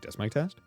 test mic test.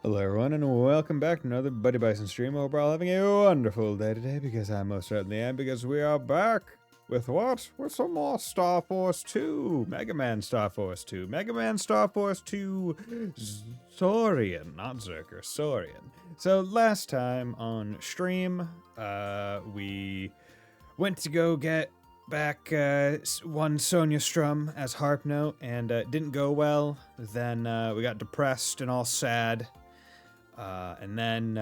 Hello everyone and welcome back to another Buddy Bison stream. I hope we're all having a wonderful day today, because I most certainly am, because we are back with what? With some more Star Force 2. Mega Man Star Force 2. Mega Man Star Force 2 Saurian, not Zerker, Saurian. So last time on stream, we went to go get back one Sonia Strum as harp note, and it didn't go well. Then we got depressed and all sad. And then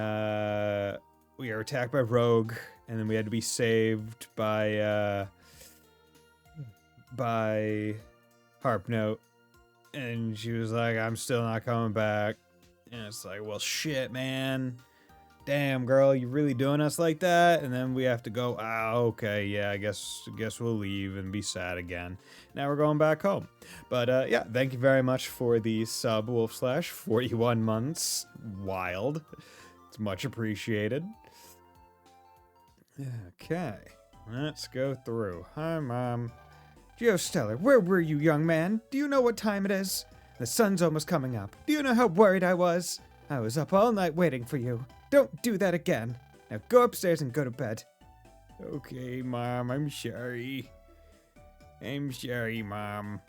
we were attacked by Rogue, and then we had to be saved by Harp Note, and she was like, "I'm still not coming back," and it's like, well, shit, man. damn, girl, you really doing us like that? And then we have to go, okay, yeah, I guess we'll leave and be sad again. Now we're going back home. But, yeah, thank you very much for the sub, Wolf Slash, 41 months. Wild. It's much appreciated. Okay, let's go through. Hi, Mom. Geostellar, where were you, young man? Do you know what time it is? The sun's almost coming up. Do you know how worried I was? I was up all night waiting for you. Don't do that again. Now go upstairs and go to bed. Okay, Mom, I'm sorry. I'm sorry, Mom.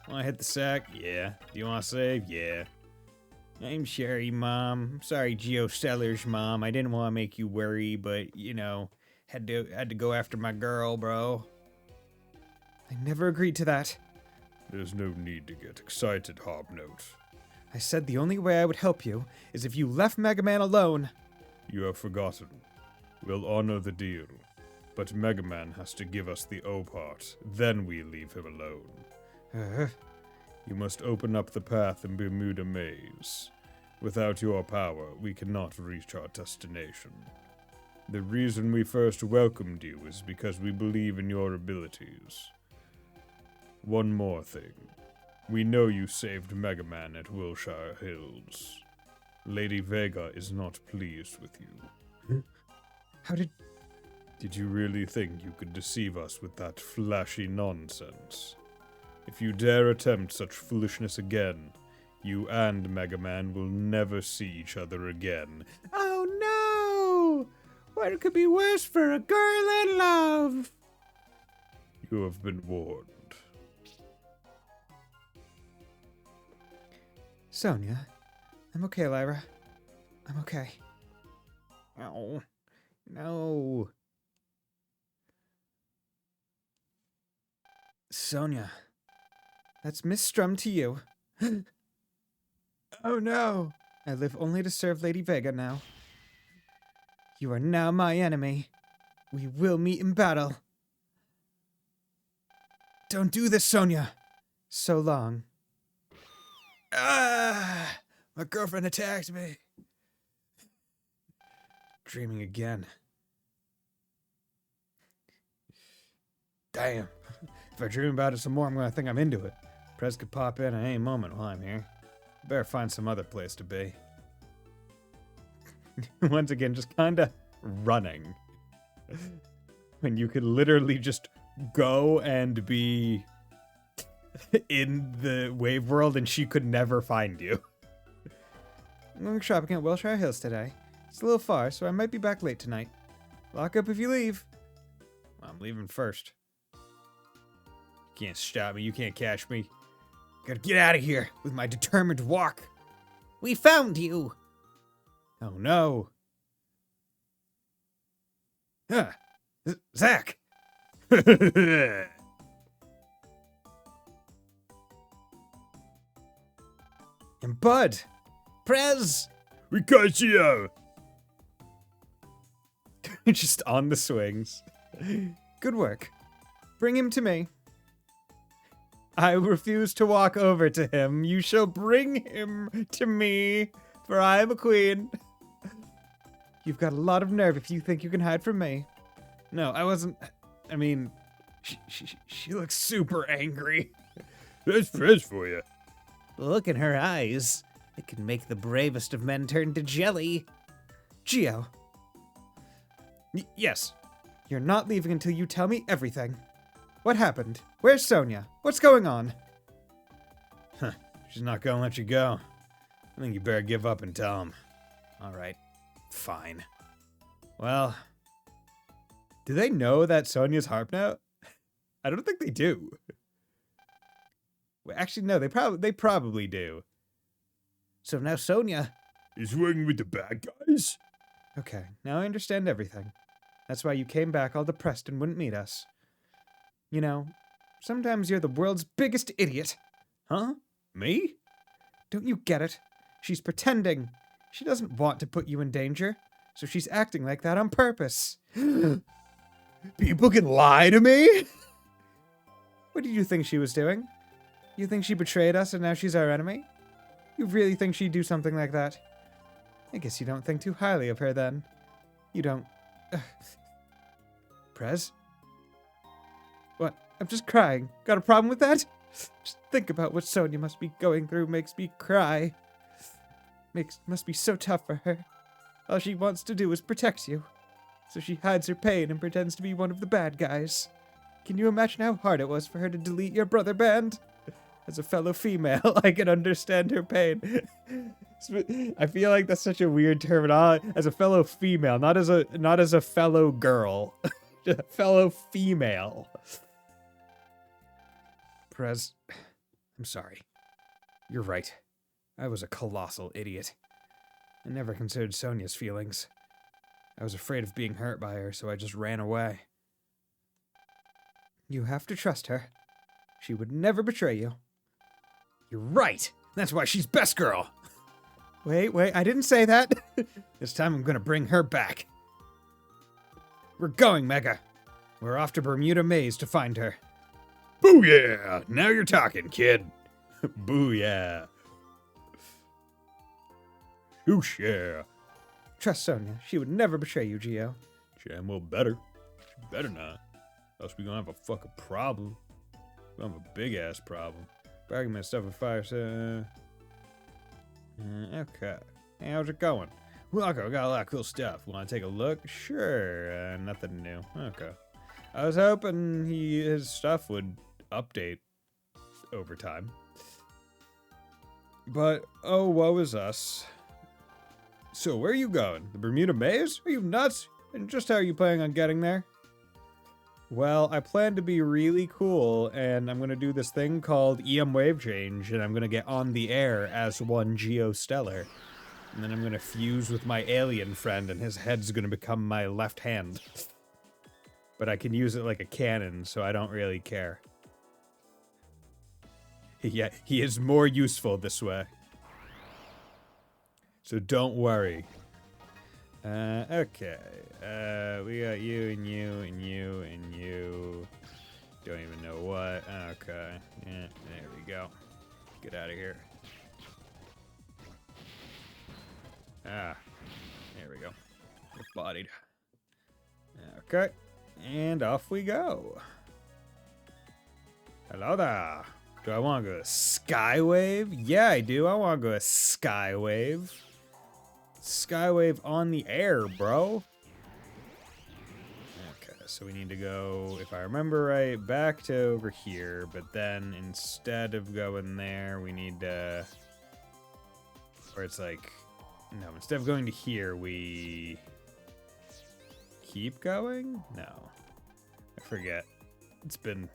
Want to hit the sack? Yeah. Do you want to save? Yeah. I'm sorry, Mom. I'm sorry, Geostellar's mom. I didn't want to make you worry, but, you know, had to go after my girl, bro. I never agreed to that. There's no need to get excited, Hobnote. I said the only way I would help you is if you left Mega Man alone. You have forgotten. We'll honor the deal. But Mega Man has to give us the O part. Then we leave him alone. You must open up the path in Bermuda Maze. Without your power, we cannot reach our destination. The reason we first welcomed you is because we believe in your abilities. One more thing. We know you saved Mega Man at Wilshire Hills. Lady Vega is not pleased with you. How did you really think you could deceive us with that flashy nonsense? If you dare attempt such foolishness again, you and Mega Man will never see each other again. Oh no! What could be worse for a girl in love? You have been warned. Sonia, I'm okay, Lyra. I'm okay. Oh, no. Sonia, that's Miss Strum to you. Oh no. I live only to serve Lady Vega now. You are now my enemy. We will meet in battle. Don't do this, Sonia. So long. Ah! My girlfriend attacked me. Dreaming again. Damn. If I dream about it some more, I'm gonna think I'm into it. Prez could pop in at any moment while I'm here. Better find some other place to be. Once again, just kinda running. When you could literally just go and be in the wave world and she could never find you. I'm going shopping at Wilshire Hills today. It's a little far, so I might be back late tonight. Lock up if you leave. Well, I'm leaving first. You can't stop me, you can't catch me. Gotta get out of here with my determined walk. We found you! Oh no. Huh. Zach! And Bud! Prez! We got you! Just on the swings. Good work. Bring him to me. I refuse to walk over to him. You shall bring him to me, for I am a queen. You've got a lot of nerve if you think you can hide from me. No, I wasn't... I mean, she looks super angry. That's Prez for you. Look in her eyes. It can make the bravest of men turn to jelly. Geo. Yes. You're not leaving until you tell me everything. What happened? Where's Sonia? What's going on? Huh. She's not gonna let you go. I think you better give up and tell him. Alright. Fine. Well... Do they know that Sonia's harp note? I don't think they do. Well, actually, no, they probably do. So now Sonia is working with the bad guys? Okay, now I understand everything. That's why you came back all depressed and wouldn't meet us. You know, sometimes you're the world's biggest idiot. Huh? Me? Don't you get it? She's pretending. She doesn't want to put you in danger, so she's acting like that on purpose. People can lie to me? What did you think she was doing? You think she betrayed us and now she's our enemy? You really think she'd do something like that? I guess you don't think too highly of her then. You don't... Prez? What? I'm just crying. Got a problem with that? Just think about what Sonia must be going through makes me cry. Must be so tough for her. All she wants to do is protect you. So she hides her pain and pretends to be one of the bad guys. Can you imagine how hard it was for her to delete your brother band? As a fellow female, I can understand her pain. I feel like that's such a weird terminology. As a fellow female, not as a fellow girl. A fellow female. Prez, I'm sorry. You're right. I was a colossal idiot. I never considered Sonia's feelings. I was afraid of being hurt by her, so I just ran away. You have to trust her. She would never betray you. You're right. That's why she's best girl. Wait, I didn't say that. This time I'm gonna bring her back. We're going, Mega. We're off to Bermuda Maze to find her. Booyah! Now you're talking, kid. Booyah. Whoosh, yeah. Trust Sonia. She would never betray you, Geo. Damn well better. She better not. Else we gonna have a fucking problem. We're gonna have a big-ass problem. Argument stuff with fire, so... okay. Hey, how's it going? Welcome, we got a lot of cool stuff. Wanna take a look? Sure, nothing new. Okay. I was hoping his stuff would update over time. But, oh, woe is us. So, where are you going? The Bermuda Maze? Are you nuts? And just how are you planning on getting there? Well, I plan to be really cool, and I'm going to do this thing called EM Wave Change, and I'm going to get on the air as one Geostellar. And then I'm going to fuse with my alien friend, and his head's going to become my left hand. But I can use it like a cannon, so I don't really care. Yeah, he is more useful this way. So don't worry. Okay. We got you and you and you and you. Don't even know what. Okay. Yeah, there we go. Get out of here. Ah. There we go. Get bodied. Okay. And off we go. Hello there. Do I want to go Skywave? Yeah, I do. I want to go Skywave. Skywave on the air, bro. Okay, so we need to go, if I remember right, back to over here. But then instead of going there, we need to... Or it's like... No, instead of going to here, we... Keep going? No. I forget. It's been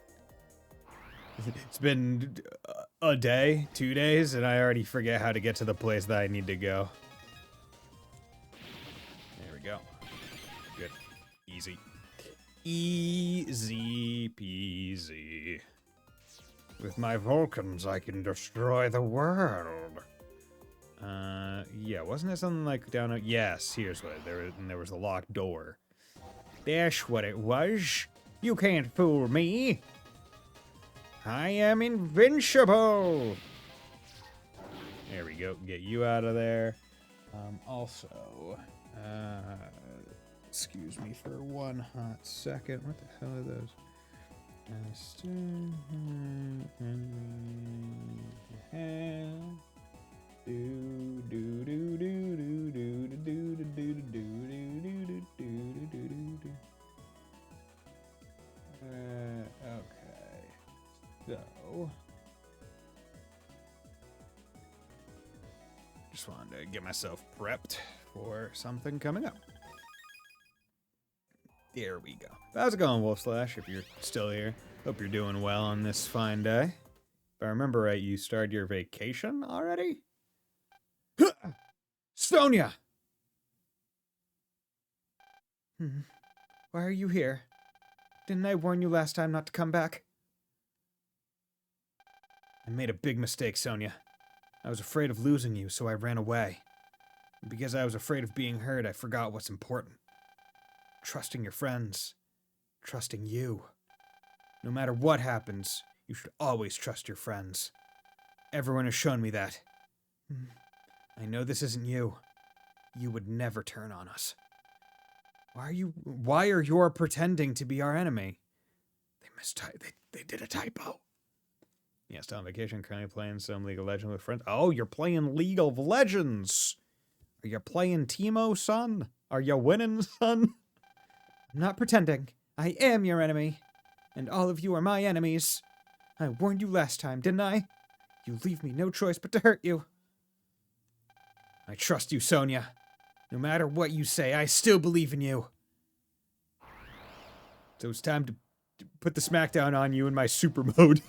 a day, 2 days, and I already forget how to get to the place that I need to go. There we go. Good. Easy. Easy peasy. With my Vulcans, I can destroy the world. Yeah, wasn't it something like down... Yes, here's what. There was a locked door. That's what it was. You can't fool me. I am invincible. There we go. Get you out of there. Also, excuse me for one hot second. What the hell are those? Okay. So, just wanted to get myself prepped for something coming up. There we go. How's it going, Wolf Slash? If you're still here, hope you're doing well on this fine day. If I remember right, you started your vacation already? Sonia! Why are you here? Didn't I warn you last time not to come back? I made a big mistake, Sonia. I was afraid of losing you, so I ran away. And because I was afraid of being hurt, I forgot what's important. Trusting your friends. Trusting you. No matter what happens, you should always trust your friends. Everyone has shown me that. I know this isn't you, you would never turn on us. Why are you pretending to be our enemy? They did a typo. Yeah, still on vacation, currently playing some League of Legends with friends. Oh, you're playing League of Legends. Are you playing Teemo, son? Are you winning, son? I'm not pretending. I am your enemy. And all of you are my enemies. I warned you last time, didn't I? You leave me no choice but to hurt you. I trust you, Sonia. No matter what you say, I still believe in you. So it's time to put the smackdown on you in my super mode.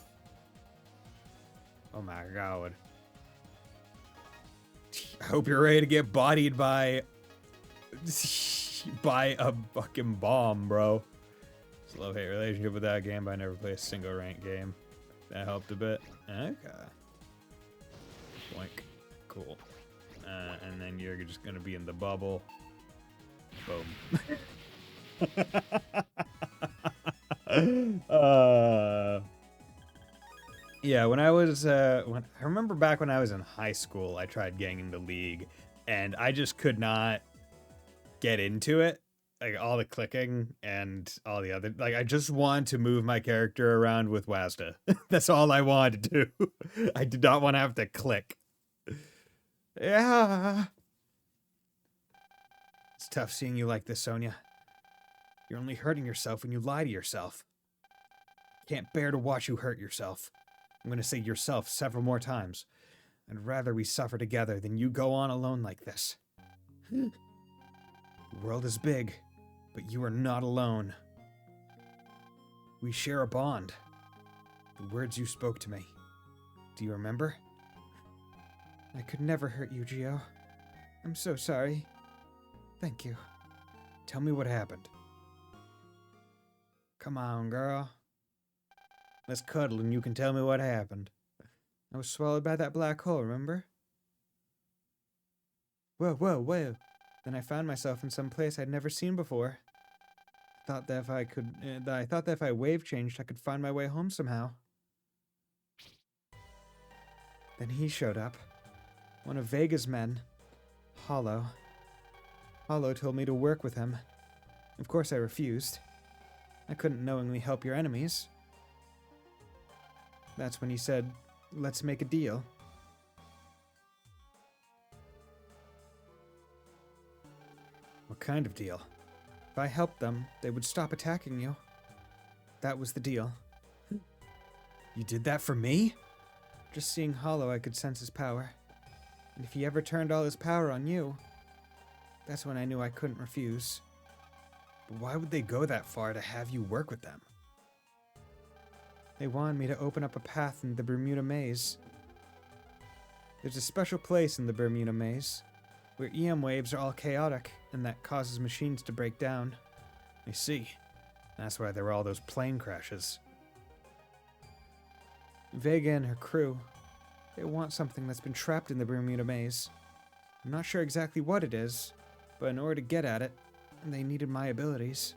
Oh my god. I hope you're ready to get bodied by a fucking bomb, bro. Just love-hate relationship with that game, but I never played a single ranked game. That helped a bit. Okay. Boink. Cool. And then you're just gonna be in the bubble. Boom. Yeah, when I was, I remember back when I was in high school, I tried getting into League, and I just could not get into it. Like, all the clicking and all the other, like, I just wanted to move my character around with WASDA. That's all I wanted to do. I did not want to have to click. Yeah. It's tough seeing you like this, Sonia. You're only hurting yourself when you lie to yourself. Can't bear to watch you hurt yourself. I'm going to say yourself several more times. I'd rather we suffer together than you go on alone like this. The world is big, but you are not alone. We share a bond. The words you spoke to me. Do you remember? I could never hurt you, Gio. I'm so sorry. Thank you. Tell me what happened. Come on, girl. Let's cuddle and you can tell me what happened. I was swallowed by that black hole, remember? Whoa, whoa, whoa. Then I found myself in some place I'd never seen before. I thought that if I wave changed, I could find my way home somehow. Then he showed up. One of Vega's men. Hollow. Hollow told me to work with him. Of course I refused. I couldn't knowingly help your enemies. That's when he said, let's make a deal. What kind of deal? If I helped them, they would stop attacking you. That was the deal. You did that for me? Just seeing Hollow, I could sense his power. And if he ever turned all his power on you, that's when I knew I couldn't refuse. But why would they go that far to have you work with them? They wanted me to open up a path in the Bermuda Maze. There's a special place in the Bermuda Maze where EM waves are all chaotic, and that causes machines to break down. I see. That's why there were all those plane crashes. Vega and her crew, they want something that's been trapped in the Bermuda Maze. I'm not sure exactly what it is, but in order to get at it, they needed my abilities.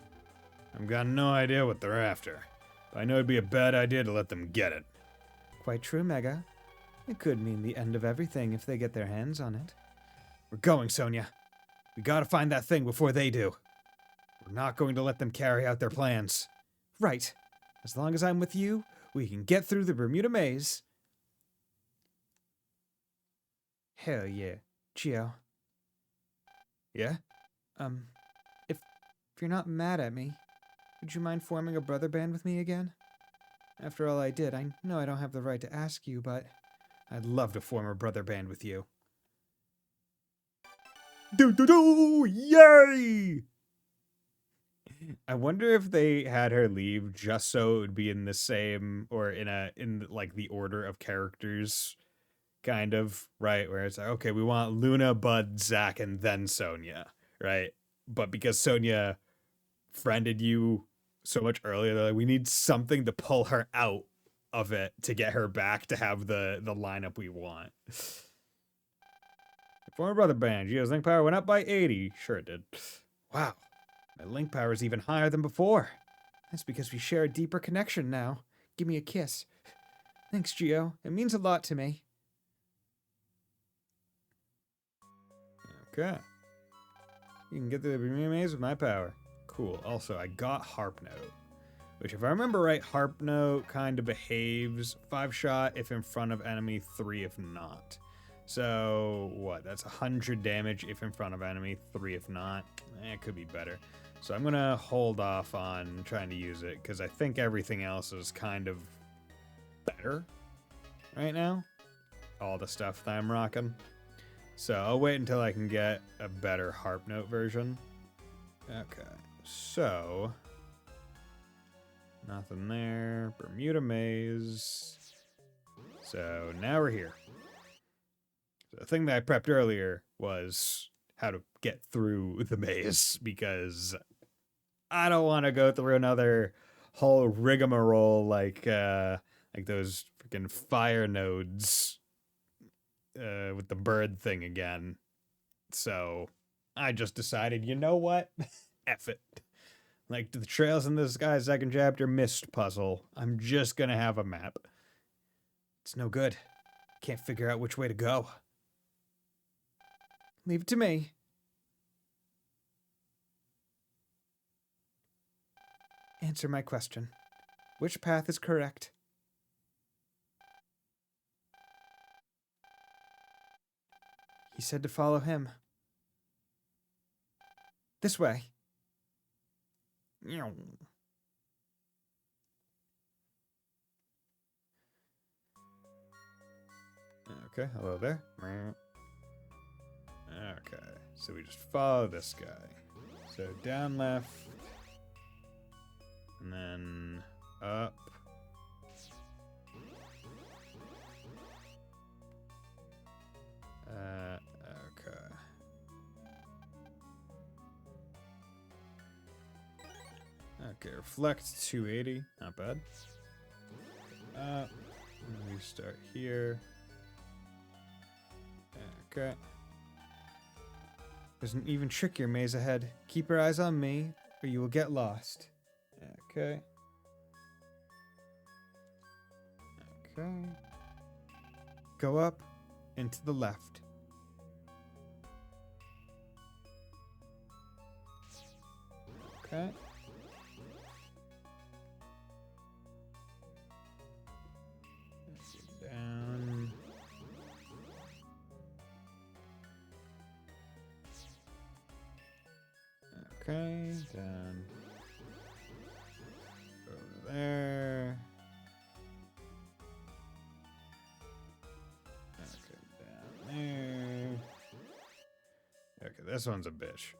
I've got no idea what they're after. I know it'd be a bad idea to let them get it. Quite true, Mega. It could mean the end of everything if they get their hands on it. We're going, Sonia. We gotta find that thing before they do. We're not going to let them carry out their plans. Right. As long as I'm with you, we can get through the Bermuda Maze. Hell yeah. Gio. Yeah? If you're not mad at me, would you mind forming a brother band with me again? After all I did, I know I don't have the right to ask you, but I'd love to form a brother band with you. Do! Yay! I wonder if they had her leave just so it would be in the same, or in like the order of characters, kind of, right? Where it's like, okay, we want Luna, Bud, Zach, and then Sonia, right? But because Sonia friended you so much earlier, they're like, we need something to pull her out of it to get her back to have the lineup we want. Former brother band, Gio's link power went up by 80. Sure it did. Wow, my link power is even higher than before. That's because we share a deeper connection now. Give me a kiss. Thanks, Gio. It means a lot to me. Okay. You can get through the maze with my power. Cool. Also, I got Harp Note. Which, if I remember right, Harp Note kind of behaves 5-shot if in front of enemy, 3 if not. So, what? That's 100 damage if in front of enemy, 3 if not. It could be better. So I'm going to hold off on trying to use it, because I think everything else is kind of better right now. All the stuff that I'm rocking. So I'll wait until I can get a better Harp Note version. Okay, so... nothing there. Bermuda Maze. So now we're here. So the thing that I prepped earlier was how to get through the maze, because I don't want to go through another whole rigmarole like those freaking fire nodes with the bird thing again. So I just decided, you know what? F it. Like the Trails in the Sky second chapter missed puzzle. I'm just gonna have a map. It's no good. Can't figure out which way to go. Leave it to me. Answer my question. Which path is correct? He said to follow him. This way. Okay, hello there. Okay, so we just follow this guy. So down left, and then up. Okay. Okay, reflect 280, not bad. We start here. Okay. There's an even trickier maze ahead. Keep your eyes on me, or you will get lost. Okay. Okay. Go up and to the left. Okay. Down. Okay, down. Over there. Okay, down there. Okay, this one's a bitch.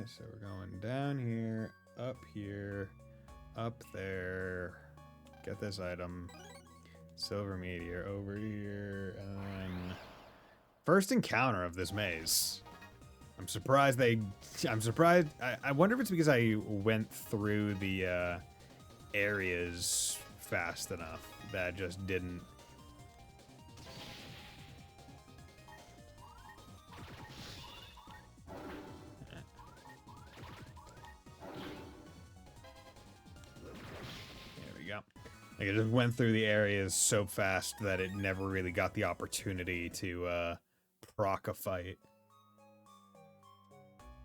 So we're going down here, up there. Get this item. Silver meteor over here, and then first encounter of this maze. I'm surprised. I wonder if it's because I went through the areas fast enough that I just didn't. There we go. Like I just went through the areas so fast that it never really got the opportunity to proc a fight.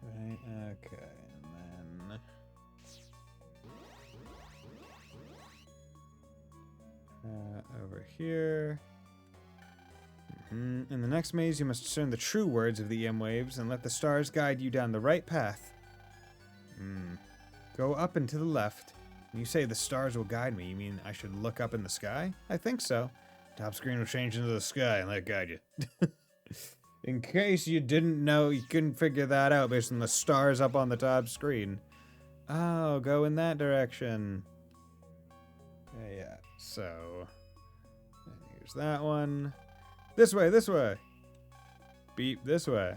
Right, okay, and then... over here... In the next maze, you must discern the true words of the EM waves and let the stars guide you down the right path. Go up and to the left. When you say the stars will guide me, you mean I should look up in the sky? I think so. Top screen will change into the sky and let it guide you. In case you didn't know, you couldn't figure that out based on the stars up on the top screen. Oh, go in that direction. Yeah, so... and here's that one. This way, this way! Beep, this way.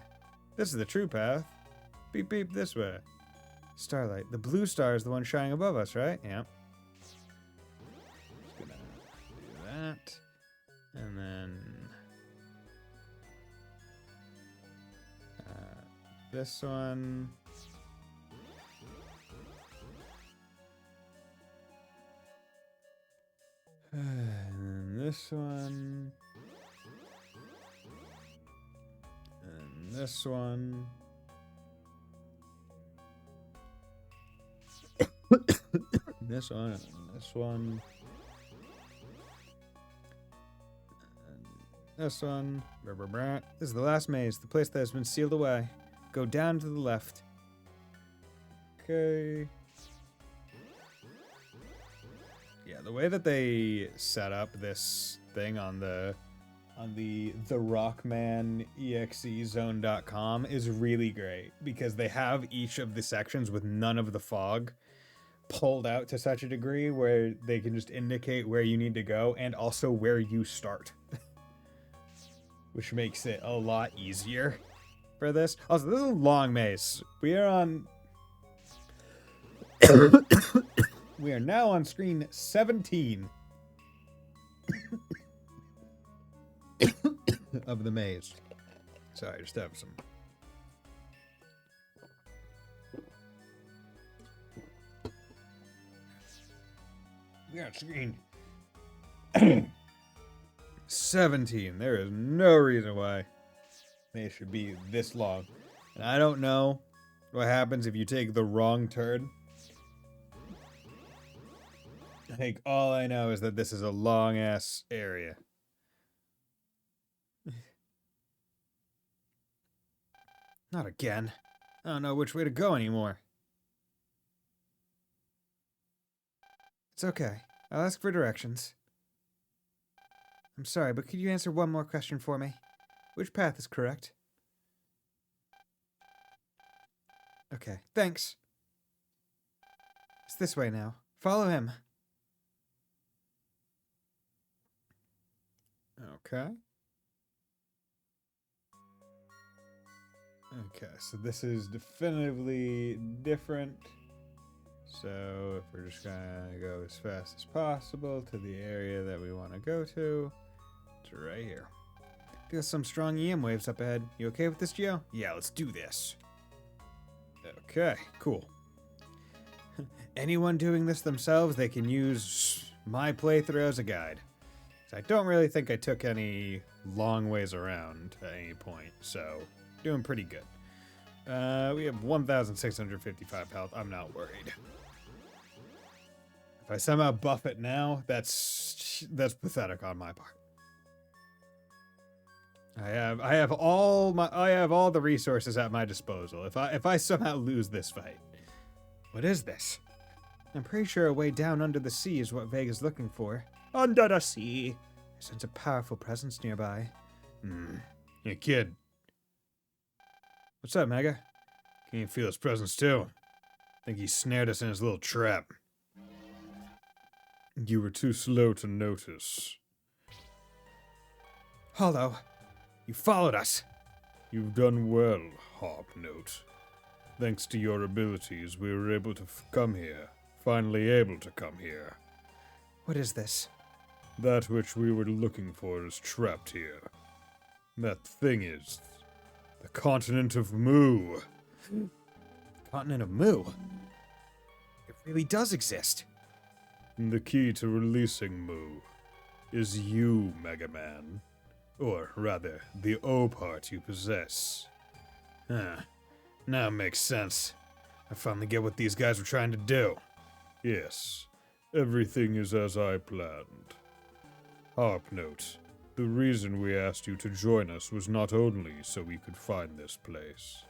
This is the true path. Beep, beep, this way. Starlight. The blue star is the one shining above us, right? Yep. Just gonna do that. And then... this one. And then this one. And this one. This one, and this one. And this one. This is the last maze, the place that has been sealed away. Go down to the left. Okay. Yeah, the way that they set up this thing on the rockmanexezone.com is really great because they have each of the sections with none of the fog pulled out to such a degree where they can just indicate where you need to go and also where you start. Which makes it a lot easier for this. Also, this is a long maze. We are on... We are now on screen 17 of the maze. Sorry, just have some... We are on screen 17. There is no reason why they should be this long. And I don't know what happens if you take the wrong turn. Like, all I know is that this is a long-ass area. Not again. I don't know which way to go anymore. It's okay. I'll ask for directions. I'm sorry, but could you answer one more question for me? Which path is correct? Okay, thanks. It's this way now. Follow him. Okay. Okay, so this is definitively different. So if we're just gonna go as fast as possible to the area that we want to go to, it's right here. Feel some strong EM waves up ahead. You okay with this, Geo? Yeah, let's do this. Okay, cool. Anyone doing this themselves, they can use my playthrough as a guide. I don't really think I took any long ways around at any point, so doing pretty good. We have 1,655 health. I'm not worried. If I somehow buff it now, that's pathetic on my part. I have all the resources at my disposal. If I somehow lose this fight, what is this? I'm pretty sure a way down under the sea is what Vega's looking for. Under the sea. I sense a powerful presence nearby. Hey, kid. What's up, Mega? Can you feel his presence, too? I think he snared us in his little trap. You were too slow to notice. Hollow, you followed us. You've done well, Harpnote. Thanks to your abilities, we were able to come here. Finally able to come here. What is this? That which we were looking for is trapped here. That thing is the continent of Mu. Continent of Mu? It really does exist. And the key to releasing Mu is you, Mega Man. Or rather, the O part you possess. Now it makes sense. I finally get what these guys were trying to do. Yes, everything is as I planned. Harpnote, the reason we asked you to join us was not only so we could find this place,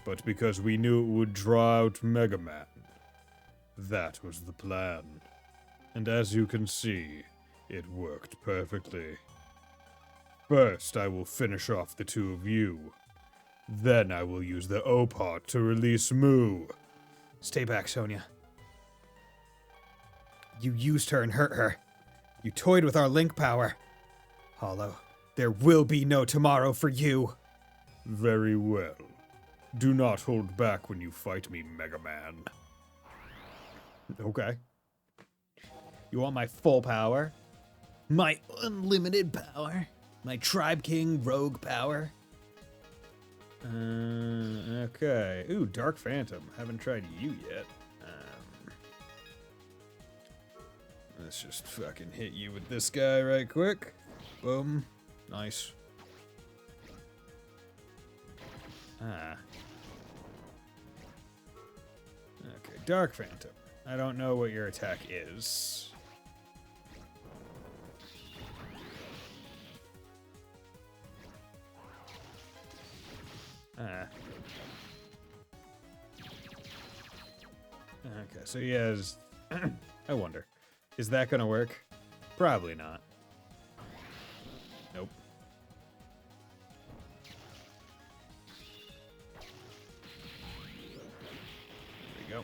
but because we knew it would draw out Mega Man. That was the plan. And as you can see, it worked perfectly. First, I will finish off the two of you. Then I will use the O part to release Mu. Stay back, Sonia. You used her and hurt her. You toyed with our link power. Hollow, there will be no tomorrow for you. Very well. Do not hold back when you fight me, Mega Man. Okay. You want my full power? My unlimited power? My Tribe King rogue power? Okay. Ooh, Dark Phantom. Haven't tried you yet. Let's just fucking hit you with this guy right quick. Boom. Nice. Okay, Dark Phantom. I don't know what your attack is. Okay, so he has... I wonder. Is that gonna work? Probably not. Nope. There you go.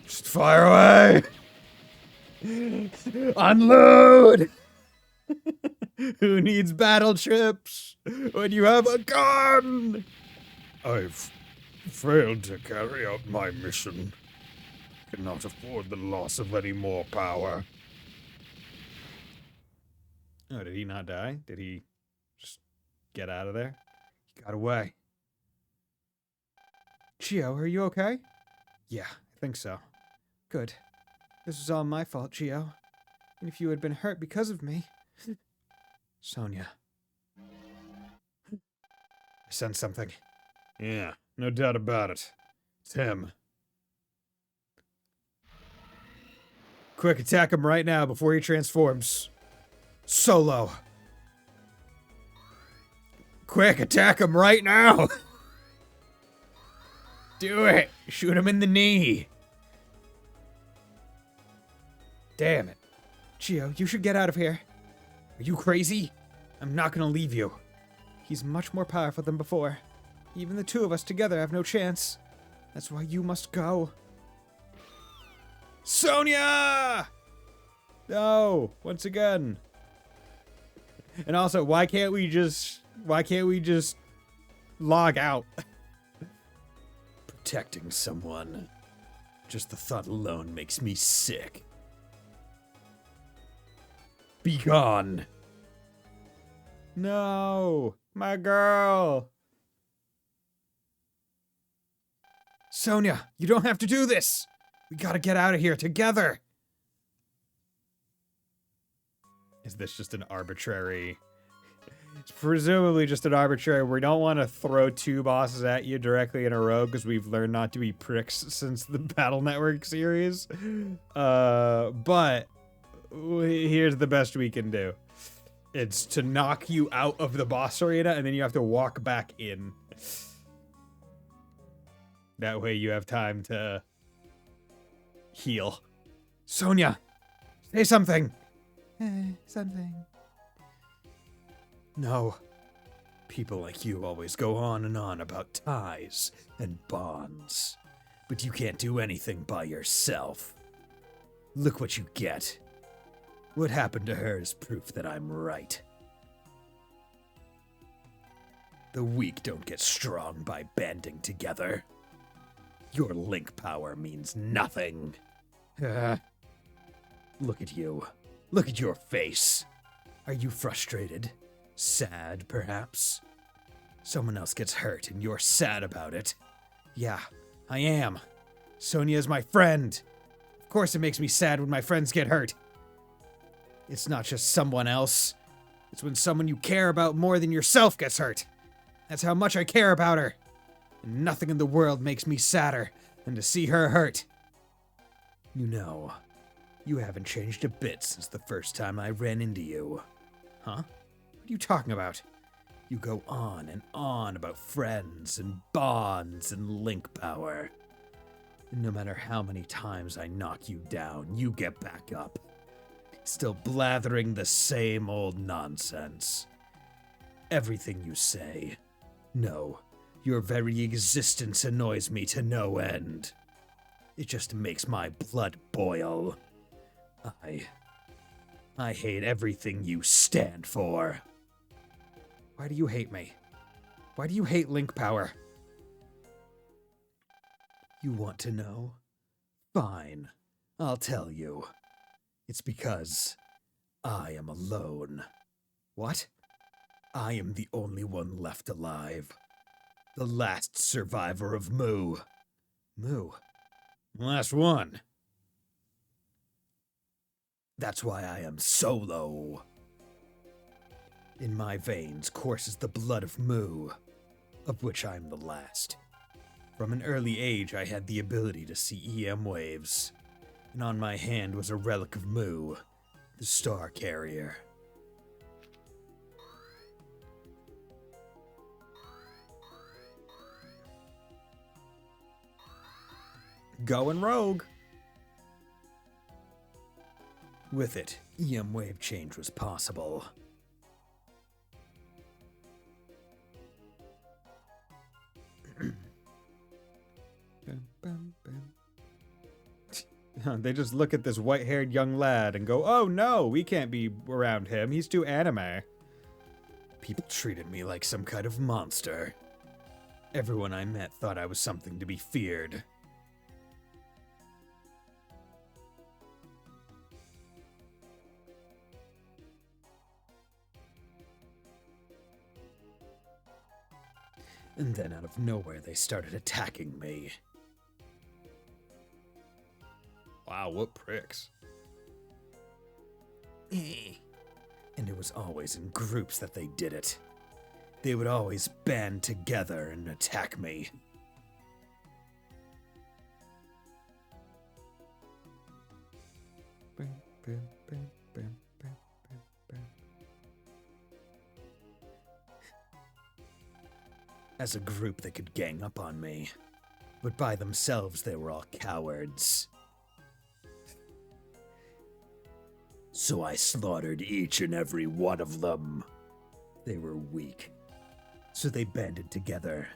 Just fire away! Unload! Who needs battle chips when you have a gun? I've failed to carry out my mission. Cannot afford the loss of any more power. Oh, did he not die? Did he just get out of there? He got away. Chio, are you okay? Yeah, I think so. Good. This was all my fault, Chio. And if you had been hurt because of me... Sonia. I sensed something. Yeah, no doubt about it. It's him. Quick, attack him right now before he transforms. Solo. Quick, attack him right now. Do it. Shoot him in the knee. Damn it. Chio, you should get out of here. Are you crazy? I'm not gonna leave you. He's much more powerful than before. Even the two of us together have no chance. That's why you must go. Sonia! No, once again. And also, why can't we just log out? Protecting someone. Just the thought alone makes me sick. Be gone. No, my girl. Sonia, you don't have to do this. We gotta get out of here together. Is this just an arbitrary... It's presumably just an arbitrary... We don't want to throw two bosses at you directly in a row because we've learned not to be pricks since the Battle Network series. But here's the best we can do. It's to knock you out of the boss arena and then you have to walk back in. That way you have time to heal. Sonia, say something. Something. No. People like you always go on and on about ties and bonds. But you can't do anything by yourself. Look what you get. What happened to her is proof that I'm right. The weak don't get strong by banding together. Your link power means nothing. Look at you. Look at your face. Are you frustrated? Sad, perhaps? Someone else gets hurt and you're sad about it. Yeah, I am. Sonia's my friend. Of course it makes me sad when my friends get hurt. It's not just someone else. It's when someone you care about more than yourself gets hurt. That's how much I care about her. And nothing in the world makes me sadder than to see her hurt. You know, you haven't changed a bit since the first time I ran into you. Huh? What are you talking about? You go on and on about friends and bonds and link power. And no matter how many times I knock you down, you get back up. Still blathering the same old nonsense. Everything you say. No, your very existence annoys me to no end. It just makes my blood boil. I hate everything you stand for. Why do you hate me? Why do you hate link power? You want to know? Fine, I'll tell you. It's because I am alone. What? I am the only one left alive. The last survivor of Mu. Mu? Last one. That's why I am solo. In my veins courses the blood of Mu, of which I am the last. From an early age, I had the ability to see EM waves, and on my hand was a relic of Mu, the star carrier. Going rogue! With it, EM wave change was possible. They just look at this white-haired young lad and go, "Oh no, we can't be around him. He's too anime." People treated me like some kind of monster. Everyone I met thought I was something to be feared. And then out of nowhere, they started attacking me. Wow, what pricks. And it was always in groups that they did it. They would always band together and attack me. As a group, they could gang up on me. But by themselves, they were all cowards. So I slaughtered each and every one of them. They were weak. So they banded together.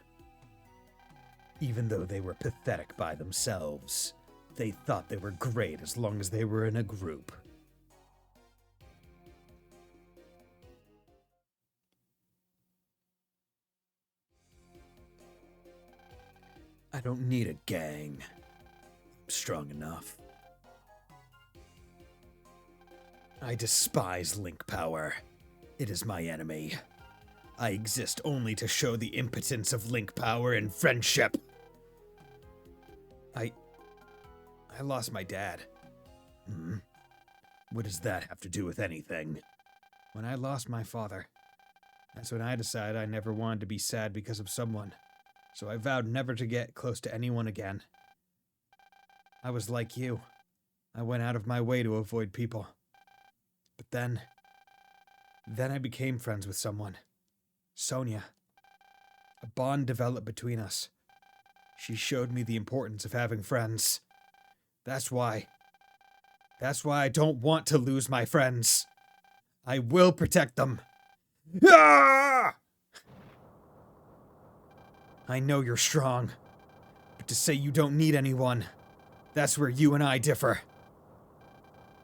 Even though they were pathetic by themselves, they thought they were great as long as they were in a group. I don't need a gang. I'm strong enough. I despise Link power. It is my enemy. I exist only to show the impotence of Link power in friendship. I lost my dad. What does that have to do with anything? When I lost my father, that's when I decided I never wanted to be sad because of someone. So I vowed never to get close to anyone again. I was like you. I went out of my way to avoid people. But then I became friends with someone. Sonia. A bond developed between us. She showed me the importance of having friends. That's why I don't want to lose my friends. I will protect them. Ah! I know you're strong, but to say you don't need anyone, that's where you and I differ.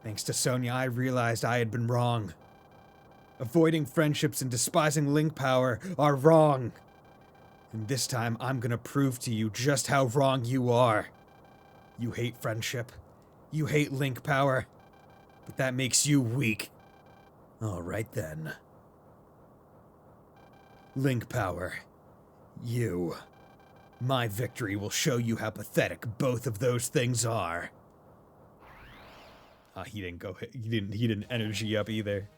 Thanks to Sonia, I realized I had been wrong. Avoiding friendships and despising Link power are wrong. And this time, I'm gonna prove to you just how wrong you are. You hate friendship. You hate Link power. But that makes you weak. Alright then. Link power. You. My victory will show you how pathetic both of those things are. He didn't energy up either.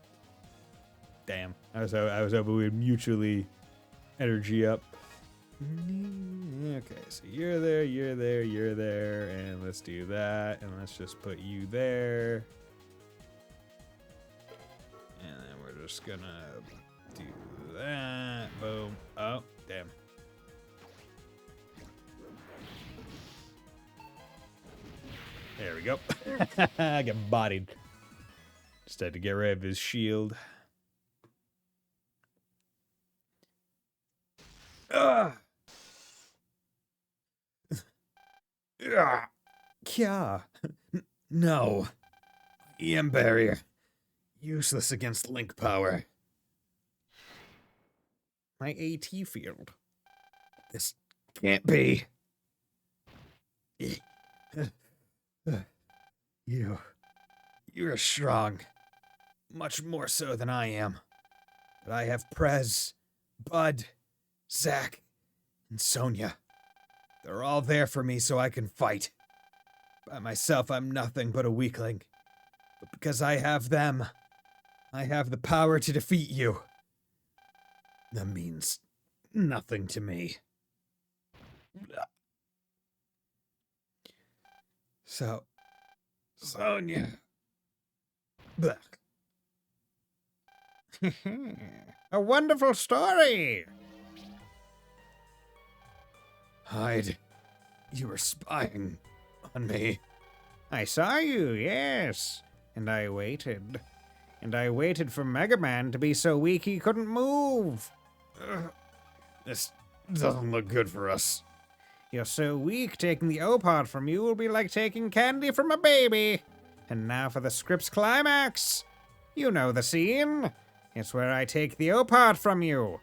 Damn. I was hoping we'd mutually energy up. Okay, so you're there, and let's do that, and let's just put you there. And then we're just gonna do that. Boom. Oh, damn. There we go. I got bodied. Just had to get rid of his shield. Ugh. Kya. No. EM barrier. Useless against Link power. My AT field. This can't be. You're strong. Much more so than I am. But I have Prez, Bud, Zack, and Sonia. They're all there for me so I can fight. By myself, I'm nothing but a weakling. But because I have them, I have the power to defeat you. That means nothing to me. So, Sonia. Blech. A wonderful story! Hyde, you were spying on me. I saw you, yes. And I waited. And I waited for Mega Man to be so weak he couldn't move. This doesn't look good for us. You're so weak, taking the O-Pod from you will be like taking candy from a baby. And now for the script's climax. You know the scene. It's where I take the O-Pod from you.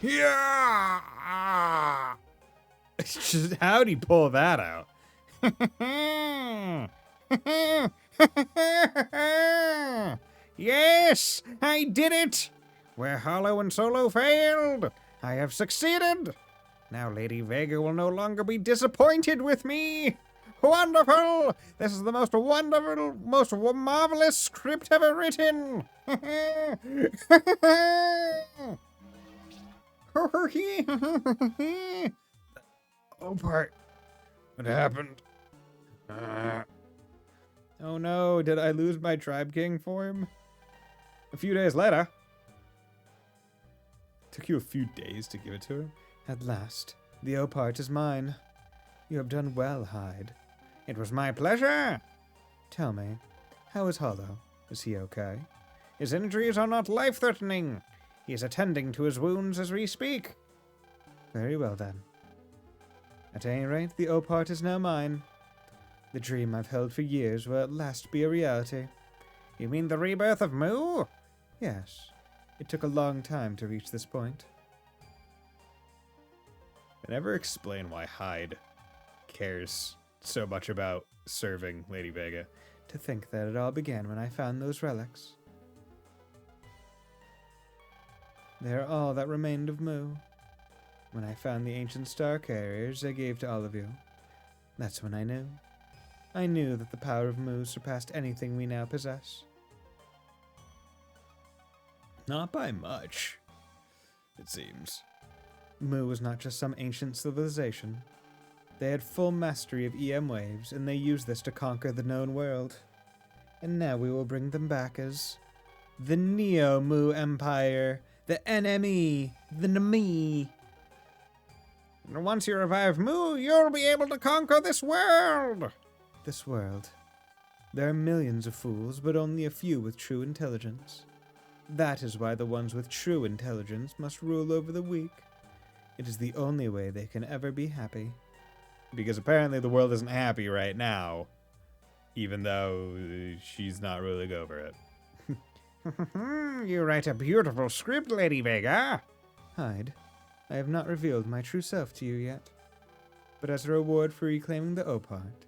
Yeah! How'd he pull that out? Yes, I did it! Where Hollow and Solo failed, I have succeeded. Now Lady Vega will no longer be disappointed with me. Wonderful! This is the most wonderful, most marvelous script ever written. Oh, part. What happened? Oh no, did I lose my Tribe King form? A few days later. Took you a few days to give it to her? At last, the O-Part is mine. You have done well, Hyde. It was my pleasure. Tell me, how is Hollow? Is he okay? His injuries are not life-threatening. He is attending to his wounds as we speak. Very well, then. At any rate, the O-Part is now mine. The dream I've held for years will at last be a reality. You mean the rebirth of Moo? Yes. It took a long time to reach this point. I never explain why Hyde cares so much about serving Lady Vega. To think that it all began when I found those relics. They are all that remained of Moo. When I found the ancient star carriers I gave to all of you, that's when I knew. I knew that the power of Moo surpassed anything we now possess. Not by much, it seems. Moo was not just some ancient civilization. They had full mastery of EM waves, and they used this to conquer the known world. And now we will bring them back as the Neo-Moo Empire, the NME, the NME. And once you revive Moo, you'll be able to conquer this world. This world. There are millions of fools, but only a few with true intelligence. That is why the ones with true intelligence must rule over the weak. It is the only way they can ever be happy. Because apparently the world isn't happy right now, even though she's not ruling over it. You write a beautiful script, Lady Vega. Hyde, I have not revealed my true self to you yet, but as a reward for reclaiming the O-Part.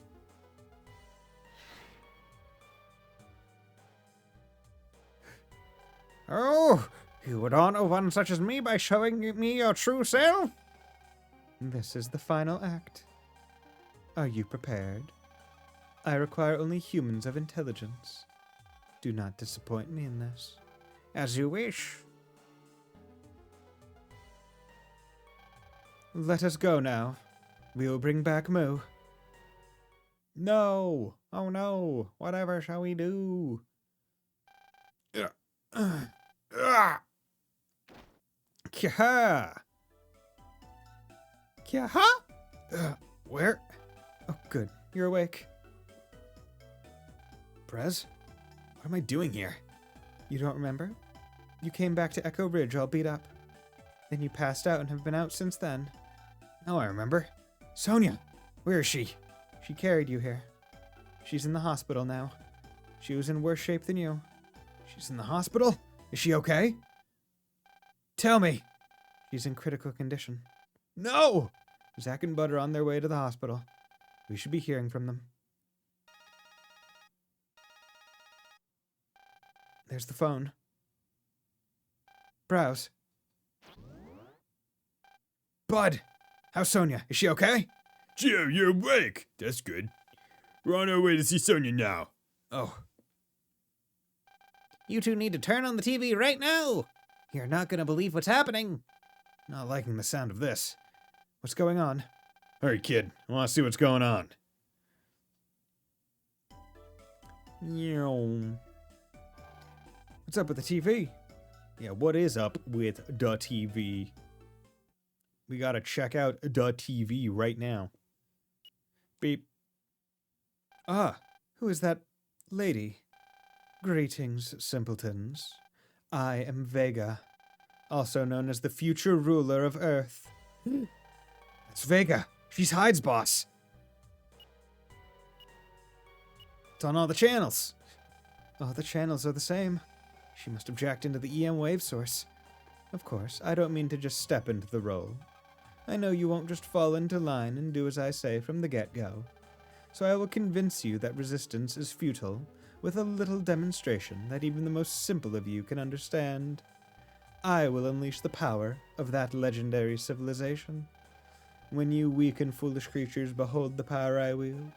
Oh, you would honor one such as me by showing me your true self? This is the final act. Are you prepared? I require only humans of intelligence. Do not disappoint me in this. As you wish. Let us go now. We will bring back Moo. No! Oh no! Whatever shall we do? Kya-ha! Kya-ha? Where? Oh, good. You're awake. Prez? What am I doing here? You don't remember? You came back to Echo Ridge all beat up. Then you passed out and have been out since then. Oh, I remember. Sonia! Where is she? She carried you here. She's in the hospital now. She was in worse shape than you. She's in the hospital? Is she okay? Tell me. She's in critical condition. No! Zack and Bud are on their way to the hospital. We should be hearing from them. There's the phone. Browse. Bud! How's Sonia? Is she okay? Joe, you're awake. That's good. We're on our way to see Sonia now. Oh. You two need to turn on the TV right now! You're not gonna believe what's happening. Not liking the sound of this. What's going on? Hurry, kid. I want to see what's going on. What's up with the TV? Yeah, what is up with the TV? We gotta check out the TV right now. Beep. Ah, who is that lady? Greetings, simpletons. I am Vega, also known as the future ruler of Earth. It's Vega. She's Hyde's boss. It's on all the channels. All the channels are the same. She must have jacked into the EM wave source. Of course, I don't mean to just step into the role. I know you won't just fall into line and do as I say from the get-go. So I will convince you that resistance is futile with a little demonstration that even the most simple of you can understand. I will unleash the power of that legendary civilization. When you weak and foolish creatures behold the power I wield,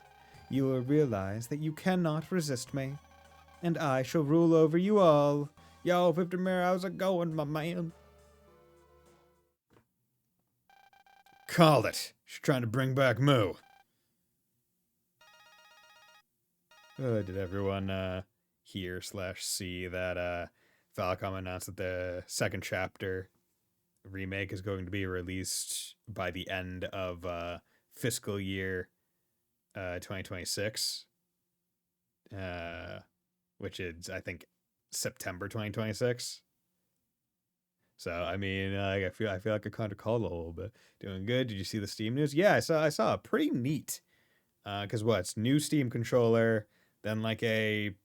you will realize that you cannot resist me, and I shall rule over you all. Yo, 50 Mirror, how's it going, my man? Called it. She's trying to bring back Moo. Did everyone hear/see that Falcom announced that the second chapter remake is going to be released by the end of fiscal year 2026, which is, I think, September 2026. So I mean, I feel like I kind of called a little bit. Doing good. Did you see the Steam news? Yeah, I saw it. Pretty neat. Because it's new Steam controller, then like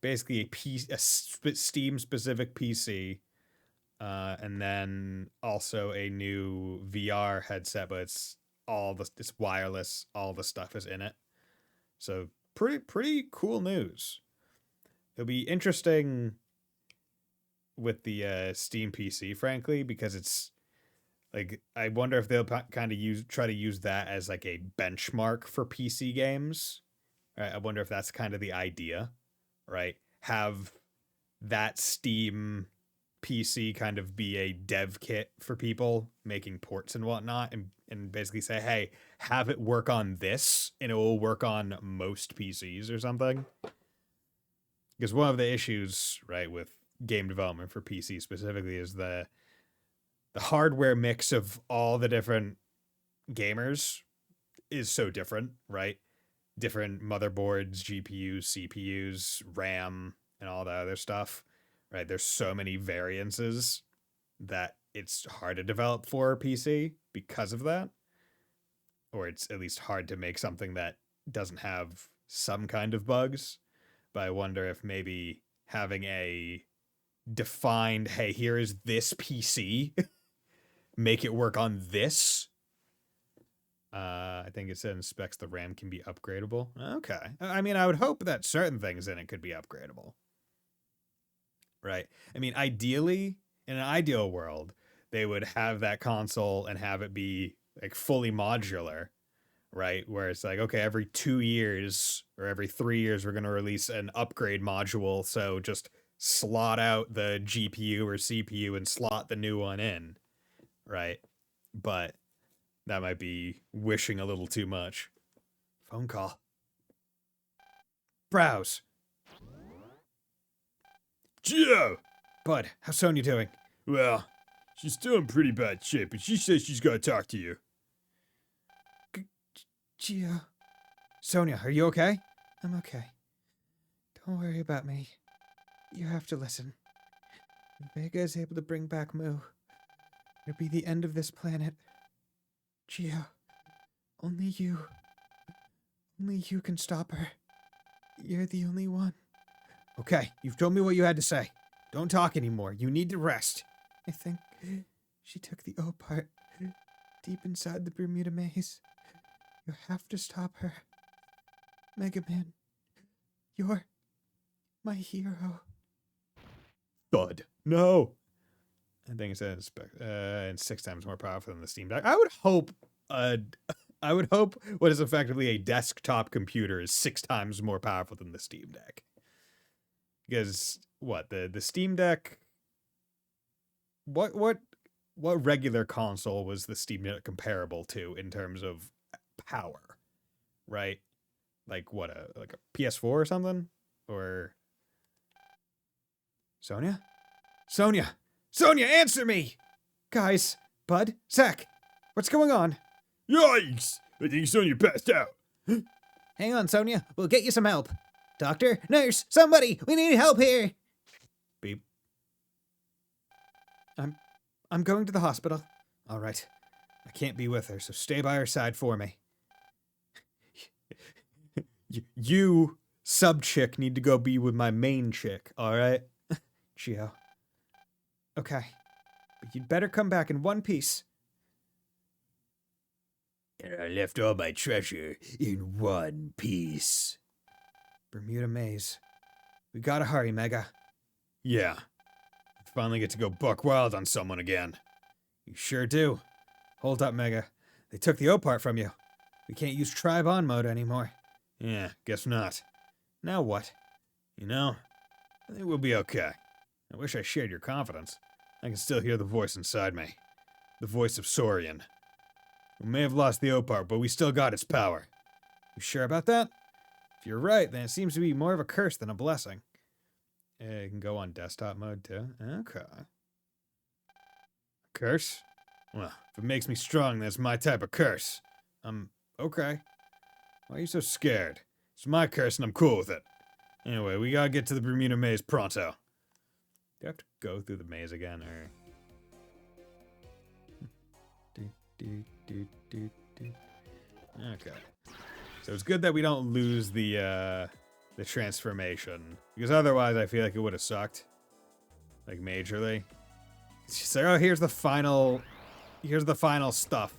basically a Steam specific PC, and then also a new VR headset, but it's wireless. All the stuff is in it. So pretty cool news. It'll be interesting with the Steam PC, frankly, because it's like, I wonder if they'll kind of try to use that as like a benchmark for PC games. Right? I wonder if that's kind of the idea, right? Have that Steam PC kind of be a dev kit for people making ports and whatnot, and basically say, hey, have it work on this and it will work on most PCs or something. Because one of the issues, right, with game development for PC specifically is the hardware mix of all the different gamers is so different, right? Different motherboards, GPUs, CPUs, RAM, and all that other stuff, right? There's so many variances that it's hard to develop for a PC because of that. Or it's at least hard to make something that doesn't have some kind of bugs. But I wonder if maybe having a defined, hey, here is this PC, make it work on this. I think it said in specs the RAM can be upgradable. Okay. I mean, I would hope that certain things in it could be upgradable. Right? I mean, ideally, in an ideal world, they would have that console and have it be like fully modular, right? Where it's like, okay, every 2 years or every 3 years, we're going to release an upgrade module. So just slot out the GPU or CPU and slot the new one in, right? But that might be wishing a little too much. Phone call. Browse. Gio! Bud, how's Sonia doing? Well, she's still in pretty bad shape, but she says she's got to talk to you. Gio. Sonia, are you okay? I'm okay. Don't worry about me. You have to listen. If Vega is able to bring back Moo, it'll be the end of this planet. Gio, only you can stop her. You're the only one. Okay, you've told me what you had to say. Don't talk anymore. You need to rest. I think she took the O part deep inside the Bermuda Maze. You have to stop her. Mega Man, you're my hero. Thud. No. I think it says and 6 times more powerful than the Steam Deck. I would hope what is effectively a desktop computer is 6 times more powerful than the Steam Deck. Because the Steam Deck, what regular console was the Steam Deck comparable to in terms of power, right? Like what, like a PS4 or something? Or Sonia? Sonia! Sonia, answer me! Guys, Bud, Zach, what's going on? Yikes! I think Sonia passed out. Hang on, Sonia. We'll get you some help. Doctor, nurse, somebody, we need help here. Beep. I'm going to the hospital. All right. I can't be with her, so stay by her side for me. You, sub-chick, need to go be with my main chick, all right? Gio. Okay. But you'd better come back in one piece. And I left all my treasure in one piece. Bermuda Maze. We gotta hurry, Mega. Yeah. Finally get to go buck wild on someone again. You sure do. Hold up, Mega. They took the O part from you. We can't use Tribe On mode anymore. Yeah, guess not. Now what? You know, I think we'll be okay. I wish I shared your confidence. I can still hear the voice inside me. The voice of Saurian. We may have lost the O part, but we still got its power. You sure about that? If you're right, then it seems to be more of a curse than a blessing. You can go on desktop mode too. Okay. Curse? Well, if it makes me strong, then it's my type of curse. Okay. Why are you so scared? It's my curse and I'm cool with it. Anyway, we gotta get to the Bermuda Maze pronto. Do I have to go through the maze again, or? Okay. So it's good that we don't lose the transformation, because otherwise I feel like it would have sucked, like majorly. It's just like, oh, here's the final stuff.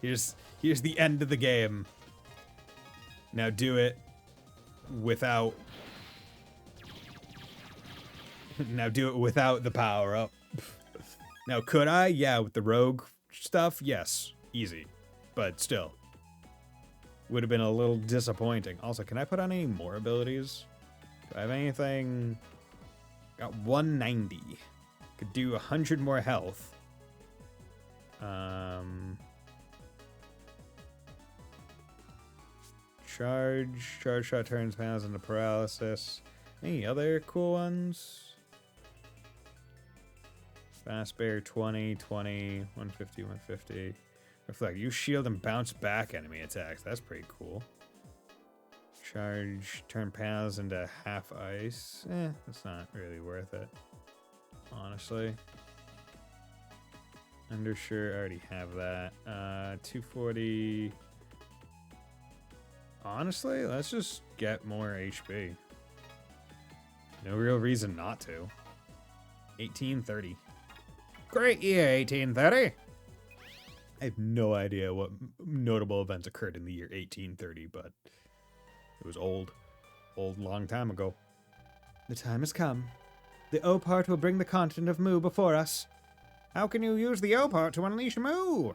Here's the end of the game. Now do it without. Now do it without the power up. Now could I? Yeah, with the rogue stuff, yes, easy, but still. Would have been a little disappointing. Also, can I put on any more abilities? Do I have anything? Got 190. Could do 100 more health. Charge shot turns pounds into paralysis. Any other cool ones? Fast bear 20, 150, 150. Reflect. You shield and bounce back enemy attacks. That's pretty cool. Charge, turn panels into half ice. That's not really worth it. Honestly. Undershirt, I already have that. 240. Honestly, let's just get more HP. No real reason not to. 1830. Great year, 1830. I have no idea what notable events occurred in the year 1830, but it was old, long time ago. The time has come. The O part will bring the continent of Mu before us. How can you use the O part to unleash Mu?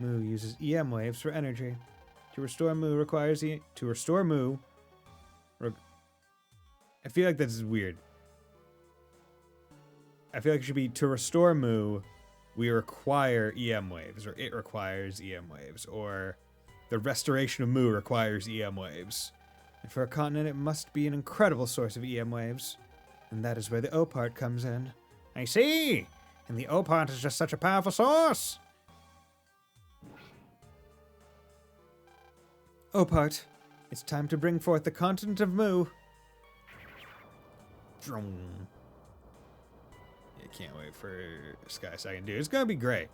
Mu uses EM waves for energy. To restore Mu requires I feel like this is weird. I feel like it should be to restore Mu. We require EM waves, or it requires EM waves, or the restoration of Mu requires EM waves. And for a continent, it must be an incredible source of EM waves. And that is where the O part comes in. I see! And the O part is just such a powerful source! O part, it's time to bring forth the continent of Mu. Vroom. Can't wait for Sky Second, dude. It's gonna be great.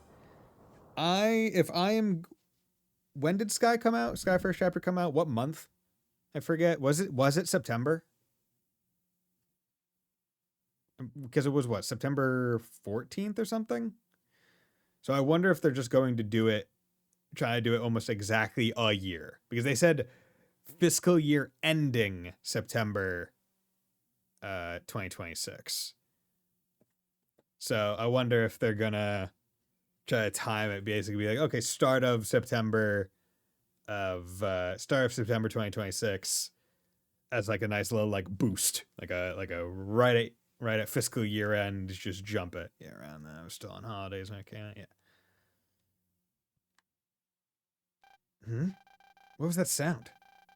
When did Sky come out? Sky First Chapter come out? What month? I forget. Was it September? Because it was what, September 14th or something? So I wonder if they're just going to try to do it almost exactly a year. Because they said fiscal year ending September 2026. So I wonder if they're gonna try to time it, basically be like, okay, start of September 2026 as like a nice little like boost, like a right at fiscal year end, just jump it. Yeah, around then. I was still on holidays when I came out. Yeah. What was that sound?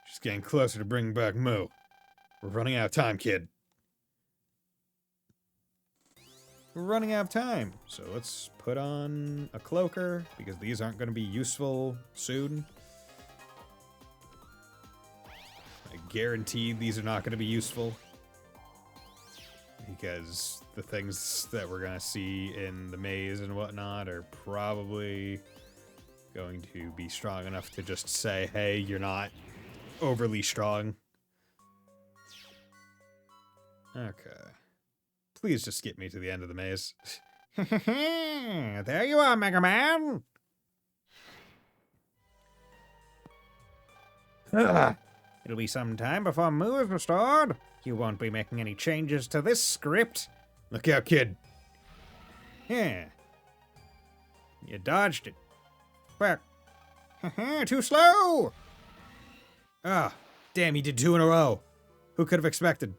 She's getting closer to bringing back Moo. We're running out of time, kid. We're running out of time, so let's put on a cloaker, because these aren't going to be useful soon. I guarantee these are not going to be useful. Because the things that we're going to see in the maze and whatnot are probably going to be strong enough to just say, hey, you're not overly strong. Okay. Please just get me to the end of the maze. There you are, Mega Man. It'll be some time before Moo is restored. You won't be making any changes to this script. Look out, kid. Yeah. You dodged it. But too slow. Ah, damn, he did 2 in a row. Who could have expected?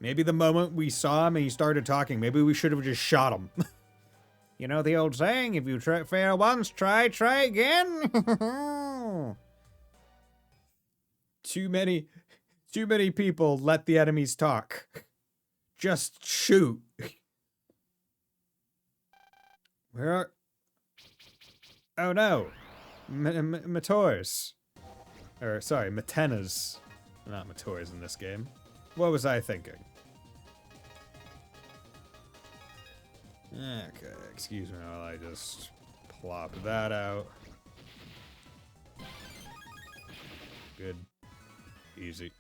Maybe the moment we saw him and he started talking, maybe we should have just shot him. You know the old saying, if you fail once, try again. Too many people let the enemies talk. Just shoot. Where are... Oh no. Mators. Or, sorry, Matenas. Not Mators in this game. What was I thinking? Okay, excuse me while I just plop that out. Good. Easy.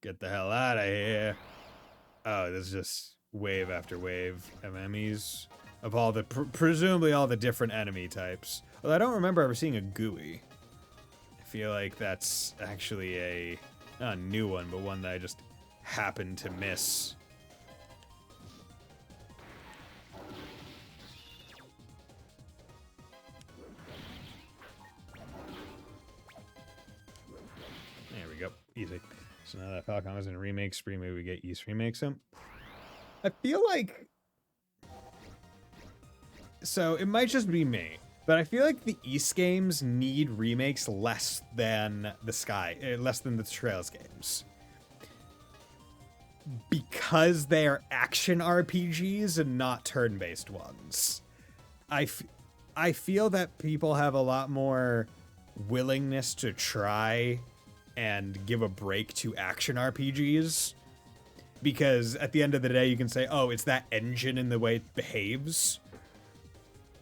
Get the hell out of here. Oh, this is just wave after wave of enemies. Of all the, presumably all the different enemy types. Although I don't remember ever seeing a GUI. I feel like that's actually a, not a new one, but one that I just happened to miss. There we go. Easy. So now that Falcon is in a remake spree, maybe we get East remakes him. I feel like... So, it might just be me, but I feel like the East games need remakes less than the Trails games. Because they're action RPGs and not turn-based ones. I feel that people have a lot more willingness to try and give a break to action RPGs. Because at the end of the day, you can say, oh, it's that engine and the way it behaves.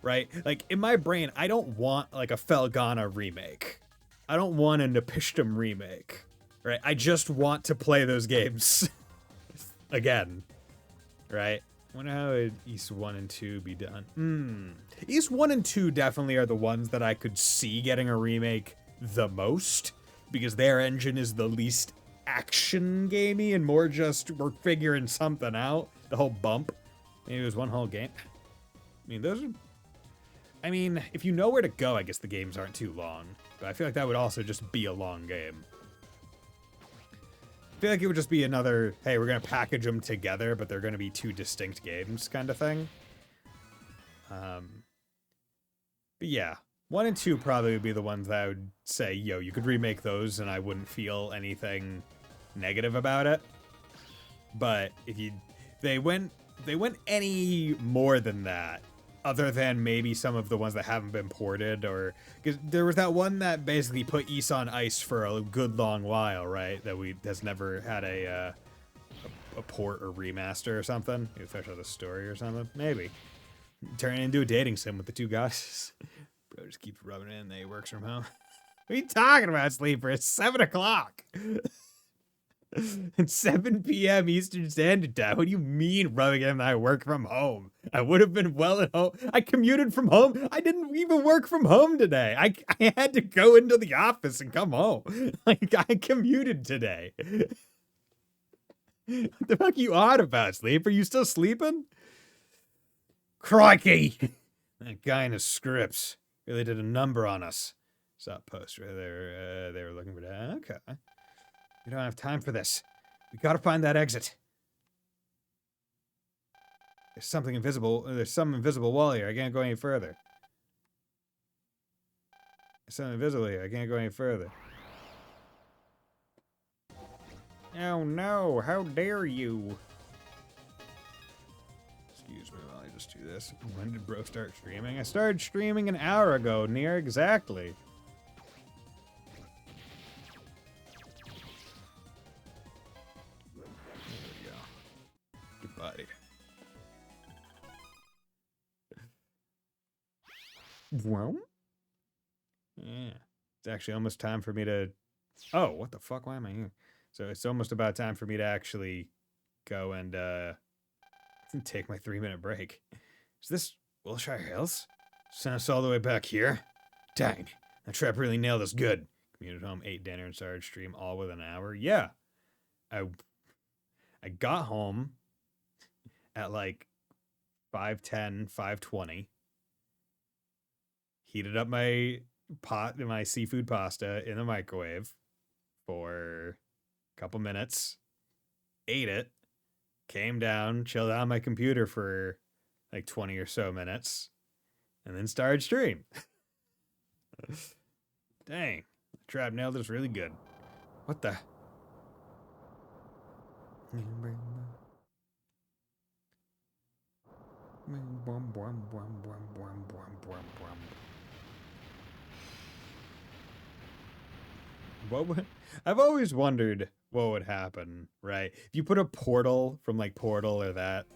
Right? Like, in my brain, I don't want, like, a Felghana remake. I don't want a Nepishtim remake. Right? I just want to play those games. Again. Right? I wonder how would East 1 and 2 be done. East 1 and 2 definitely are the ones that I could see getting a remake the most. Because their engine is the least action-gamey and more just, we're figuring something out. The whole bump. Maybe it was one whole game. I mean, those are... I mean, if you know where to go, I guess the games aren't too long. But I feel like that would also just be a long game. I feel like it would just be another, hey, we're going to package them together, but they're going to be 2 distinct games kind of thing. But yeah, 1 and 2 probably would be the ones that I would say, yo, you could remake those and I wouldn't feel anything negative about it. But if they went any more than that, other than maybe some of the ones that haven't been ported, or because there was that one that basically put Ys on ice for a good long while, right? That has never had a port or remaster or something. Maybe finish out the story or something. Maybe turn it into a dating sim with the 2 guys. Bro just keeps rubbing it in. That he works from home. What are you talking about, Sleeper? It's 7 o'clock. It's 7 p.m. Eastern Standard Time. What do you mean rubbing in that I work from home? I would have been well at home. I commuted from home. I didn't even work from home today. I had to go into the office and come home. Like, I commuted today. What the fuck are you on about, Sleep? Are you still sleeping? Crikey! That guy in his scripts really did a number on us. Saw a poster. They were looking for that. Okay. We don't have time for this. We gotta find that exit. There's something invisible. There's some invisible wall here. I can't go any further. something invisible here. I can't go any further. Oh no, how dare you? Excuse me while I just do this. When did bro start streaming? I started streaming an hour ago, near exactly. There we go. Goodbye. Well? Yeah. It's actually almost time for me to... Oh, what the fuck? Why am I here? So it's almost about time for me to actually go and take my 3-minute break. Is this Wilshire Hills? Sent us all the way back here? Dang, that trap really nailed us good. Commuted home, ate dinner, and started stream all within an hour. Yeah. I got home at like 5:10, 5:20. Heated up my seafood pasta in the microwave for a couple minutes. Ate it. Came down, chilled out on my computer for like 20 or so minutes, and then started stream. Dang, the trap nailed us really good. What the? I've always wondered what would happen, right? If you put a portal from like Portal or that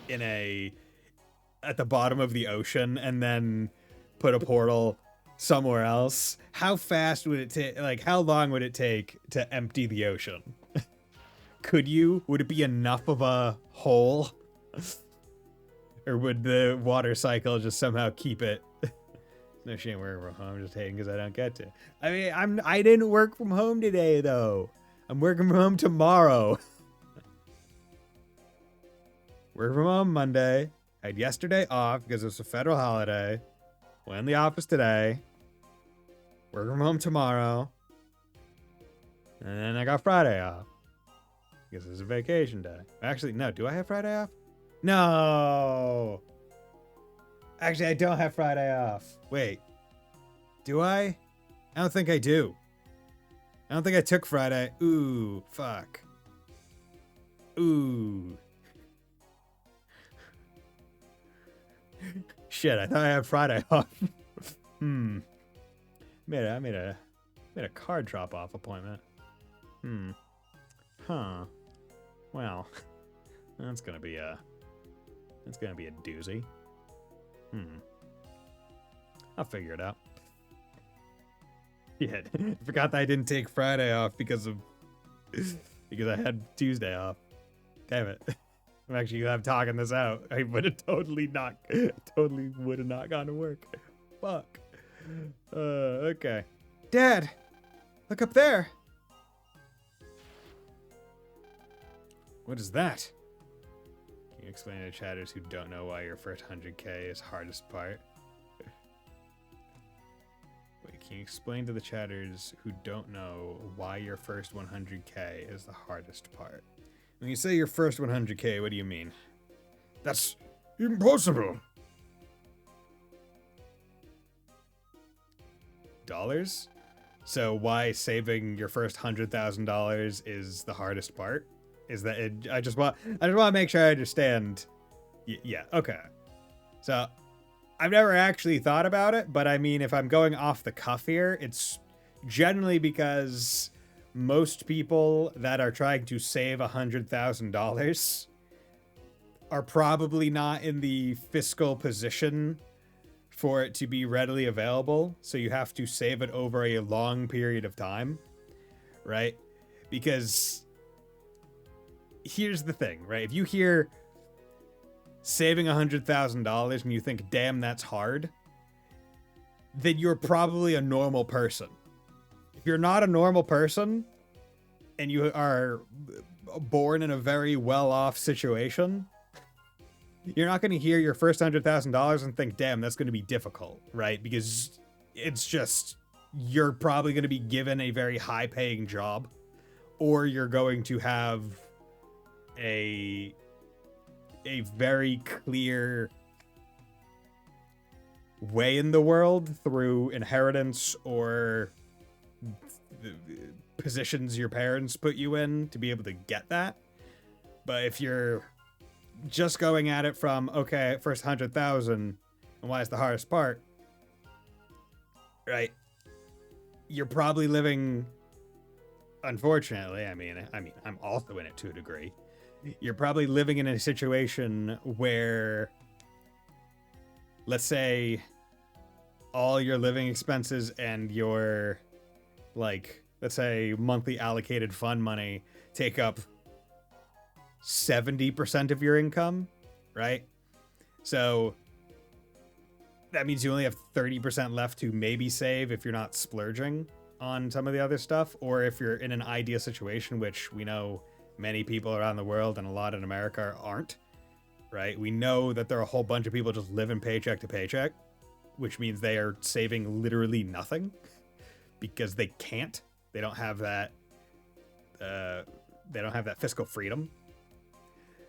at the bottom of the ocean and then put a portal somewhere else, how fast would it take? Like, how long would it take to empty the ocean? Would it be enough of a hole? Or would the water cycle just somehow keep it? No shame working from home, just hating because I don't get to. I mean, I didn't work from home today, though. I'm working from home tomorrow. Work from home Monday. Had yesterday off because it was a federal holiday. Went in the office today. Work from home tomorrow. And then I got Friday off. Because it's a vacation day. Actually, no. Do I have Friday off? No. Actually, I don't have Friday off. Wait. Do I? I don't think I do. I don't think I took Friday. Ooh, fuck. Ooh. Shit, I thought I had Friday off. I made a card drop-off appointment. Huh. Well, that's gonna be a doozy. I'll figure it out. Shit. Forgot that I didn't take Friday off because I had Tuesday off. Damn it. I'm actually glad I'm talking this out. I would have totally would have not gone to work. Fuck. Okay. Dad, look up there. What is that? Can you explain to chatters who don't know why your first 100k is hardest part? Wait, can you explain to the chatters who don't know why your first 100k is the hardest part? When you say your first 100k, what do you mean? That's impossible. Dollars? So why saving your first $100,000 is the hardest part? Is that it? I just want to make sure I understand. Yeah, okay. So I've never actually thought about it, but I mean, if I'm going off the cuff here, it's generally because most people that are trying to save $100,000 are probably not in the fiscal position for it to be readily available. So you have to save it over a long period of time, right? Because here's the thing, right? If you hear saving $100,000 and you think, damn, that's hard, then you're probably a normal person. If you're not a normal person and you are born in a very well-off situation, you're not going to hear your first $100,000 and think, damn, that's going to be difficult, right? Because it's just, you're probably going to be given a very high-paying job, or you're going to have a very clear way in the world through inheritance or the positions your parents put you in to be able to get that. But if you're just going at it from, okay, first 100,000, and why is the hardest part, right? You're probably living, unfortunately, I mean, I'm also in it to a degree. You're probably living in a situation where, let's say, all your living expenses and your, like, let's say, monthly allocated fund money take up 70% of your income, right? So that means you only have 30% left to maybe save if you're not splurging on some of the other stuff, or if you're in an ideal situation, which we know many people around the world and a lot in America aren't, right? We know that there are a whole bunch of people just living paycheck to paycheck, which means they are saving literally nothing because they can't. They don't have that. They don't have that fiscal freedom.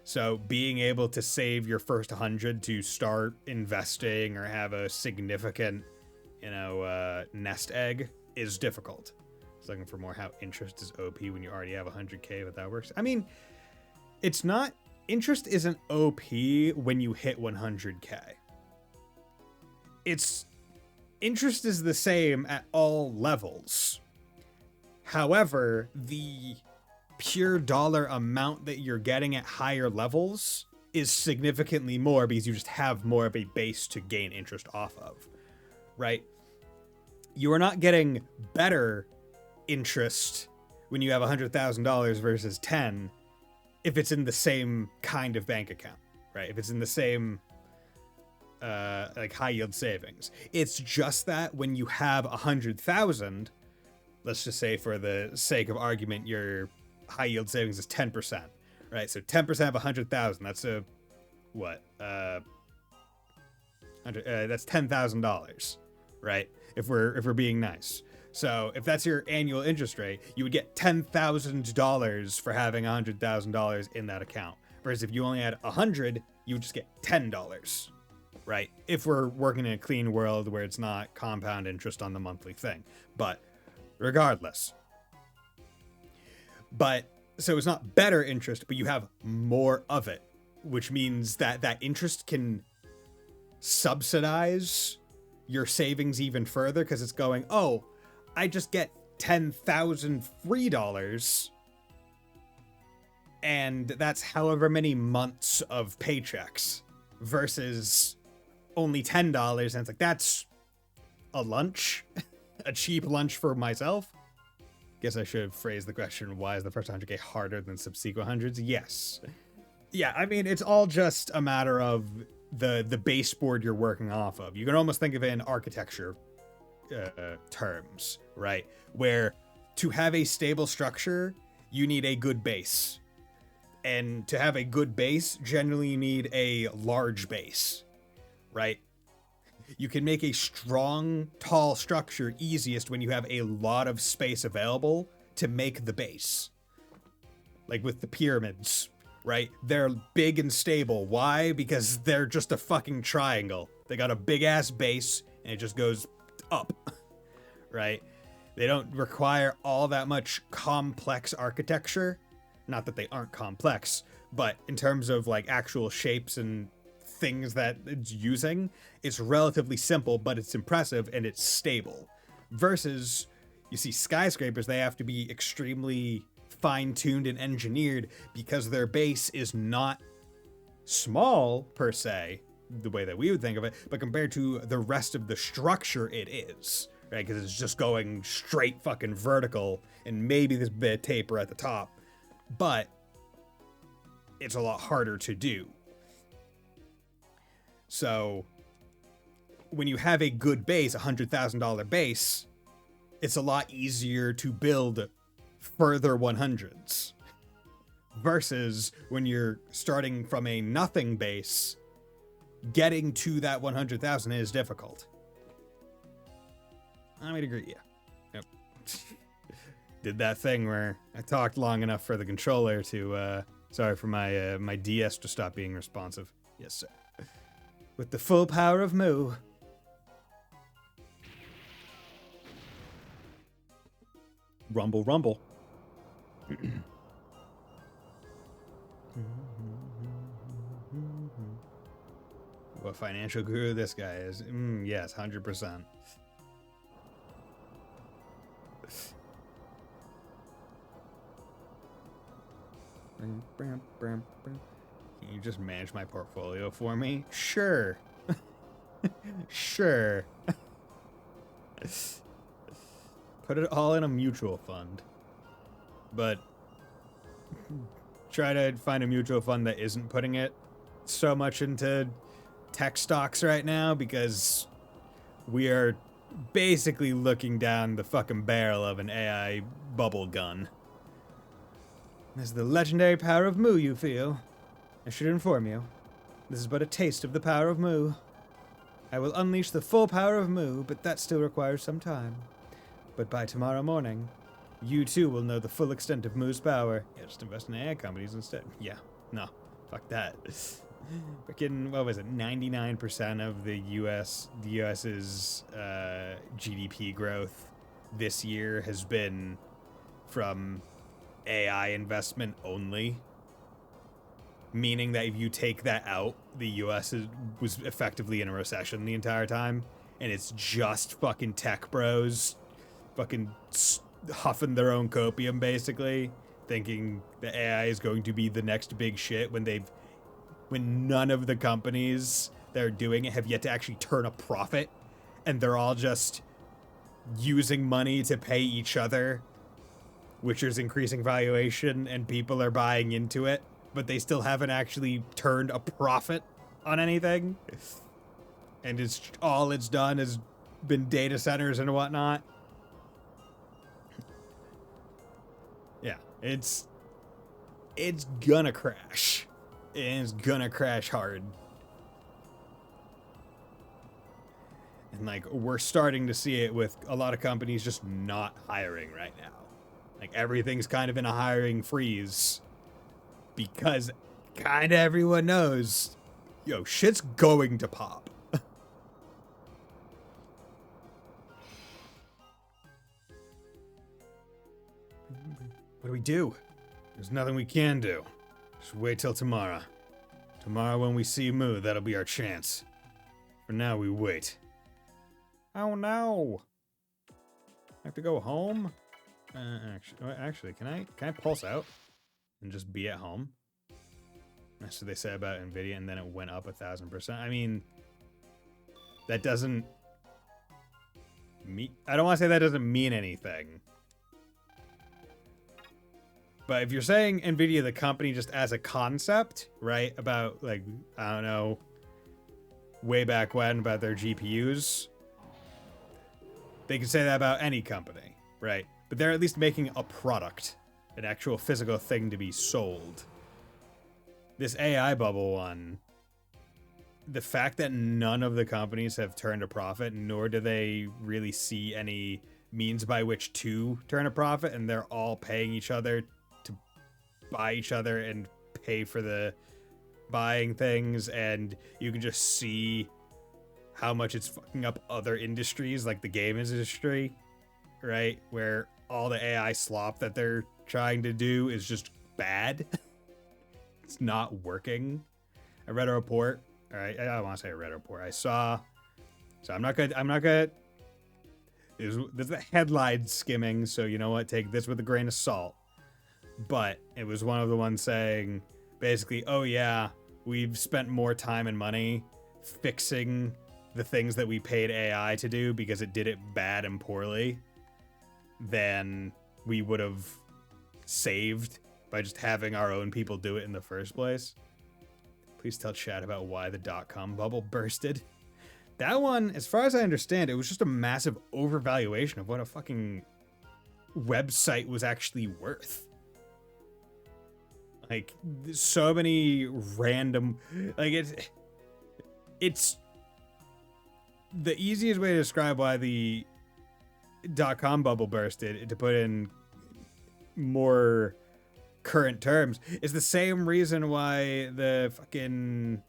So being able to save your first 100 to start investing or have a significant, nest egg is difficult. Just looking for more how interest is OP when you already have 100K, but that works. I mean, it's not. Interest isn't OP when you hit 100K. Interest is the same at all levels. However, the pure dollar amount that you're getting at higher levels is significantly more because you just have more of a base to gain interest off of, right? You are not getting better interest when you have $100,000 versus 10 if it's in the same kind of bank account, right? If it's in the same like high yield savings. It's just that when you have 100,000, let's just say for the sake of argument, your high yield savings is 10%, right? So 10% of 100,000, that's that's $10,000, right? If we're being nice. So if that's your annual interest rate, you would get $10,000 for having $100,000 in that account. Whereas if you only had 100, you would just get $10, right? If we're working in a clean world where it's not compound interest on the monthly thing. But regardless. But so it's not better interest, but you have more of it, which means that that interest can subsidize your savings even further because it's going, oh, I just get $10,000 free dollars, and that's however many months of paychecks versus only $10, and it's like, that's a lunch, a cheap lunch for myself. Guess I should have phrased the question, why is the first 100K harder than subsequent hundreds? Yes. Yeah, I mean, it's all just a matter of the baseboard you're working off of. You can almost think of it in architecture terms, right? Where to have a stable structure, you need a good base. And to have a good base, generally you need a large base, right? You can make a strong, tall structure easiest when you have a lot of space available to make the base. Like with the pyramids, right? They're big and stable. Why? Because they're just a fucking triangle. They got a big ass base and it just goes up, right? They don't require all that much complex architecture. Not that they aren't complex, but in terms of like actual shapes and things that it's using, it's relatively simple, but it's impressive and it's stable. Versus, you see skyscrapers, they have to be extremely fine-tuned and engineered because their base is not small per se, the way that we would think of it, but compared to the rest of the structure, it is, right? Because it's just going straight fucking vertical and maybe this bit of taper at the top, but it's a lot harder to do. So when you have a good base, $100,000 base, it's a lot easier to build further 100s versus when you're starting from a nothing base, getting to that 100,000 is difficult. I would agree, yeah. Yep. Did that thing where I talked long enough for the controller to, sorry for my DS to stop being responsive. Yes, sir. With the full power of Moo. Rumble, rumble. What financial guru this guy is. Yes, 100%. Can you just manage my portfolio for me? Sure. Sure. Put it all in a mutual fund. But try to find a mutual fund that isn't putting it so much into tech stocks right now, because we are basically looking down the fucking barrel of an AI bubble gun. As the legendary power of Mu, you feel. I should inform you, this is but a taste of the power of Mu. I will unleash the full power of Mu, but that still requires some time. But by tomorrow morning, you too will know the full extent of Mu's power. Yeah, just invest in AI companies instead. Yeah, no, fuck that. Freaking, what was it? 99% of the US's GDP growth this year has been from AI investment only. Meaning that if you take that out, the US was effectively in a recession the entire time, and it's just fucking tech bros, fucking huffing their own copium basically, thinking that AI is going to be the next big shit when none of the companies that are doing it have yet to actually turn a profit, and they're all just using money to pay each other, which is increasing valuation, and people are buying into it, but they still haven't actually turned a profit on anything. And all it's done has been data centers and whatnot. Yeah, it's gonna crash. It's gonna crash hard. And like, we're starting to see it with a lot of companies just not hiring right now. Like, everything's kind of in a hiring freeze because kind of everyone knows, yo, shit's going to pop. What do we do? There's nothing we can do. Just wait till tomorrow. Tomorrow when we see Mu, that'll be our chance. For now, we wait. Oh no! I have to go home? Actually, can I pulse out and just be at home? That's what they said about Nvidia, and then it went up 1,000%. I mean, that doesn't mean... I don't want to say that doesn't mean anything. But if you're saying Nvidia, the company, just as a concept, right? About, like, I don't know, way back when, about their GPUs, they can say that about any company, right? But they're at least making a product, an actual physical thing to be sold. This AI bubble one, the fact that none of the companies have turned a profit, nor do they really see any means by which to turn a profit, and they're all paying each other to buy each other and pay for the buying things, and you can just see how much it's fucking up other industries, like the game industry, right? Where all the AI slop that they're trying to do is just bad. It's not working. I read a report. All right, I don't want to say I read a report. I saw. So I'm not gonna. There's the headline skimming, so you know what? Take this with a grain of salt. But it was one of the ones saying, basically, oh yeah, we've spent more time and money fixing the things that we paid AI to do because it did it bad and poorly than we would have saved by just having our own people do it in the first place. Please tell chat about why the .com bubble bursted. That one, as far as I understand, it was just a massive overvaluation of what a fucking website was actually worth. Like, so many random... Like, it's... The easiest way to describe why the .com bubble bursted, to put in more current terms, is the same reason why the fucking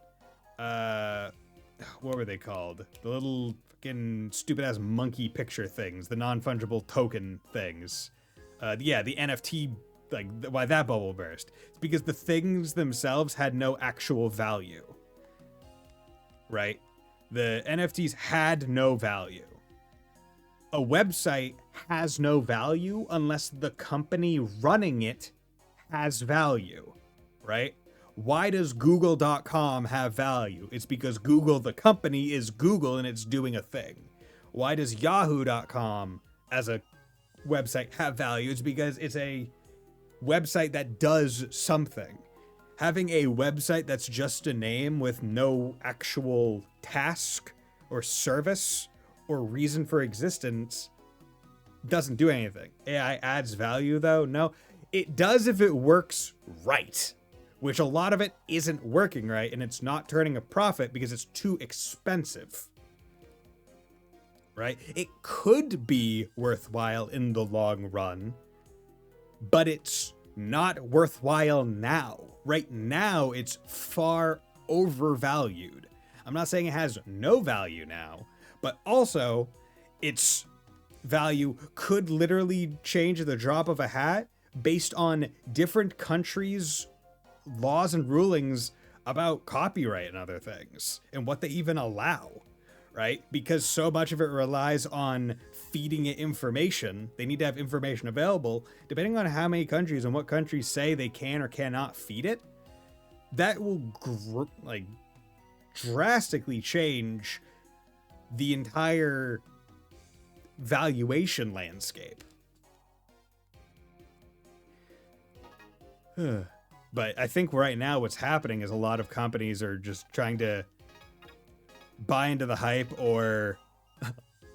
what were they called? The little fucking stupid ass monkey picture things, the non-fungible token things, Yeah, the NFT, like why that bubble burst. It's because the things themselves had no actual value, right? The NFTs had no value. A website has no value unless the company running it has value, right? Why does Google.com have value? It's because Google, the company, is Google and it's doing a thing. Why does Yahoo.com as a website have value? It's because it's a website that does something. Having a website that's just a name with no actual task or service or reason for existence doesn't do anything. AI adds value though? No. It does if it works right, which a lot of it isn't working right, and it's not turning a profit because it's too expensive. Right? It could be worthwhile in the long run, but it's not worthwhile now. Right now, it's far overvalued. I'm not saying it has no value now, but also its value could literally change at the drop of a hat based on different countries' laws and rulings about copyright and other things and what they even allow. Right? Because so much of it relies on feeding it information. They need to have information available. Depending on how many countries and what countries say they can or cannot feed it, that will drastically change the entire valuation landscape. But I think right now what's happening is a lot of companies are just trying to buy into the hype, or I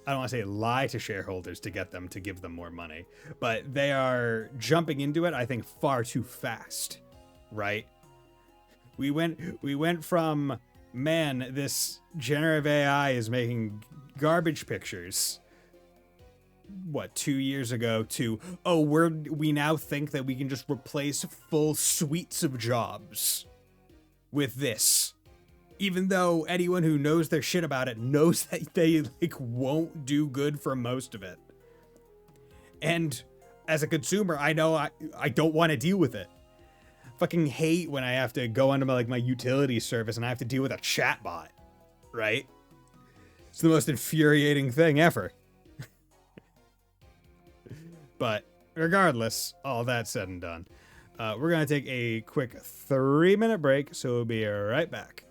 don't want to say lie to shareholders to get them to give them more money, but they are jumping into it, I think, far too fast, right? We went from, man, this generative AI is making garbage pictures, 2 years ago, to, oh, we now think that we can just replace full suites of jobs with this. Even though anyone who knows their shit about it knows that they won't do good for most of it. And as a consumer, I know I don't want to deal with it. Fucking hate when I have to go onto my utility service and I have to deal with a chatbot, right? It's the most infuriating thing ever. But regardless, all that said and done, we're going to take a quick 3-minute break, so we'll be right back.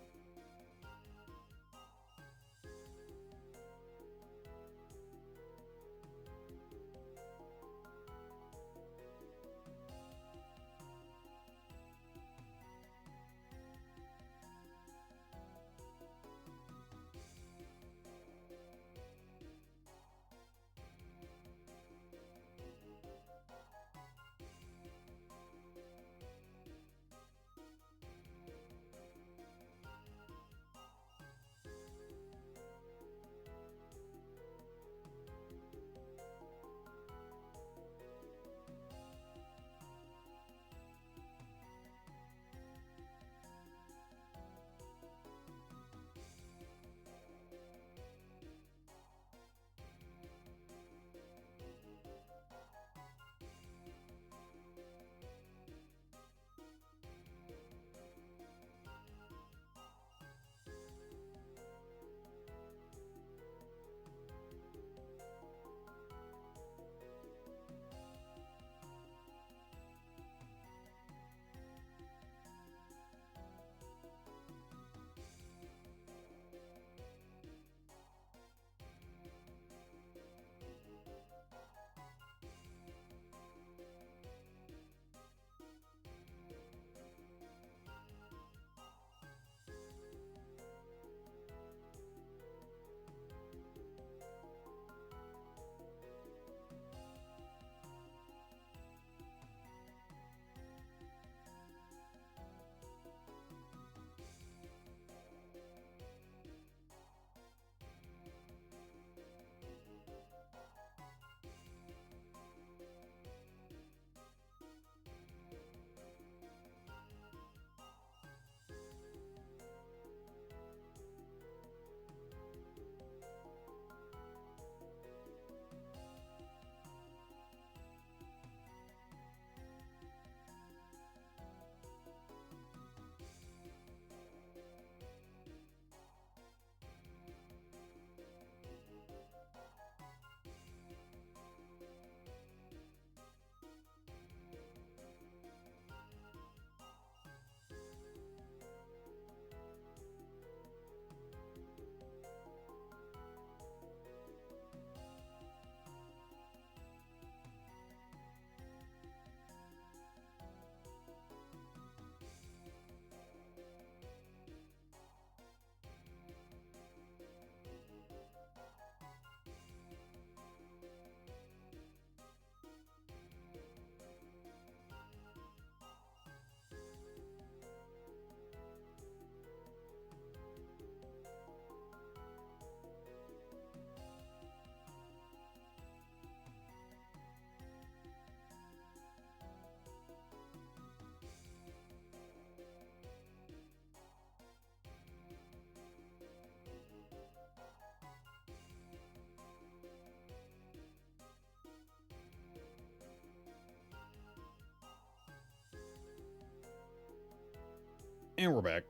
And we're back.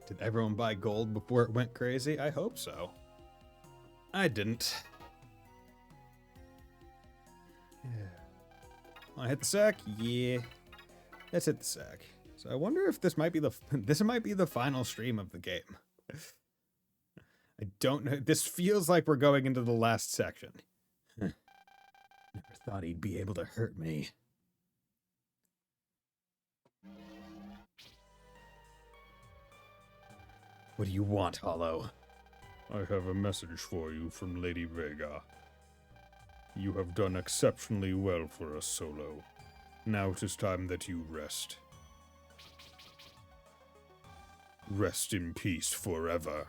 Did everyone buy gold before it went crazy? I hope so. I didn't. Yeah. Wanna hit the sack? Yeah. Let's hit the sack. So I wonder if this might be the final stream of the game. I don't know. This feels like we're going into the last section. Never thought he'd be able to hurt me. What do you want, Hollow? I have a message for you from Lady Vega. You have done exceptionally well for us, Solo. Now it is time that you rest. Rest in peace forever.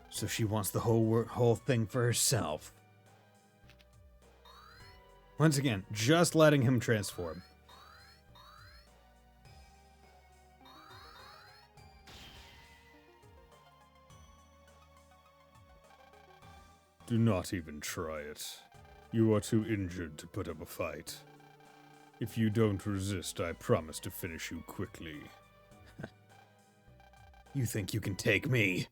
So she wants the whole thing for herself. Once again, just letting him transform. Do not even try it. You are too injured to put up a fight. If you don't resist, I promise to finish you quickly. You think you can take me?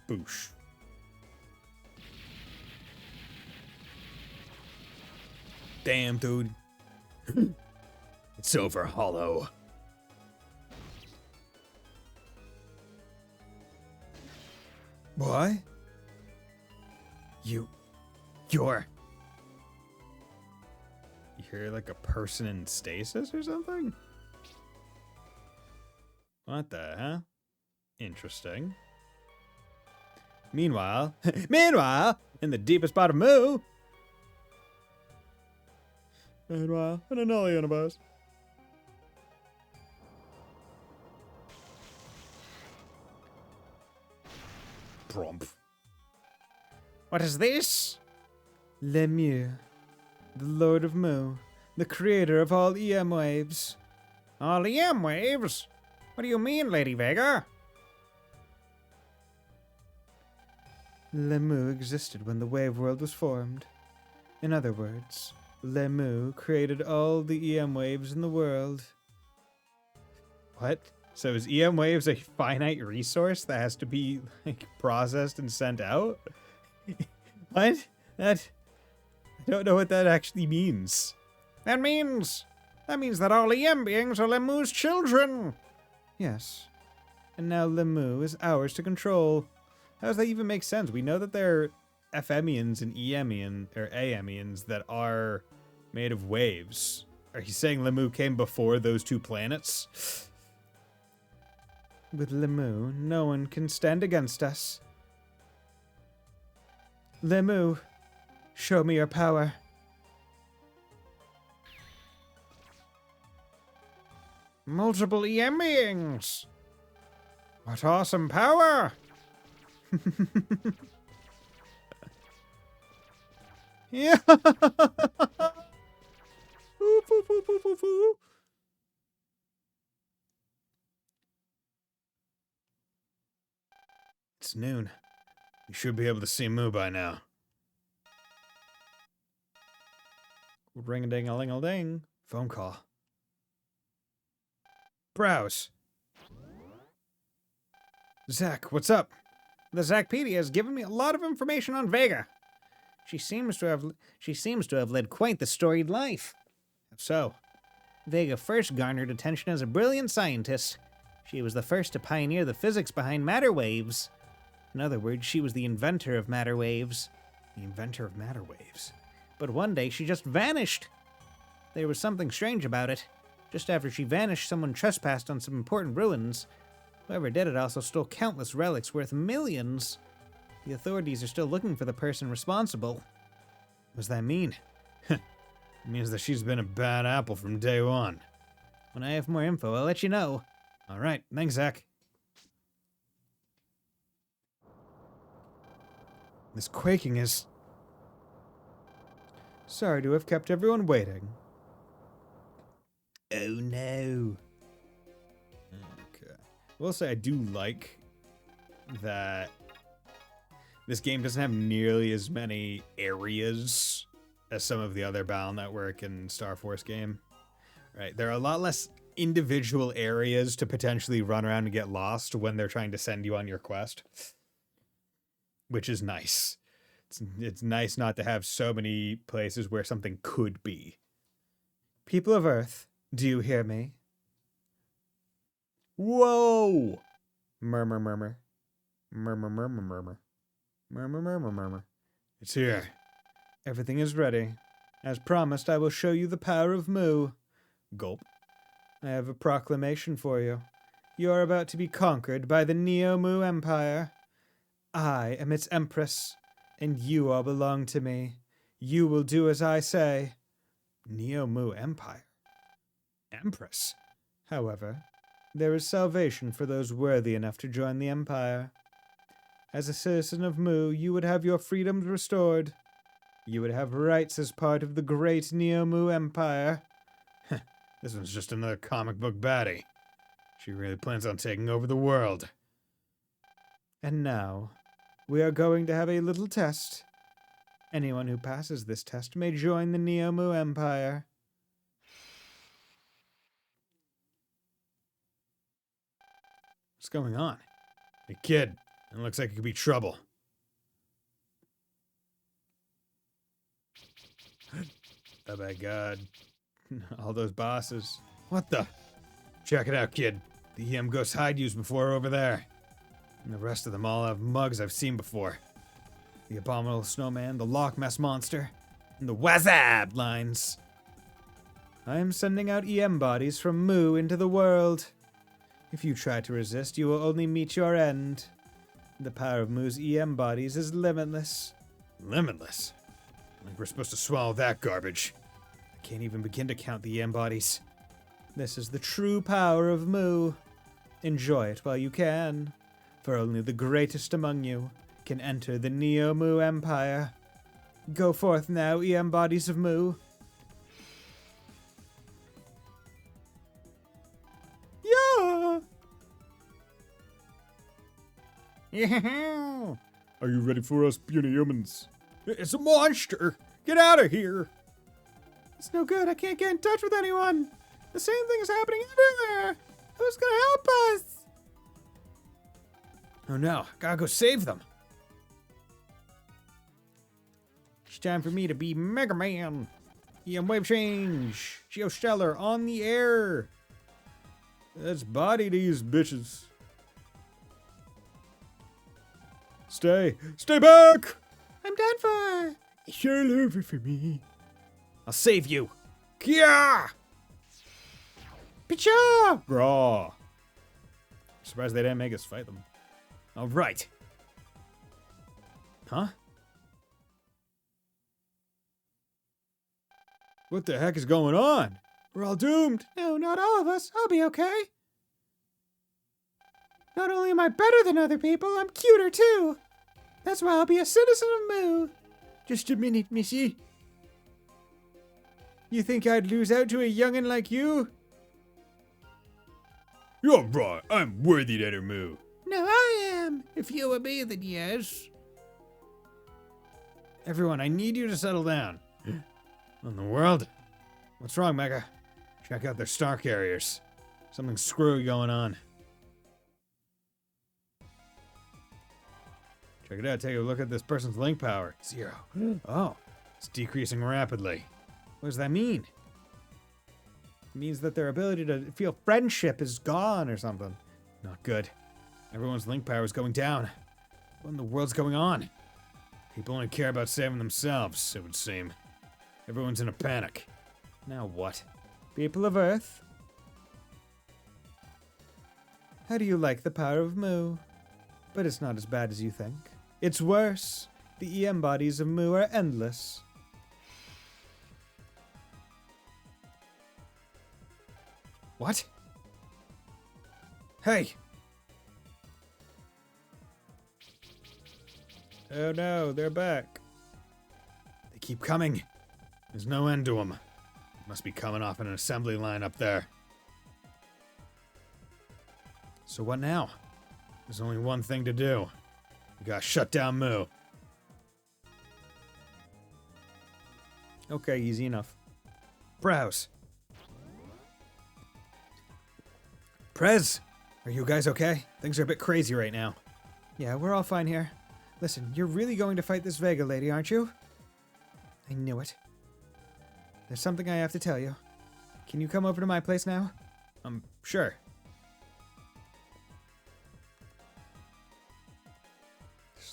Boosh. Damn, dude. It's over, Hollow. Why? You're like a person in stasis or something? What the hell? Interesting. Meanwhile, in the deepest part of Mu. Meanwhile, in another universe. Prompt. What is this? Lemieux, the Lord of Mu, the creator of all EM waves. All EM waves? What do you mean, Lady Vega? Lemieux existed when the wave world was formed. In other words, Lemieux created all the EM waves in the world. What? So is EM waves a finite resource that has to be like processed and sent out? What? I don't know what that actually means. That means that all EM beings are Lemieux's children. Yes. And now Lemieux is ours to control. How does that even make sense? We know that there are FMians and AMians that are made of waves. Are you saying Lemieux came before those two planets? With Lemieux, no one can stand against us. Lemieux, show me your power. Multiple EM beings. What awesome power! Yeah. It's noon. You should be able to see Mu by now. Ring-a-ding-a-ling-a-ding. Phone call. Browse. Zach, what's up? The Zacpedia has given me a lot of information on Vega. She seems to have led quite the storied life. So, Vega first garnered attention as a brilliant scientist. She was the first to pioneer the physics behind matter waves. In other words, she was the inventor of matter waves. the inventor of matter waves. But one day she just vanished. There was something strange about it. Just after she vanished, someone trespassed on some important ruins. Whoever did it also stole countless relics worth millions. The authorities are still looking for the person responsible. What does that mean? It means that she's been a bad apple from day one. When I have more info, I'll let you know. All right, thanks, Zach. This quaking is... Sorry to have kept everyone waiting. Oh no. Okay. I will say I do like that this game doesn't have nearly as many areas as some of the other Battle Network and Star Force game. Right, there are a lot less individual areas to potentially run around and get lost when they're trying to send you on your quest, which is nice. It's nice not to have so many places where something could be. People of Earth, do you hear me? Whoa! Murmur, murmur. Murmur, murmur, murmur. Murmur, murmur, murmur. It's here. Everything is ready. As promised, I will show you the power of Mu. Gulp. I have a proclamation for you. You are about to be conquered by the Neo-Mu Empire. I am its empress, and you all belong to me. You will do as I say. Neo-Mu Empire. Empress. However, there is salvation for those worthy enough to join the Empire. As a citizen of Mu, you would have your freedoms restored. You would have rights as part of the great Neo-Mu Empire. This one's just another comic book baddie. She really plans on taking over the world. And now, we are going to have a little test. Anyone who passes this test may join the Neo-Mu Empire. What's going on? Hey, kid, it looks like it could be trouble. Oh my god. All those bosses. What the? Check it out, kid. The EM Ghost Hide used before over there. And the rest of them all have mugs I've seen before. The Abominable Snowman, the Loch Ness Monster, and the Wazab lines. I am sending out EM bodies from Mu into the world. If you try to resist, you will only meet your end. The power of Mu's EM bodies is limitless. Limitless? Like we're supposed to swallow that garbage. I can't even begin to count the EM bodies. This is the true power of Mu. Enjoy it while you can, for only the greatest among you can enter the Neo-Mu Empire. Go forth now, EM bodies of Mu. Yeah! Are you ready for us, puny humans? It's a monster! Get out of here! It's no good. I can't get in touch with anyone. The same thing is happening everywhere. Who's gonna help us? Oh no, gotta go save them. It's time for me to be Mega Man. EM wave change. Geostellar on the air. Let's body these bitches. Stay back! I'm done for. It's all over for me. I'll save you. Kia! Picha! Raw. Surprised they didn't make us fight them. All right. Huh? What the heck is going on? We're all doomed. No, not all of us. I'll be okay. Not only am I better than other people, I'm cuter too. That's why I'll be a citizen of Mu. Just a minute, missy. You think I'd lose out to a youngin' like you? You're right. I'm worthy to enter Mu. No, I am. If you were me, then yes. Everyone, I need you to settle down. In the world? What's wrong, Mega? Check out their star carriers. Something screwy going on. Check it out. Take a look at this person's link power. 0. Oh, it's decreasing rapidly. What does that mean? It means that their ability to feel friendship is gone or something. Not good. Everyone's link power is going down. What in the world's going on? People only care about saving themselves, it would seem. Everyone's in a panic. Now what? People of Earth, how do you like the power of Mu? But it's not as bad as you think. It's worse. The EM bodies of Mu are endless. What? Hey! Oh no, they're back. They keep coming. There's no end to them. Must be coming off an assembly line up there. So what now? There's only one thing to do. We gotta shut down Mu. Okay, easy enough. Browse. Prez, are you guys okay? Things are a bit crazy right now. Yeah, we're all fine here. Listen, you're really going to fight this Vega lady, aren't you? I knew it. There's something I have to tell you. Can you come over to my place now? Sure.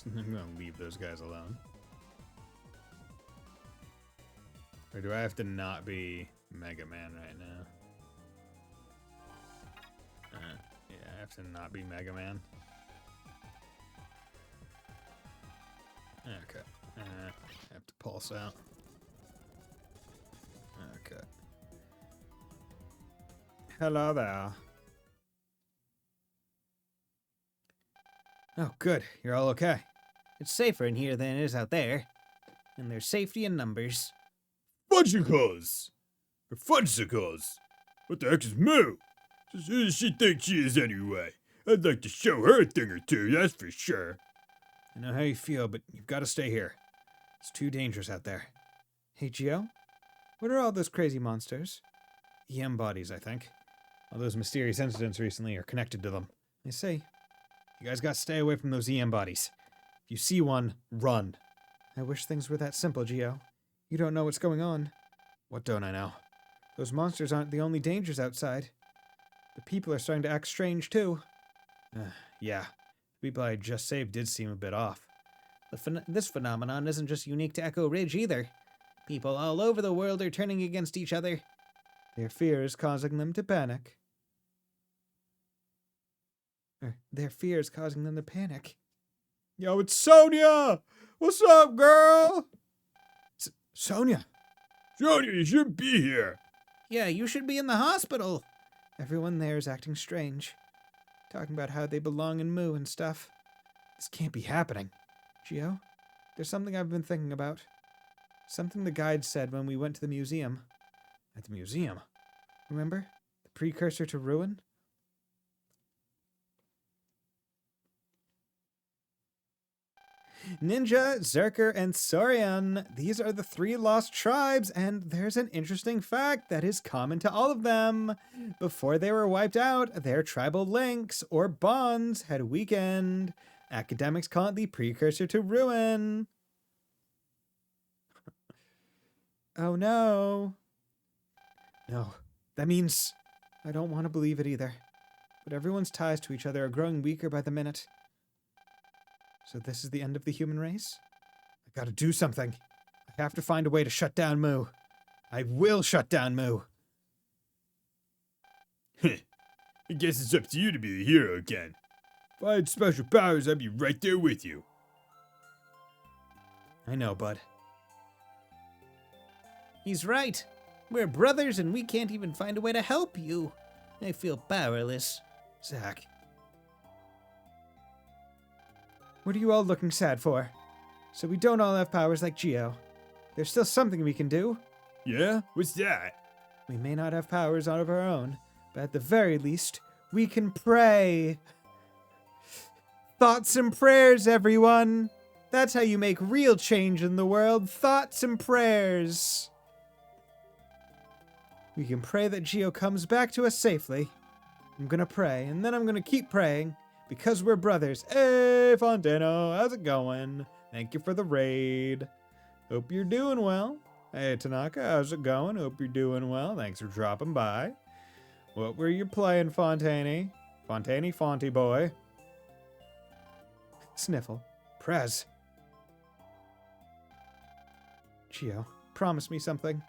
I'm gonna leave those guys alone. Or do I have to not be Mega Man right now? Yeah, I have to not be Mega Man. Okay. I have to pulse out. Okay. Hello there. Oh, good. You're all okay. It's safer in here than it is out there. And there's safety in numbers. Fudgicles! Or fudgicles! What the heck is Moo? Who does she think she is anyway? I'd like to show her a thing or two, that's for sure. I know how you feel, but you've got to stay here. It's too dangerous out there. Hey, Gio? What are all those crazy monsters? EM bodies, I think. All those mysterious incidents recently are connected to them. I see. You guys got to stay away from those EM bodies. If you see one, run. I wish things were that simple, Gio. You don't know what's going on. What don't I know? Those monsters aren't the only dangers outside. The people are starting to act strange, too. Yeah. The people I just saved did seem a bit off. This phenomenon isn't just unique to Echo Ridge, either. People all over the world are turning against each other. Their fear is causing them to panic. Their fear is causing them to panic. Yo, it's Sonia! What's up, girl? Sonia! Sonia, you shouldn't be here. Yeah, you should be in the hospital. Everyone there is acting strange. Talking about how they belong in Moo and stuff. This can't be happening. Gio, there's something I've been thinking about. Something the guide said when we went to the museum. At the museum? Remember? The precursor to ruin? Ninja, Zerker, and Saurian. These are the 3 lost tribes, and there's an interesting fact that is common to all of them. Before they were wiped out, their tribal links, or bonds, had weakened. Academics call it the precursor to ruin. Oh no. No, that means I don't want to believe it either. But everyone's ties to each other are growing weaker by the minute. So this is the end of the human race? I gotta do something. I have to find a way to shut down Moo. I will shut down Moo. I guess it's up to you to be the hero again. If I had special powers, I'd be right there with you. I know, bud. He's right. We're brothers and we can't even find a way to help you. I feel powerless. Zach. What are you all looking sad for? So we don't all have powers like Gio. There's still something we can do. Yeah? What's that? We may not have powers out of our own, but at the very least, we can pray. Thoughts and prayers, everyone. That's how you make real change in the world. Thoughts and prayers. We can pray that Gio comes back to us safely. I'm gonna pray, and then I'm gonna keep praying. Because we're brothers. Hey, Fontano, how's it going? Thank you for the raid. Hope you're doing well. Hey, Tanaka, how's it going? Hope you're doing well. Thanks for dropping by. What were you playing, Fontani? Fontani, Fonty boy. Sniffle. Prez. Gio, promise me something.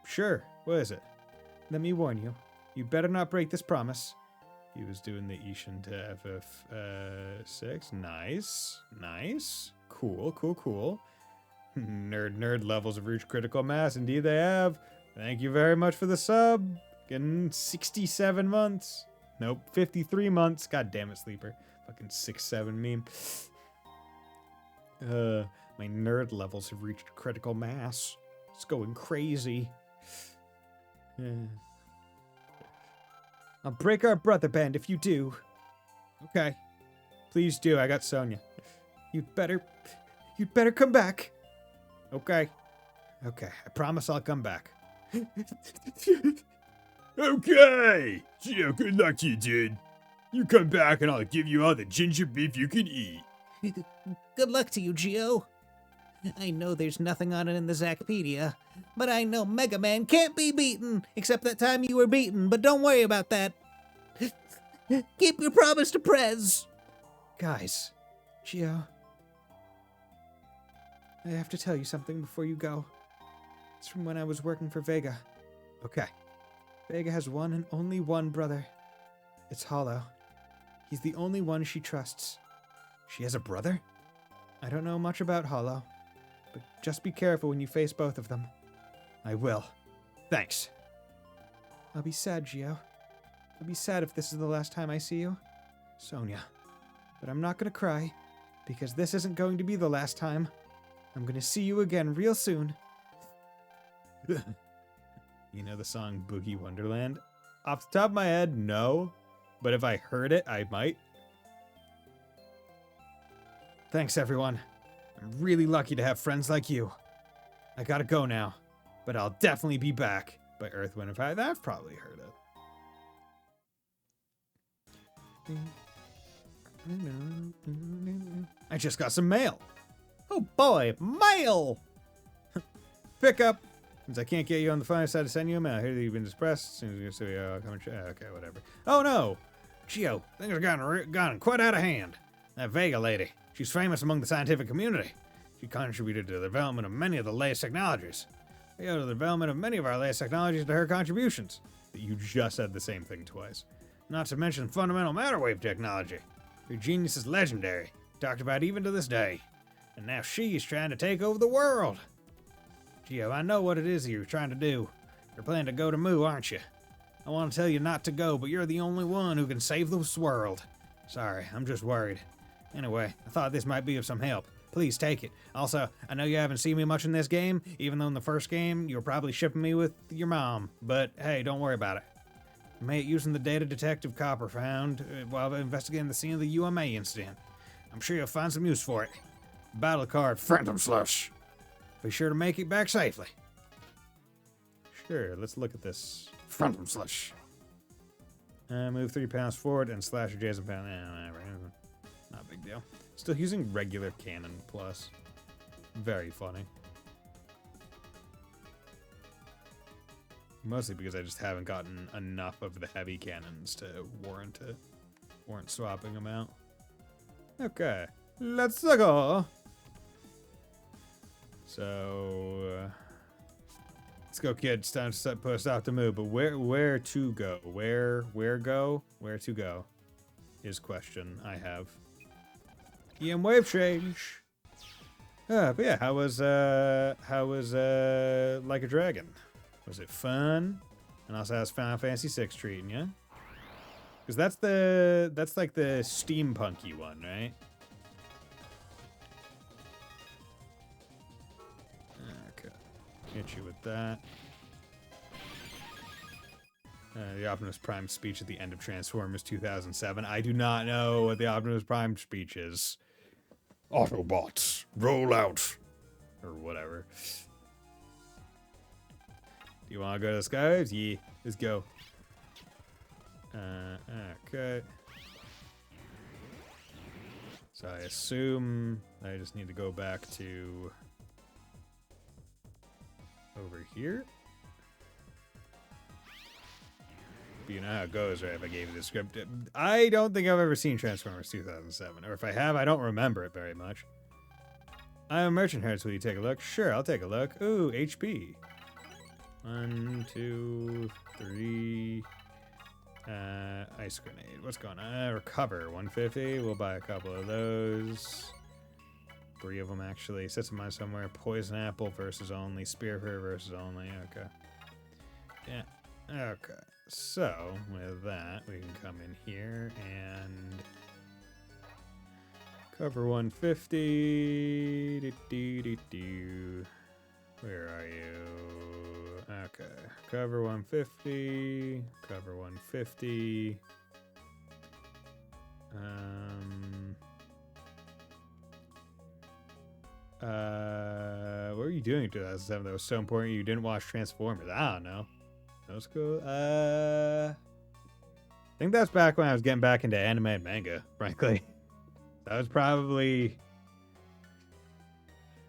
Sure. What is it? Let me warn you. You better not break this promise. He was doing the Ishin to FF6. Nice. Nice. Cool, cool, cool. Nerd levels have reached critical mass. Indeed they have. Thank you very much for the sub. Getting 67 months. Nope, 53 months. God damn it, Sleeper. Fucking 6-7 meme. My nerd levels have reached critical mass. It's going crazy. I'll break our brother band if you do. Okay. Please do. I got Sonia. You'd better come back. Okay. Okay, I promise I'll come back. Okay! Geo, good luck to you, dude. You come back and I'll give you all the ginger beef you can eat. Good luck to you, Geo. I know there's nothing on it in the Zacpedia, but I know Mega Man can't be beaten, except that time you were beaten, but don't worry about that. Keep your promise to Prez. Guys, Geo, I have to tell you something before you go. It's from when I was working for Vega. Okay. Vega has one and only one brother. It's Hollow. He's the only one she trusts. She has a brother? I don't know much about Hollow, but just be careful when you face both of them. I will. Thanks. I'll be sad, Gio. I'll be sad if this is the last time I see you. Sonia. But I'm not gonna cry, because this isn't going to be the last time. I'm gonna see you again real soon. You know the song Boogie Wonderland? Off the top of my head, no. But if I heard it, I might. Thanks, everyone. I'm really lucky to have friends like you. I gotta go now, but I'll definitely be back. By Earth, Wind, and Fire. I've probably heard it. I just got some mail. Oh boy, mail! Pick up. Since I can't get you on the phone, I decided to send you a mail. I hear that you've been depressed. As soon as you see okay, whatever. Oh no! Geo, things have gotten quite out of hand. That Vega lady, she's famous among the scientific community. She contributed to the development of many of the latest technologies. We owe the development of many of our latest technologies to her contributions. You just said the same thing twice. Not to mention fundamental matter wave technology. Her genius is legendary, talked about even to this day. And now she's trying to take over the world. Geo, I know what it is you're trying to do. You're planning to go to Moo, aren't you? I want to tell you not to go, but you're the only one who can save this world. Sorry, I'm just worried. Anyway, I thought this might be of some help. Please take it. Also, I know you haven't seen me much in this game, even though in the first game you were probably shipping me with your mom. But hey, don't worry about it. I made it using the data Detective Copper found while investigating the scene of the UMA incident. I'm sure you'll find some use for it. Battle card, Phantom Slush. Be sure to make it back safely. Sure, let's look at this. Phantom Slush. Move 3 pounds forward and slash adjacent pound. Whatever. Not a big deal. Still using regular cannon plus. Very funny. Mostly because I just haven't gotten enough of the heavy cannons to warrant swapping them out. Okay, let's go. So let's go, kids. Time to post out the move. But where to go? Where to go? Is question I have. EM wave change. But yeah, how was Like a Dragon? Was it fun? And also how's Final Fantasy VI treating you? Because that's like the steampunky one, right? Okay, hit you with that. The Optimus Prime speech at the end of Transformers 2007. I do not know what the Optimus Prime speech is. Autobots, roll out. Or whatever. Do you want to go to the skies? Yeah, let's go. Okay. So I assume I just need to go back to over here. You know how it goes, right? If I gave you the script. I don't think I've ever seen Transformers 2007. Or if I have, I don't remember it very much. I'm a merchant herds. Will you take a look? Sure, I'll take a look. Ooh, HP. 1, 2, 3. Ice grenade. What's going on? Recover. 150. We'll buy a couple of those. 3 of them, actually. Set some mine somewhere. Poison apple versus only. Spear her versus only. Okay. Yeah. Okay. So, with that, we can come in here and cover 150. Where are you? Okay. Cover 150. Cover 150. Where are you doing in 2007 that was so important you didn't watch Transformers? I don't know. That was cool. I think that's back when I was getting back into anime and manga, frankly. That was probably...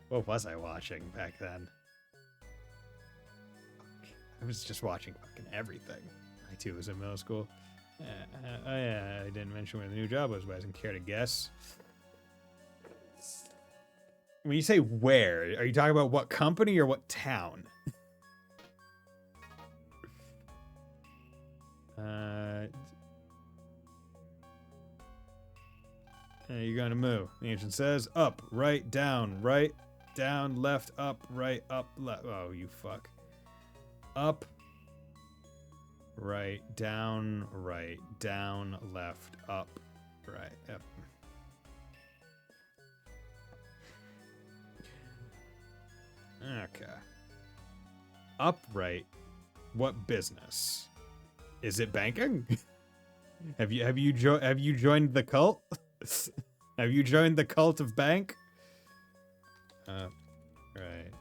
What was I watching back then? I was just watching fucking everything. I too was in middle school. Oh yeah, I didn't mention where the new job was, but I didn't care to guess. When you say where, are you talking about what company or what town? You're gonna move. The ancient says up, right, down, left, up, left. Oh, you fuck. Up, right, down, left, up, right. Yep. Okay. Upright. What business? Is it banking? have you joined the cult? Have you joined the cult of bank? Up, right,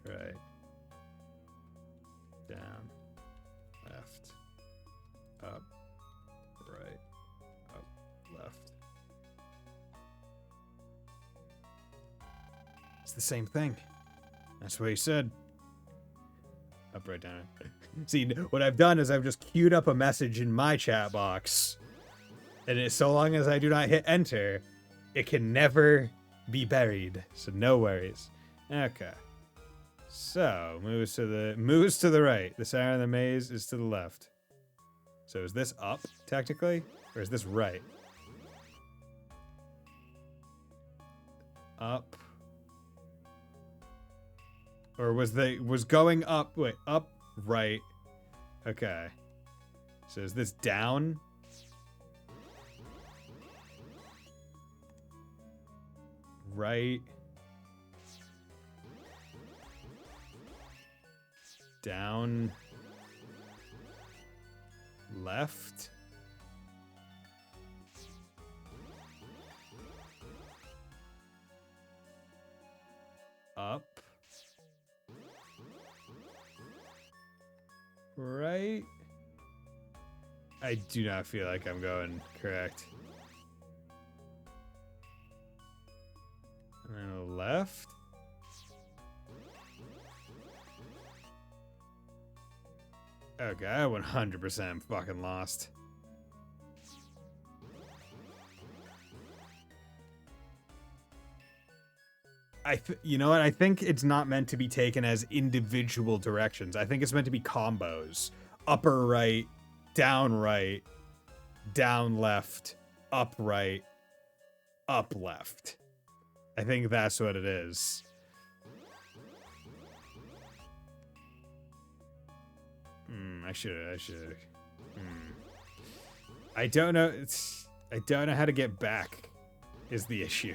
right, down, left, up, right, up, left. It's the same thing. That's what he said. Up, right, down. See, what I've done is I've just queued up a message in my chat box. And so long as I do not hit enter, it can never be buried. So no worries. Okay. So, moves to the right. The center of the maze is to the left. So is this up, technically? Or is this right? Up. Or was going up, wait, up, right. Okay. So is this down? Right. Down. Left. Up. Right. I do not feel like I'm going correct. And then left. Okay, I 100% fucking lost. You know what? I think it's not meant to be taken as individual directions. I think it's meant to be combos. Upper right, down left, up right, up left. I think that's what it is. I should. I don't know. I don't know how to get back is the issue.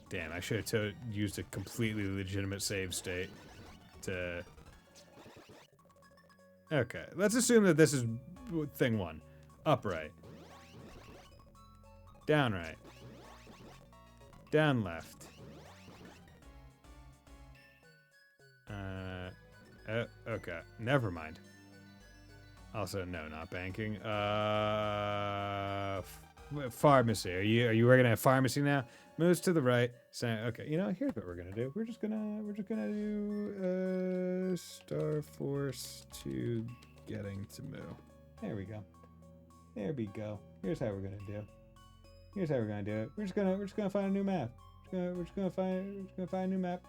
Damn, I should have used a completely legitimate save state to... Okay, let's assume that this is thing one. Upright. Down right. Down left. Okay, never mind. Also, no, not banking. Pharmacy. Are you working at a pharmacy now? Moves to the right. So, okay, you know, here's what we're gonna do. We're just gonna do Star Force 2 getting to Moo. There we go. There we go. Here's how we're gonna do. Here's how we're gonna do it. We're just gonna find a new map. We're just gonna find a new map.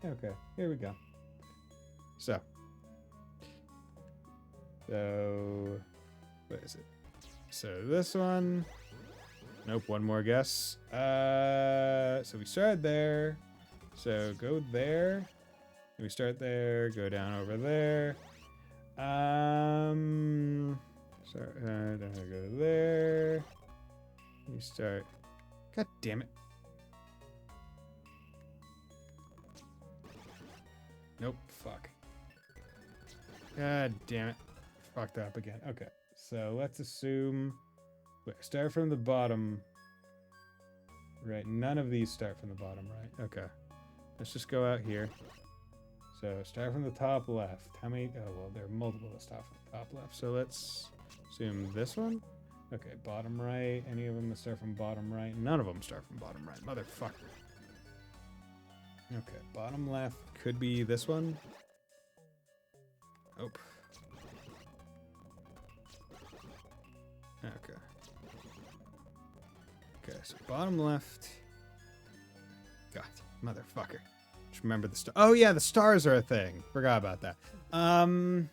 Okay, here we go. So what is it? So this one. Nope, one more guess. So we started there. So go there. We start there, go down over there. Then I go there. We start. God damn it. Nope, fuck. God damn it. Fucked up again. Okay, so let's assume Wait, start from the bottom. Right, none of these start from the bottom, right? Okay. Let's just go out here. So start from the top left. How many? Oh, well, there are multiple that start from the top left. So let's assume this one. Okay, bottom right. Any of them that start from bottom right? None of them start from bottom right. Motherfucker. Okay, bottom left could be this one. Nope. Okay. Okay, so bottom left. God, motherfucker. Just remember the star. Oh yeah, the stars are a thing. Forgot about that. Not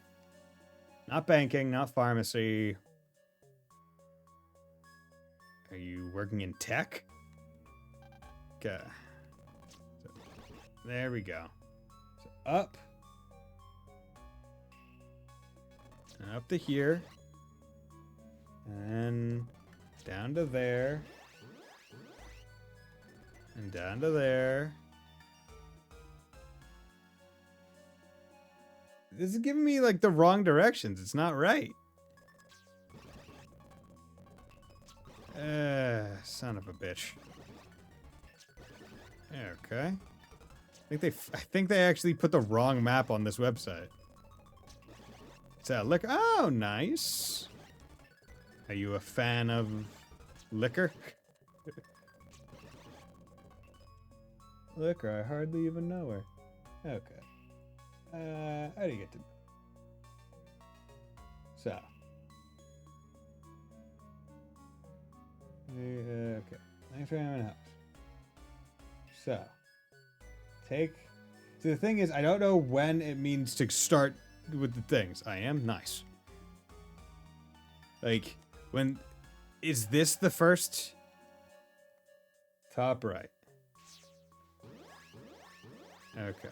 banking, not pharmacy. Are you working in tech? Okay. So, there we go. So up. And up to here. And down to there. And down to there. This is giving me like the wrong directions. It's not right. Son of a bitch. Okay. I think they actually put the wrong map on this website. So look. Oh, nice. Are you a fan of liquor? Liquor, I hardly even know her. Okay. How do you get to... So. Okay. Thanks for having house. So. Take... So the thing is, I don't know when it means to start with the things. I am nice. Like, when... Is this the first? Top right. Okay.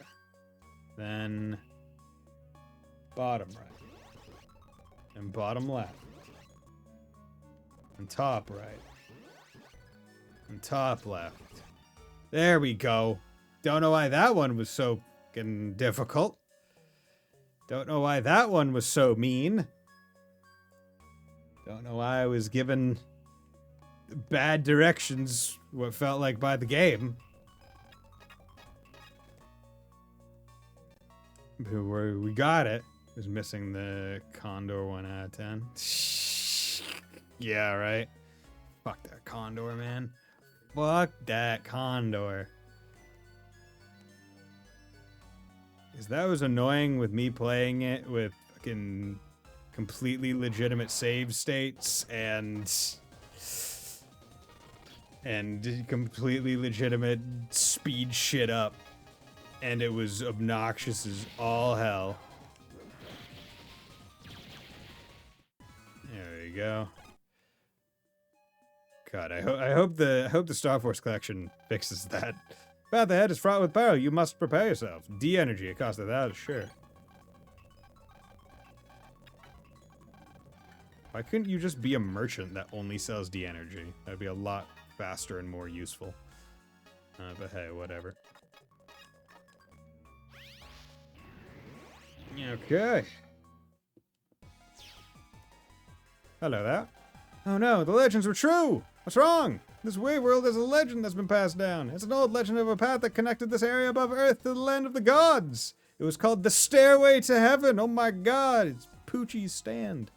Then bottom right. And bottom left. And top right. And top left. There we go. Don't know why that one was so fucking difficult. Don't know why that one was so mean. Don't know why I was given bad directions, what felt like by the game. We got it. It was missing the Condor 1 out of 10. Yeah, right. Fuck that Condor, man. Fuck that Condor. Because that was annoying with me playing it with fucking completely legitimate save states and completely legitimate speed shit up. And it was obnoxious as all hell. There you go. God, I hope the Star Force collection fixes that. Path ahead is fraught with peril. You must prepare yourself. D energy, a cost of that, sure. Why couldn't you just be a merchant that only sells D energy? That'd be a lot faster and more useful. But hey, whatever. Okay. Hello there. Oh no, the legends were true! What's wrong? This wave world is a legend that's been passed down. It's an old legend of a path that connected this area above Earth to the land of the gods. It was called the Stairway to Heaven. Oh my god, it's Poochie's stand.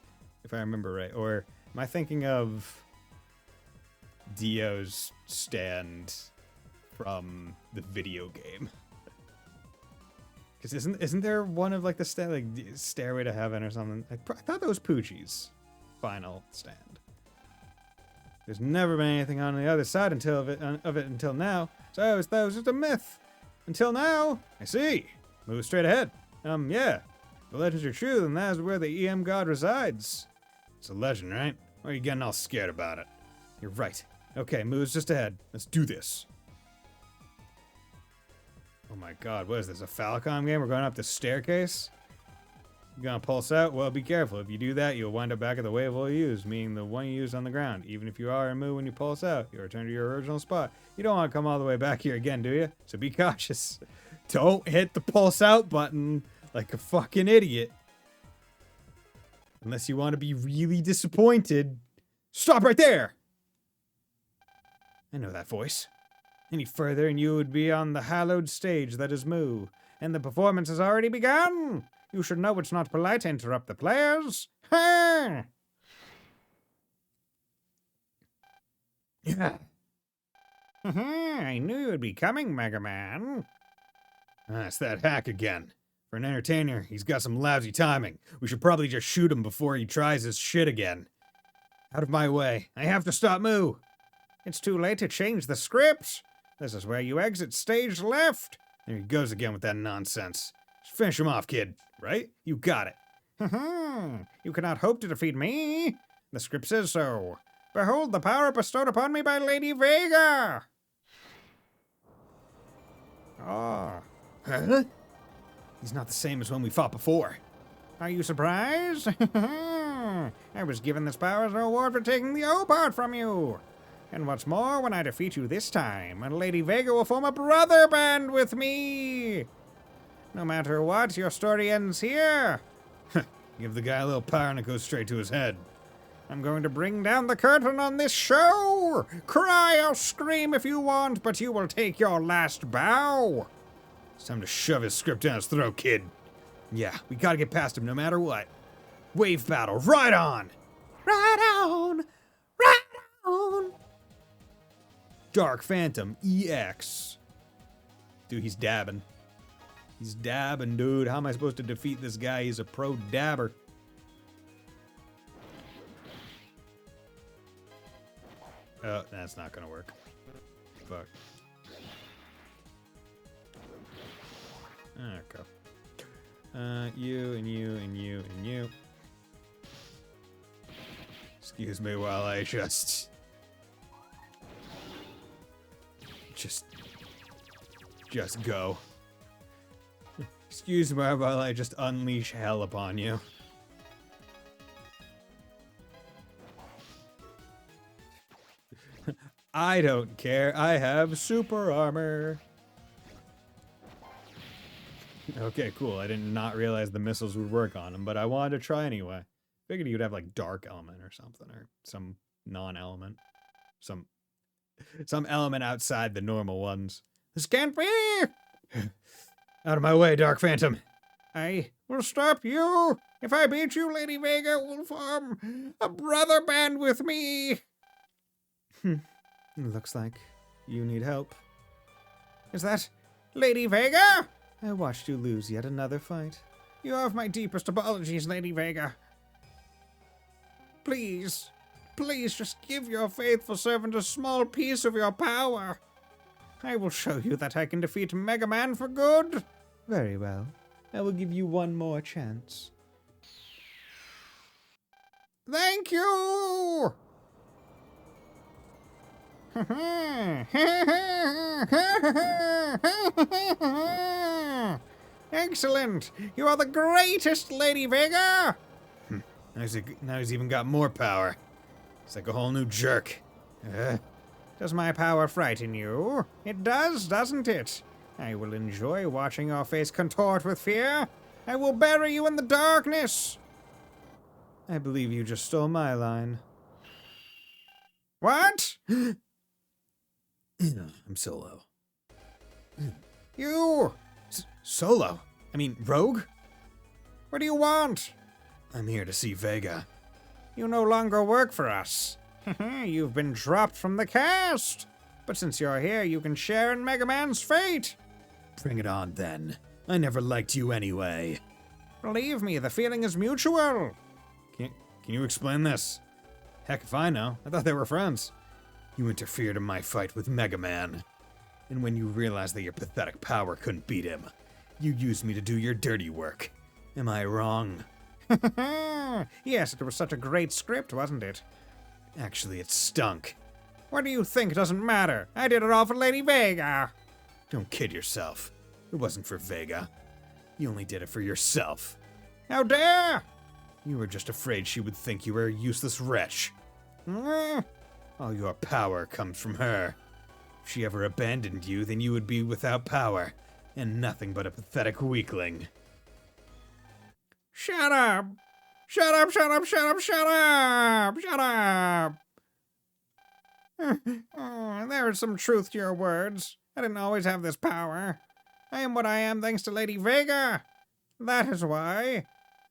If I remember right. Or am I thinking of Dio's stand from the video game? Because isn't there one of like the Stairway to Heaven or something? I thought that was Poochie's final stand. There's never been anything on the other side of it until now. So I always thought it was just a myth. Until now, I see. Move straight ahead. Yeah. If the legends are true, then that is where the EM god resides. It's a legend, right? Or are you getting all scared about it? You're right. Okay, moves just ahead. Let's do this. Oh my god, what is this, a Falcom game? We're going up the staircase? You gonna pulse out? Well, be careful. If you do that, you'll wind up back at the wave hole you used, meaning the one you used on the ground. Even if you are in move when you pulse out, you'll return to your original spot. You don't want to come all the way back here again, do you? So be cautious. Don't hit the pulse out button like a fucking idiot. Unless you want to be really disappointed Stop right there! I know that voice. Any further and you would be on the hallowed stage that is Moo, and the performance has already begun! You should know it's not polite to interrupt the players. Ha! Yeah. I knew you would be coming, Mega Man. It's that hack again. For an entertainer, he's got some lousy timing. We should probably just shoot him before he tries his shit again. Out of my way. I have to stop Moo. It's too late to change the script. This is where you exit stage left. There he goes again with that nonsense. Just finish him off, kid. Right? You got it. You cannot hope to defeat me. The script says so. Behold the power bestowed upon me by Lady Vega. Ah. Huh? He's not the same as when we fought before. Are you surprised? I was given this power as a reward for taking the O part from you. And what's more, when I defeat you this time, Lady Vega will form a brother band with me. No matter what, your story ends here. Give the guy a little power and it goes straight to his head. I'm going to bring down the curtain on this show. Cry or scream if you want, but you will take your last bow. It's time to shove his script down his throat, kid. Yeah, we gotta get past him no matter what. Wave battle, right on! Right on! Right on! Dark Phantom EX. Dude, he's dabbing. He's dabbing, dude. How am I supposed to defeat this guy? He's a pro dabber. Oh, that's not gonna work. Fuck. There we go. You and you and you and you. Excuse me while I just go. Excuse me while I just unleash hell upon you. I don't care. I have super armor. Okay, cool. I did not realize the missiles would work on him, but I wanted to try anyway. Figured you'd have like dark element or something, or some non-element. Some element outside the normal ones. This can't be! Out of my way, Dark Phantom. I will stop you. If I beat you, Lady Vega will form a brother band with me. Looks like you need help. Is that Lady Vega? I watched you lose yet another fight. You have my deepest apologies, Lady Vega. Please, please just give your faithful servant a small piece of your power. I will show you that I can defeat Mega Man for good. Very well. I will give you one more chance. Thank you! Excellent! You are the greatest, Lady Vega! Now he's even got more power. It's like a whole new jerk. Does my power frighten you? It does, doesn't it? I will enjoy watching your face contort with fear. I will bury you in the darkness. I believe you just stole my line. What? I'm Solo. You! Solo? I mean, Rogue? What do you want? I'm here to see Vega. You no longer work for us. You've been dropped from the cast. But since you're here, you can share in Mega Man's fate. Bring it on, then. I never liked you anyway. Believe me, the feeling is mutual. Can you explain this? Heck if I know. I thought they were friends. You interfered in my fight with Mega Man. And when you realized that your pathetic power couldn't beat him, you used me to do your dirty work. Am I wrong? Yes, it was such a great script, wasn't it? Actually, it stunk. What do you think? It doesn't matter. I did it all for Lady Vega. Don't kid yourself. It wasn't for Vega. You only did it for yourself. How dare! You were just afraid she would think you were a useless wretch. All your power comes from her. If she ever abandoned you, then you would be without power, and nothing but a pathetic weakling. Shut up! Shut up, shut up, shut up, shut up! Shut up! Oh, there is some truth to your words. I didn't always have this power. I am what I am thanks to Lady Vega. That is why.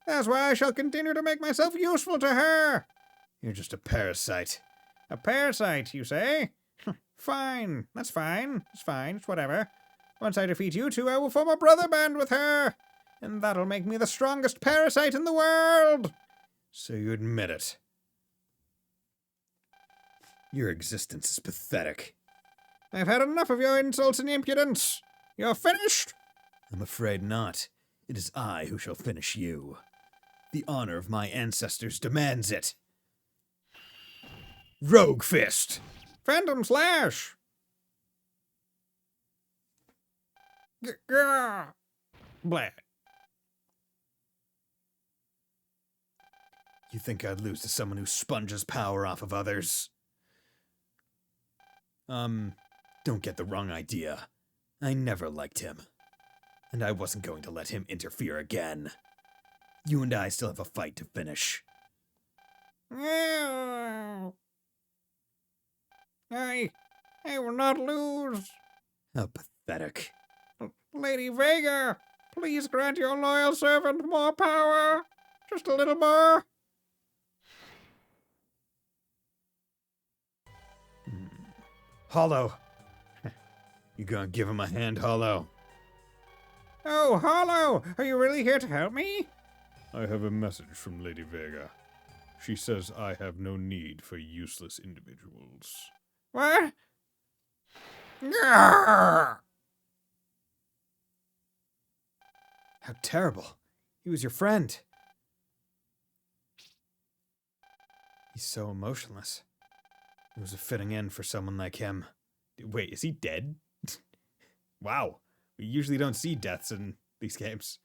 That's why I shall continue to make myself useful to her. You're just a parasite. A parasite, you say? Fine. That's fine. It's fine. It's whatever. Once I defeat you two, I will form a brother band with her. And that'll make me the strongest parasite in the world. So you admit it. Your existence is pathetic. I've had enough of your insults and impudence. You're finished? I'm afraid not. It is I who shall finish you. The honor of my ancestors demands it. Rogue Fist! Phantom Slash! Blah. You think I'd lose to someone who sponges power off of others? Don't get the wrong idea. I never liked him. And I wasn't going to let him interfere again. You and I still have a fight to finish. I will not lose. How pathetic. Lady Vega, please grant your loyal servant more power. Just a little more. Hollow. You gonna give him a hand, Hollow? Oh, Hollow, are you really here to help me? I have a message from Lady Vega. She says I have no need for useless individuals. What? Grrr! How terrible. He was your friend. He's so emotionless. It was a fitting end for someone like him. Wait, is he dead? Wow. We usually don't see deaths in these games.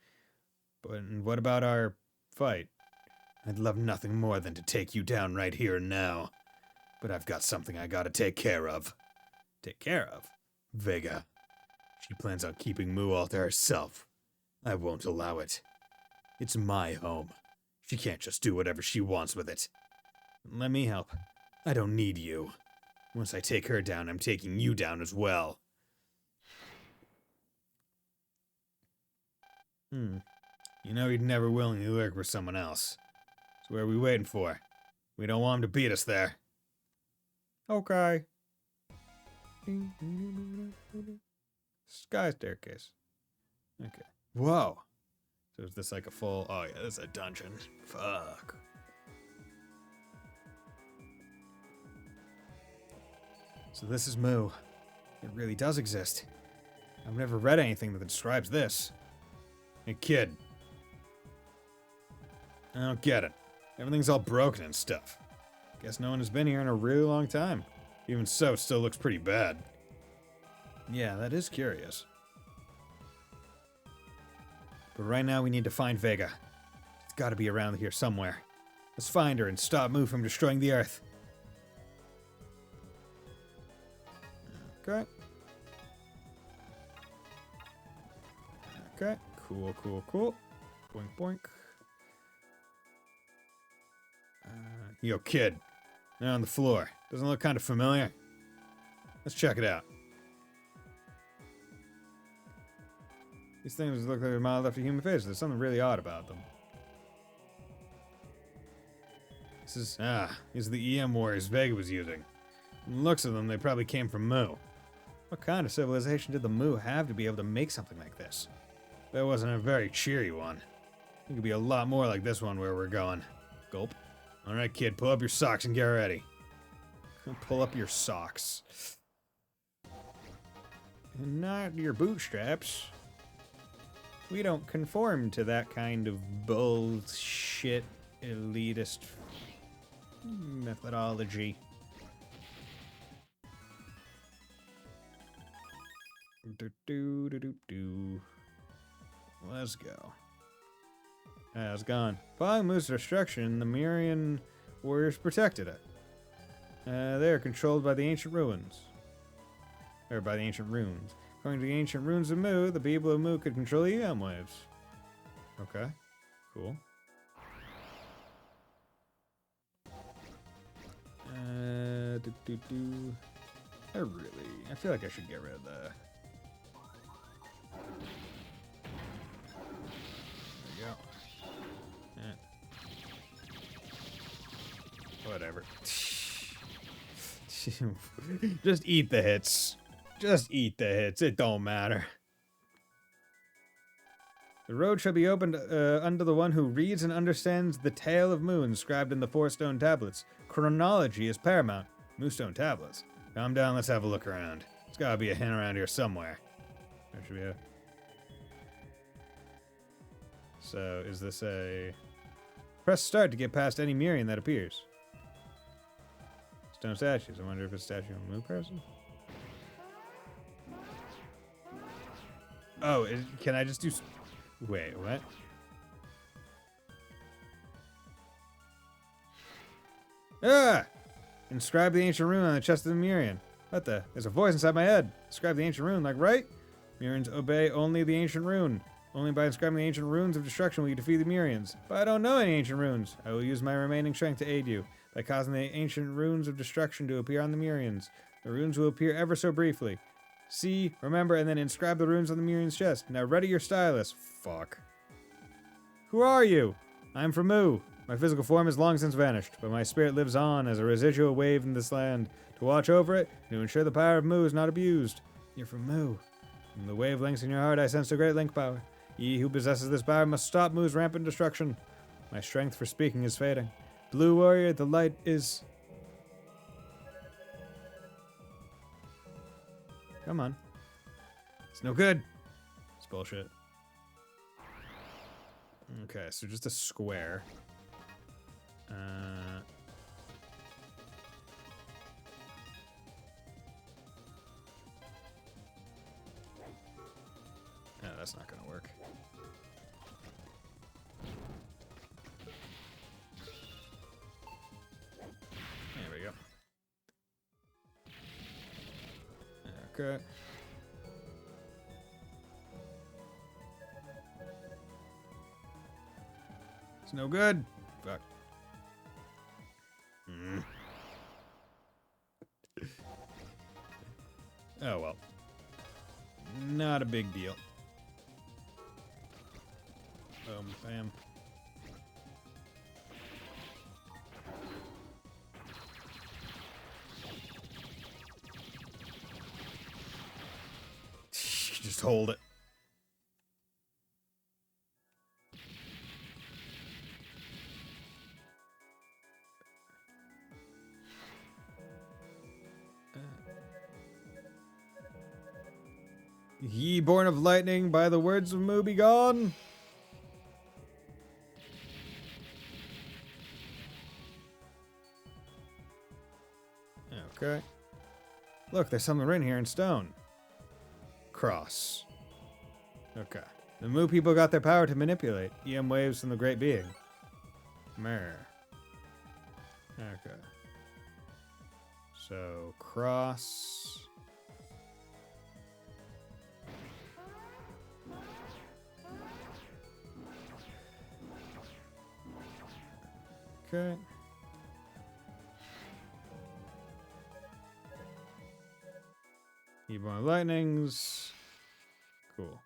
But what about our fight? I'd love nothing more than to take you down right here and now. But I've got something I gotta take care of. Take care of? Vega. She plans on keeping Moo all to herself. I won't allow it. It's my home. She can't just do whatever she wants with it. Let me help. I don't need you. Once I take her down, I'm taking you down as well. You know he'd never willingly work with someone else. So what are we waiting for? We don't want him to beat us there. Okay. Sky staircase. Okay. Whoa. So is this like a full... Oh yeah, this is a dungeon. Fuck. So this is Moo. It really does exist. I've never read anything that describes this. Hey kid. I don't get it. Everything's all broken and stuff. Guess no one has been here in a really long time. Even so, it still looks pretty bad. Yeah, that is curious. But right now we need to find Vega. It's gotta be around here somewhere. Let's find her and stop Moo from destroying the Earth. Okay. Okay. Cool, cool, cool. Boink, boink. Yo, kid. They're on the floor. Doesn't it look kind of familiar? Let's check it out. These things look like they're modeled after human faces. There's something really odd about them. These are the EM warriors Vega was using. From the looks of them, they probably came from Moo. What kind of civilization did the Moo have to be able to make something like this? That wasn't a very cheery one. It could be a lot more like this one where we're going. Gulp. Alright, kid, pull up your socks and get ready. Pull up your socks. And not your bootstraps. We don't conform to that kind of bullshit elitist methodology. Let's go. It's gone. Following Moo's destruction, the Mirian warriors protected it. They are controlled by the ancient ruins. Or by the ancient runes. According to the ancient runes of Moo, the people of Moo could control the EM waves. Okay. Cool. I feel like I should get rid of the... There we go. Whatever. Just eat the hits. Just eat the hits. It don't matter. The road shall be opened unto the one who reads and understands the tale of Mu inscribed in the 4 stone tablets. Chronology is paramount. Moonstone tablets. Calm down, let's have a look around. There's gotta be a hint around here somewhere. Where should we have? So, is this a... Press start to get past any Mirian that appears. Stone statues. I wonder if it's a statue of a Mu person? Oh, can I just do... Wait, what? Ah! Inscribe the ancient rune on the chest of the Mirian. What the? There's a voice inside my head. Inscribe the ancient rune, like, right? Mirians obey only the ancient rune. Only by inscribing the ancient runes of destruction will you defeat the Mirians. But I don't know any ancient runes. I will use my remaining strength to aid you, by causing the ancient runes of destruction to appear on the Mirians. The runes will appear ever so briefly. See, remember, and then inscribe the runes on the Mirian's chest. Now ready your stylus. Fuck. Who are you? I'm from Mu. My physical form has long since vanished, but my spirit lives on as a residual wave in this land, to watch over it, and to ensure the power of Mu is not abused. You're from Mu. From the wavelengths in your heart I sense a great link power. He who possesses this power must stop Mu's rampant destruction. My strength for speaking is fading. Blue warrior, the light is... Come on. It's no good. It's bullshit. Okay, so just a square. No, that's not gonna work. There we go. Okay. It's no good. Fuck. Oh well. Not a big deal. Bam. Just hold it. Ye born of lightning, by the words of Mu be gone. Okay. Look, there's something written here in stone. Cross. Okay. The Mu people got their power to manipulate EM waves from the Great Being. Mer. Okay. So, cross. Okay. More lightnings. Cool.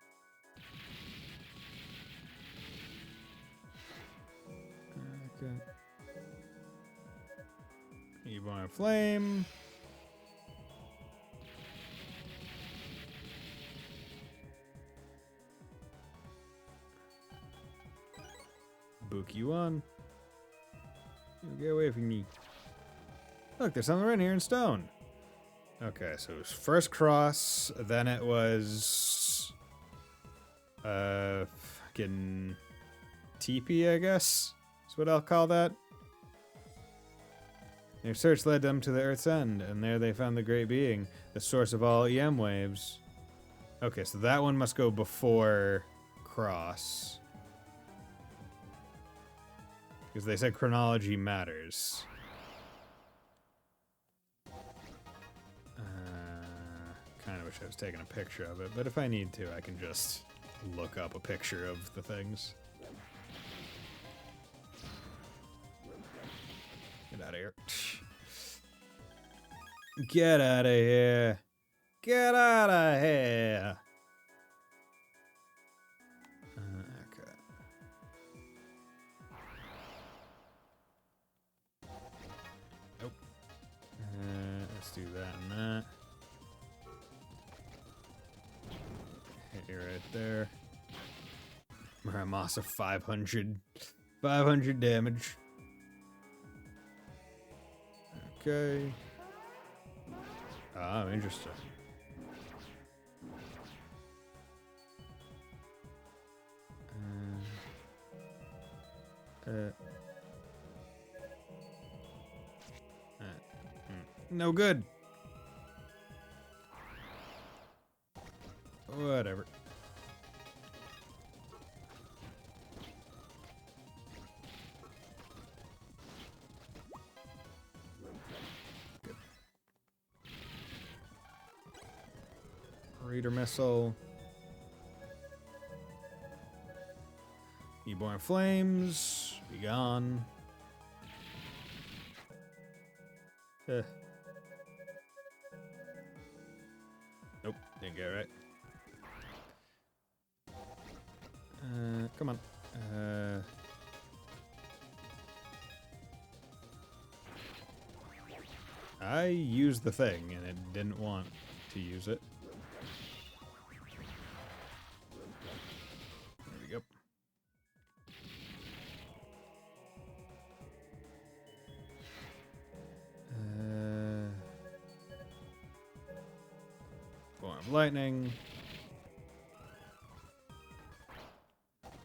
Okay. Reborn flame. Book you on. Get away from me. Look, there's something right here in stone. Okay, so it was first cross, then it was fucking teepee, I guess is what I'll call that. Their search led them to the Earth's end, and there they found the Great Being, the source of all EM waves. Okay, so that one must go before cross. Because they said chronology matters. Kind of wish I was taking a picture of it, but if I need to, I can just look up a picture of the things. Get out of here. Get out of here. Get out of here. Okay. Nope. Let's do that and that. Hit you right there. Muramasa 500 damage. Okay. Oh, interesting. No good. Whatever. Good. Reader missile. Newborn flames. Be gone. Nope, didn't get it right. Come on. I used the thing and it didn't want to use it. There we go. Form of lightning.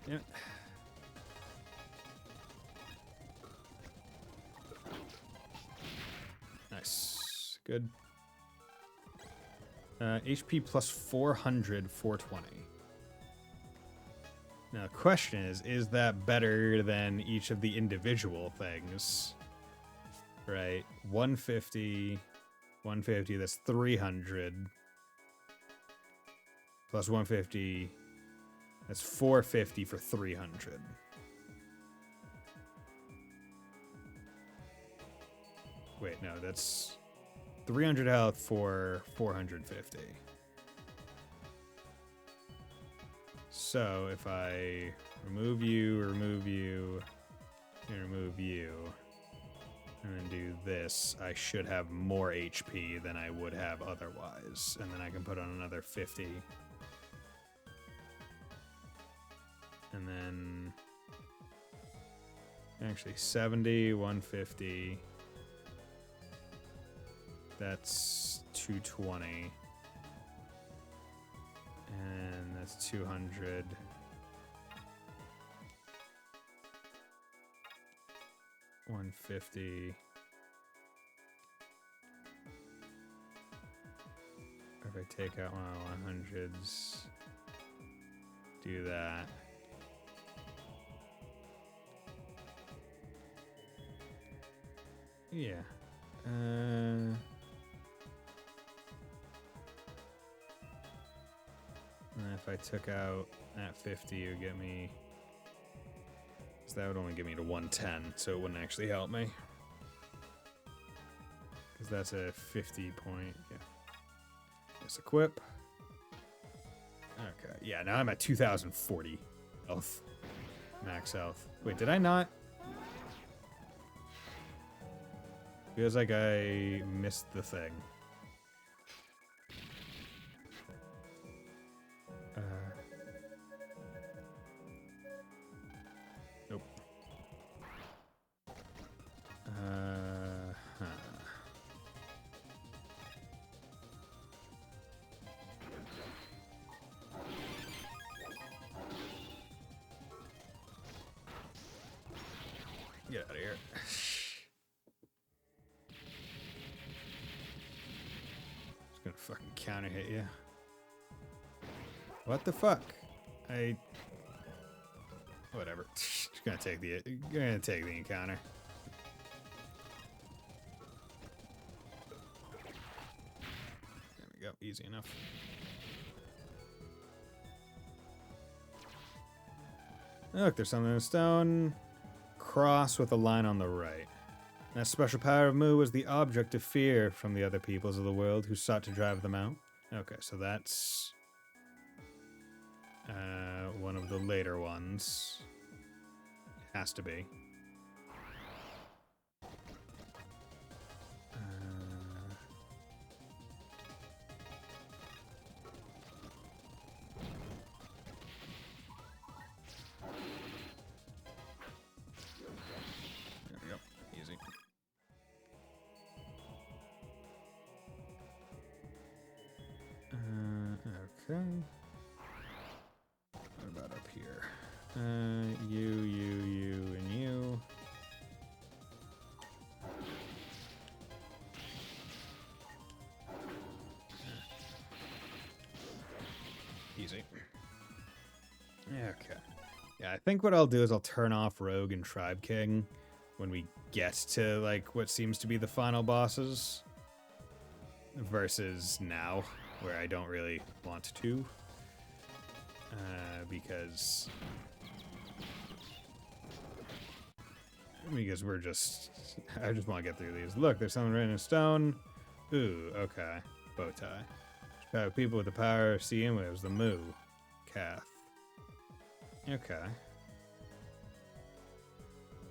Yep. Nice. Good. HP plus 400, 420. Now, the question is that better than each of the individual things? Right? 150, 150, that's 300. Plus 150, that's 450 for 300. Wait, no, that's 300 health for 450. So if I remove you, and remove you, and then do this, I should have more HP than I would have otherwise. And then I can put on another 50. And then actually 70, 150. That's 220. And that's 200. $150. If I take out one of the 100s, do that. Yeah. And if I took out that 50, it would get me. So that would only get me to 110, so it wouldn't actually help me. Because that's a 50 point. Yeah. Let's equip. Okay. Yeah, now I'm at 2040 health. Max health. Wait, did I not? Feels like I missed the thing. Nope. Huh. Get out of here. Just gonna fucking counter hit you. What the fuck? Whatever. Just gonna take the encounter. There we go. Easy enough. Look, there's something in stone. Cross with a line on the right. That special power of Mu was the object of fear from the other peoples of the world who sought to drive them out. Okay, so that's one of the later ones. Has to be. There we go. Easy. Okay. What about up here? You, and you. Easy. Okay. Yeah, I think what I'll do is I'll turn off Rogue and Tribe King when we get to, like, what seems to be the final bosses. Versus now, where I don't really want to. Because we're just... I just want to get through these. Look, there's someone written in stone. Ooh, okay. Bow tie. People with the power of seeing waves, the Mu. Kath. Okay.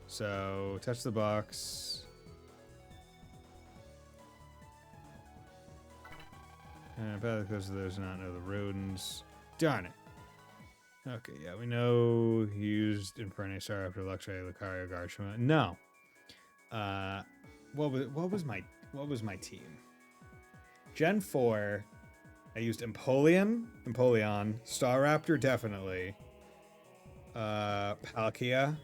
So, touch the box. Because there's not know the runes. Darn it. Okay, yeah, we know he used Infernasaur after Luxray, Lucario, Garchomp. No. What was my team? Gen 4, I used Empoleon, Staraptor definitely. Palkia.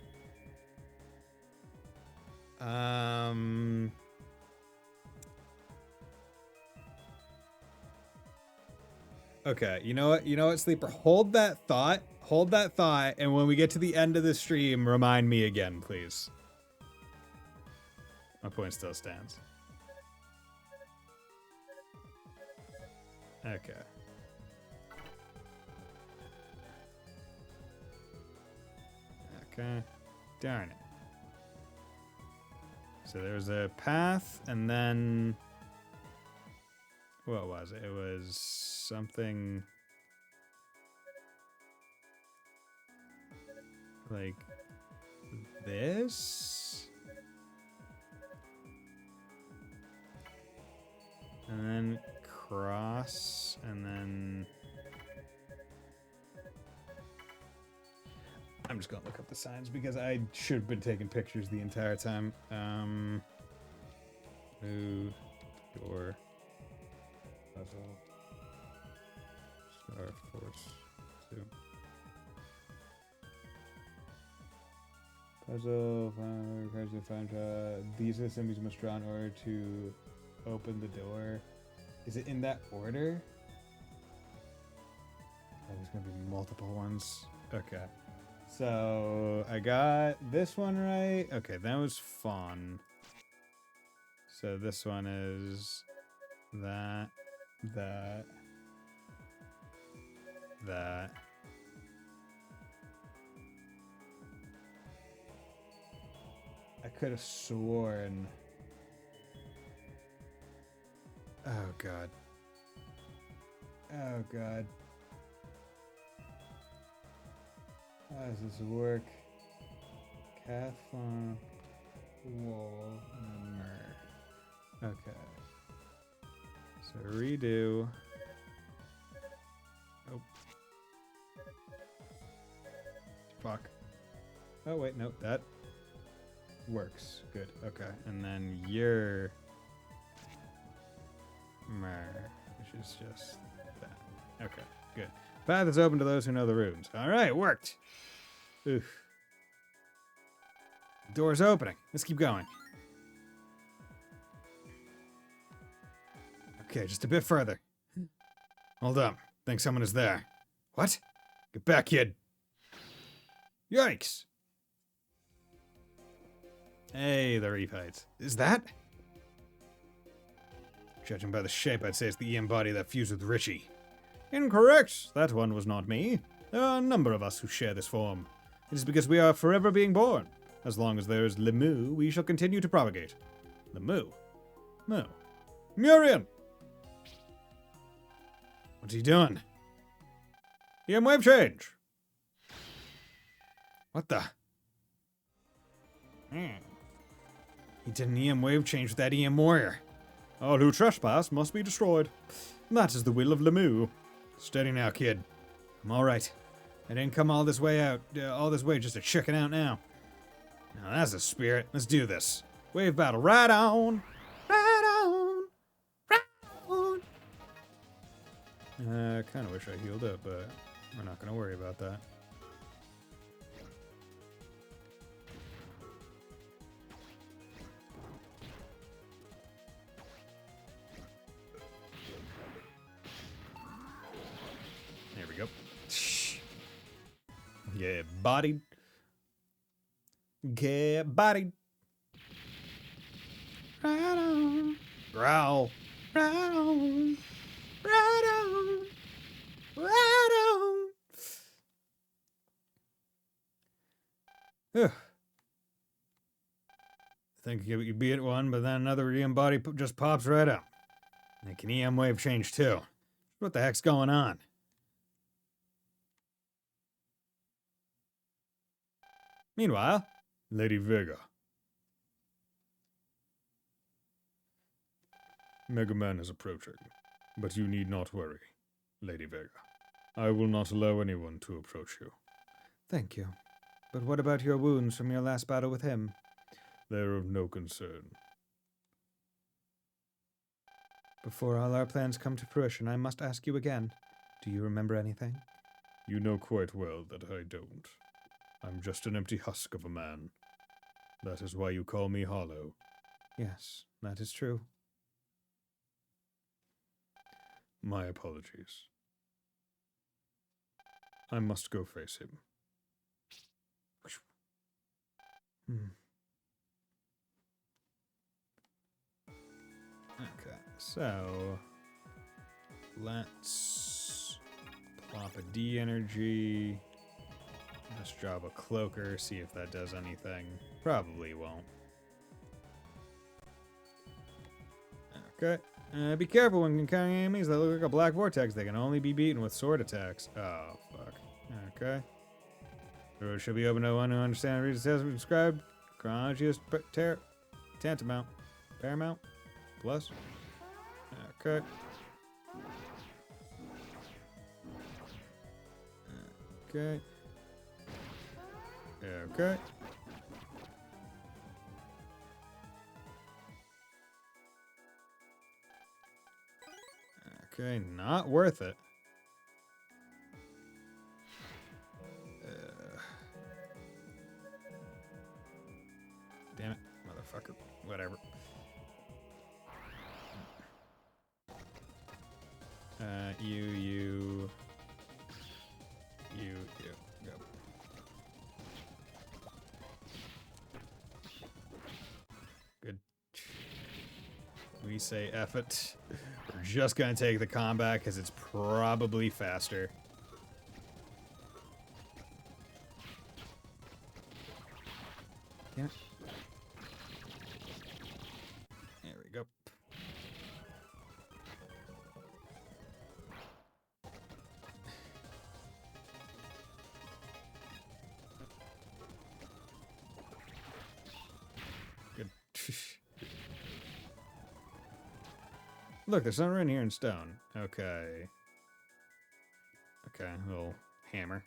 Okay, you know what, Sleeper? Hold that thought, and when we get to the end of the stream, remind me again, please. My point still stands. Okay. Okay. Darn it. So there's a path, and then... What was it? It was something... like... this? And then cross, and then... I'm just gonna look up the signs because I should have been taking pictures the entire time. Move, door, puzzle, Star Force 2. Puzzle, these are the symbols you must draw in order to open the door. Is it in that order? Oh, there's gonna be multiple ones. Okay. So I got this one right. Okay, that was fun. So this one is that. I could have sworn. Oh god. Oh god. How does this work? Cathphone, wall, and mer. Okay. So redo. Oh. Fuck. Oh wait, no, that works. Good. Okay. And then your mer, which is just that. Okay, good. Path is open to those who know the runes. Alright, worked. Oof. Door's opening. Let's keep going. Okay, just a bit further. Hold up. Think someone is there. What? Get back, kid. Yikes. Hey, the reef heights. Is that? Judging by the shape, I'd say it's the EM body that fused with Richie. Incorrect. That one was not me. There are a number of us who share this form. It is because we are forever being born. As long as there is Lemu, we shall continue to propagate. Lemu? No. Murian! What's he doing? EM wave change! What the? He did an EM wave change with that EM warrior. All who trespass must be destroyed. That is the will of Lemu. Steady now, kid. I'm alright. I didn't come all this way just to chicken out now. Now that's a spirit. Let's do this. Wave battle. Right on! Right on! Right on! I kind of wish I healed up, but we're not going to worry about that. There we go. Yeah, bodied. Get bodied. Right on. Growl. Right on. Right on. Right on. Ugh. Think you could beat one, but then another EM body just pops right up. It can EM wave change too. What the heck's going on? Meanwhile, Lady Vega. Mega Man is approaching, but you need not worry, Lady Vega. I will not allow anyone to approach you. Thank you. But what about your wounds from your last battle with him? They're of no concern. Before all our plans come to fruition, I must ask you again. Do you remember anything? You know quite well that I don't. I'm just an empty husk of a man. That is why you call me Hollow. Yes, that is true. My apologies. I must go face him. Okay, so let's plop a D energy. Just drop a cloaker, see if that does anything. Probably won't. Okay. Be careful when encountering enemies that look like a black vortex. They can only be beaten with sword attacks. Oh, fuck. Okay. The road should be open to one who understands and reads the tales we described. Chronology is tantamount. Paramount. Plus. Okay. Okay. Okay. Okay, not worth it. Damn it, motherfucker. Whatever. You. Go. Good. We say F it. We're just gonna take the combat because it's probably faster. Yeah. There we go. Good. Look, there's something in here in stone. Okay. Okay, a little hammer.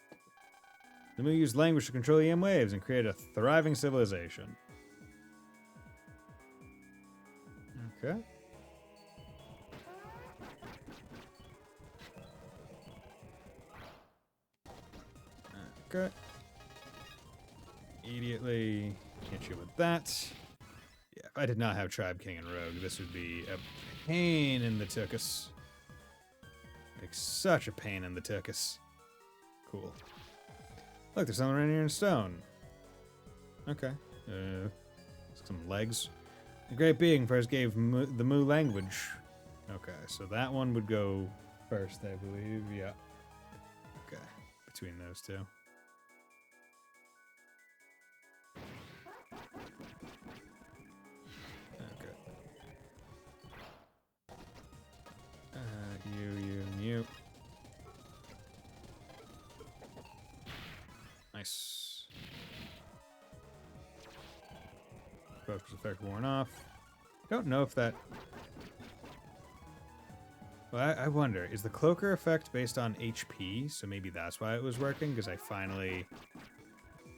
Then we use language to control EM waves and create a thriving civilization. Okay. Okay. Immediately hit you with that. Yeah, if I did not have Tribe King and Rogue, this would be a pain in the tuchus. Like such a pain in the tuchus. Cool. Look, there's something right here in stone. Okay. Some legs. The Great Being first gave the Mu language. Okay, so that one would go first, I believe. Yeah. Okay, between those two. focus effect worn off. Don't know if that... Well, I wonder, is the cloaker effect based on HP? So maybe that's why it was working, because I finally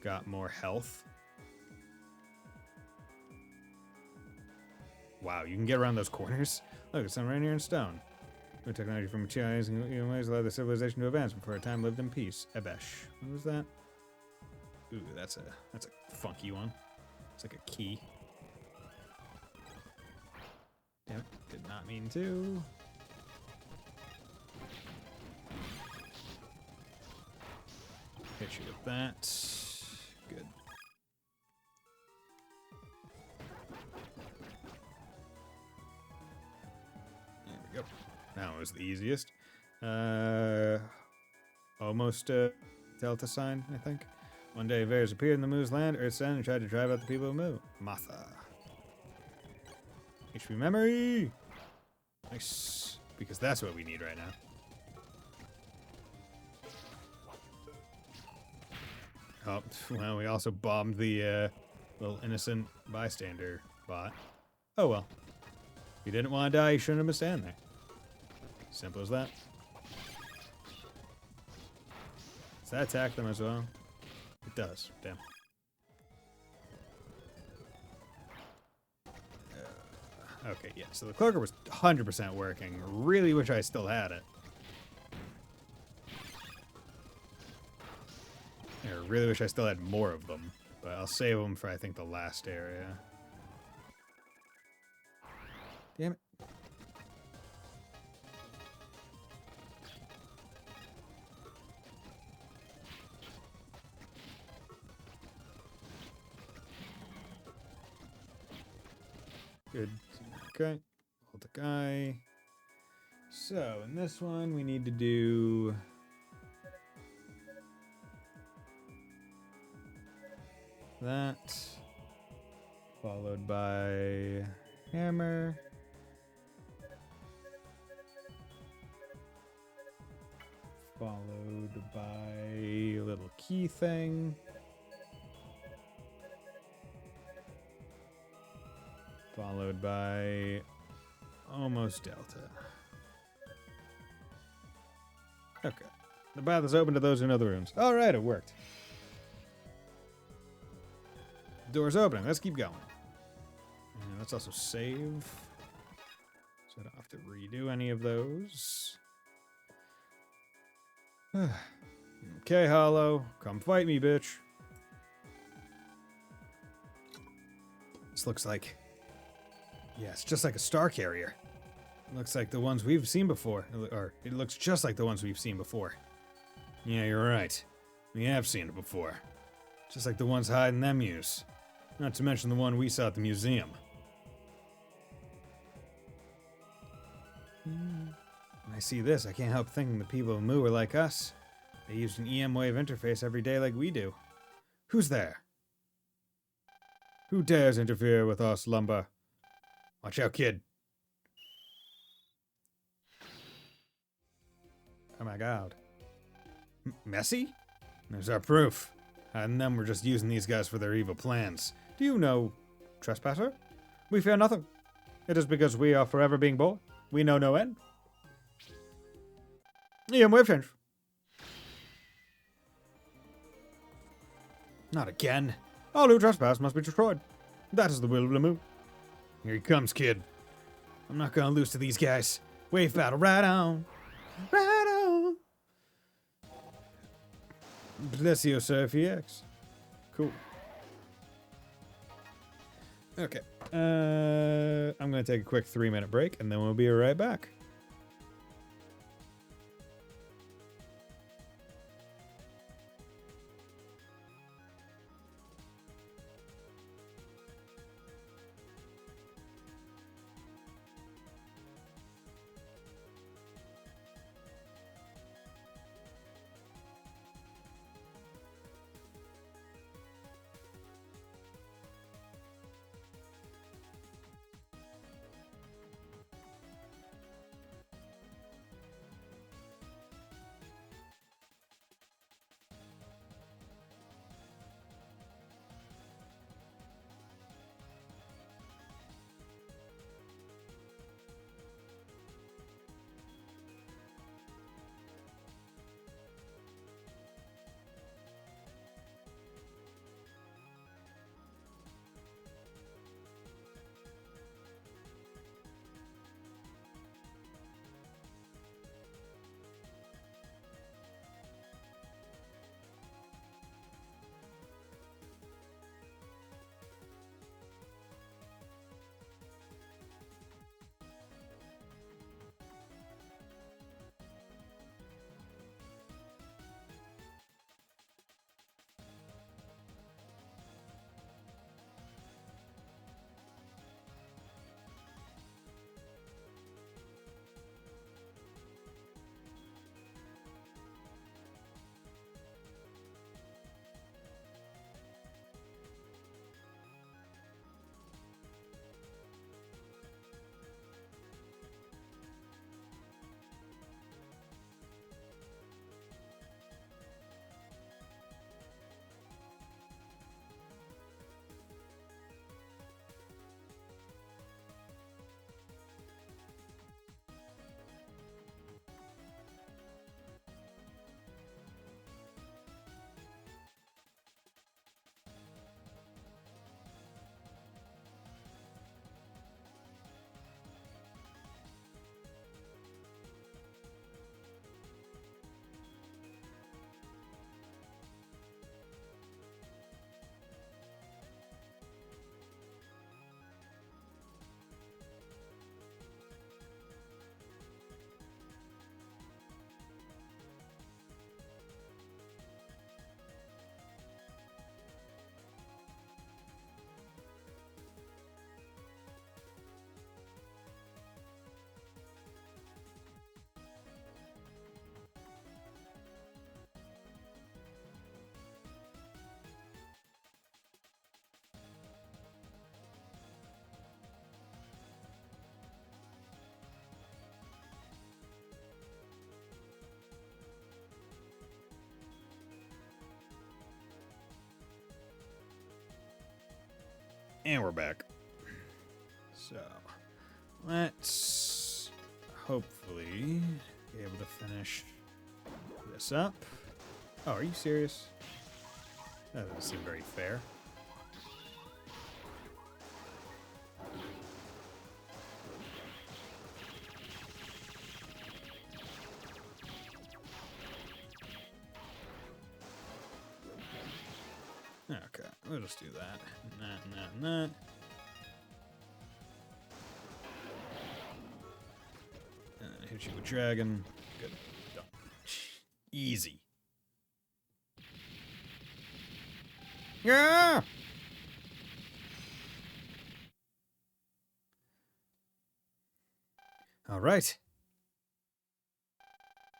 got more health. Wow, you can get around those corners? Look, it's some right here in stone. New technology from materials in ways allow the civilization to advance before a time lived in peace. Ebesh. What was that? Ooh, that's a funky one. It's like a key. Damn it, did not mean to. Hit you with that. Good. There we go. That one was the easiest. Almost Delta sign, I think. One day, Varys appeared in the Moo's land, Earth's end, and tried to drive out the people of Moo. Matha. HP memory! Nice. Because that's what we need right now. Oh, well, we also bombed the little innocent bystander bot. Oh well. If you didn't want to die, you shouldn't have been standing there. Simple as that. Does that attack them as well? It does. Damn. Okay, yeah, so the cloaker was 100% working. Really wish I still had it. I really wish I still had more of them, but I'll save them for, I think, the last area. Damn it. Good. Okay. Hold the guy. So, in this one, we need to do... that. Followed by... hammer. Followed by a little key thing. Followed by almost Delta. Okay. The path is open to those in other rooms. All right, it worked. Door's opening. Let's keep going. And let's also save. So I don't have to redo any of those. Okay, Hollow. Come fight me, bitch. This looks like... yeah, it's just like a star carrier. Looks like the ones we've seen before. Or, it looks just like the ones we've seen before. Yeah, you're right. We have seen it before. Just like the ones hiding them use. Not to mention the one we saw at the museum. When I see this, I can't help thinking the people of Moo are like us. They use an EM wave interface every day like we do. Who's there? Who dares interfere with us, Lumber? Watch out, kid. Oh my god. Messy? There's our proof. And them were just using these guys for their evil plans. Do you know, trespasser? We fear nothing. It is because we are forever being born. We know no end. EM wave change. Not again. All who trespass must be destroyed. That is the will of the Moo. Here he comes, kid. I'm not gonna lose to these guys. Wave battle, right on. Right on. Bless you, Sir FEX. Cool. Okay. I'm gonna take a quick 3-minute break, and then we'll be right back. And we're back. So, let's hopefully be able to finish this up. Oh, are you serious? That doesn't seem very fair. Okay, we'll just do that. That. And then hit you with dragon. Good. Done. Easy. Yeah! All right.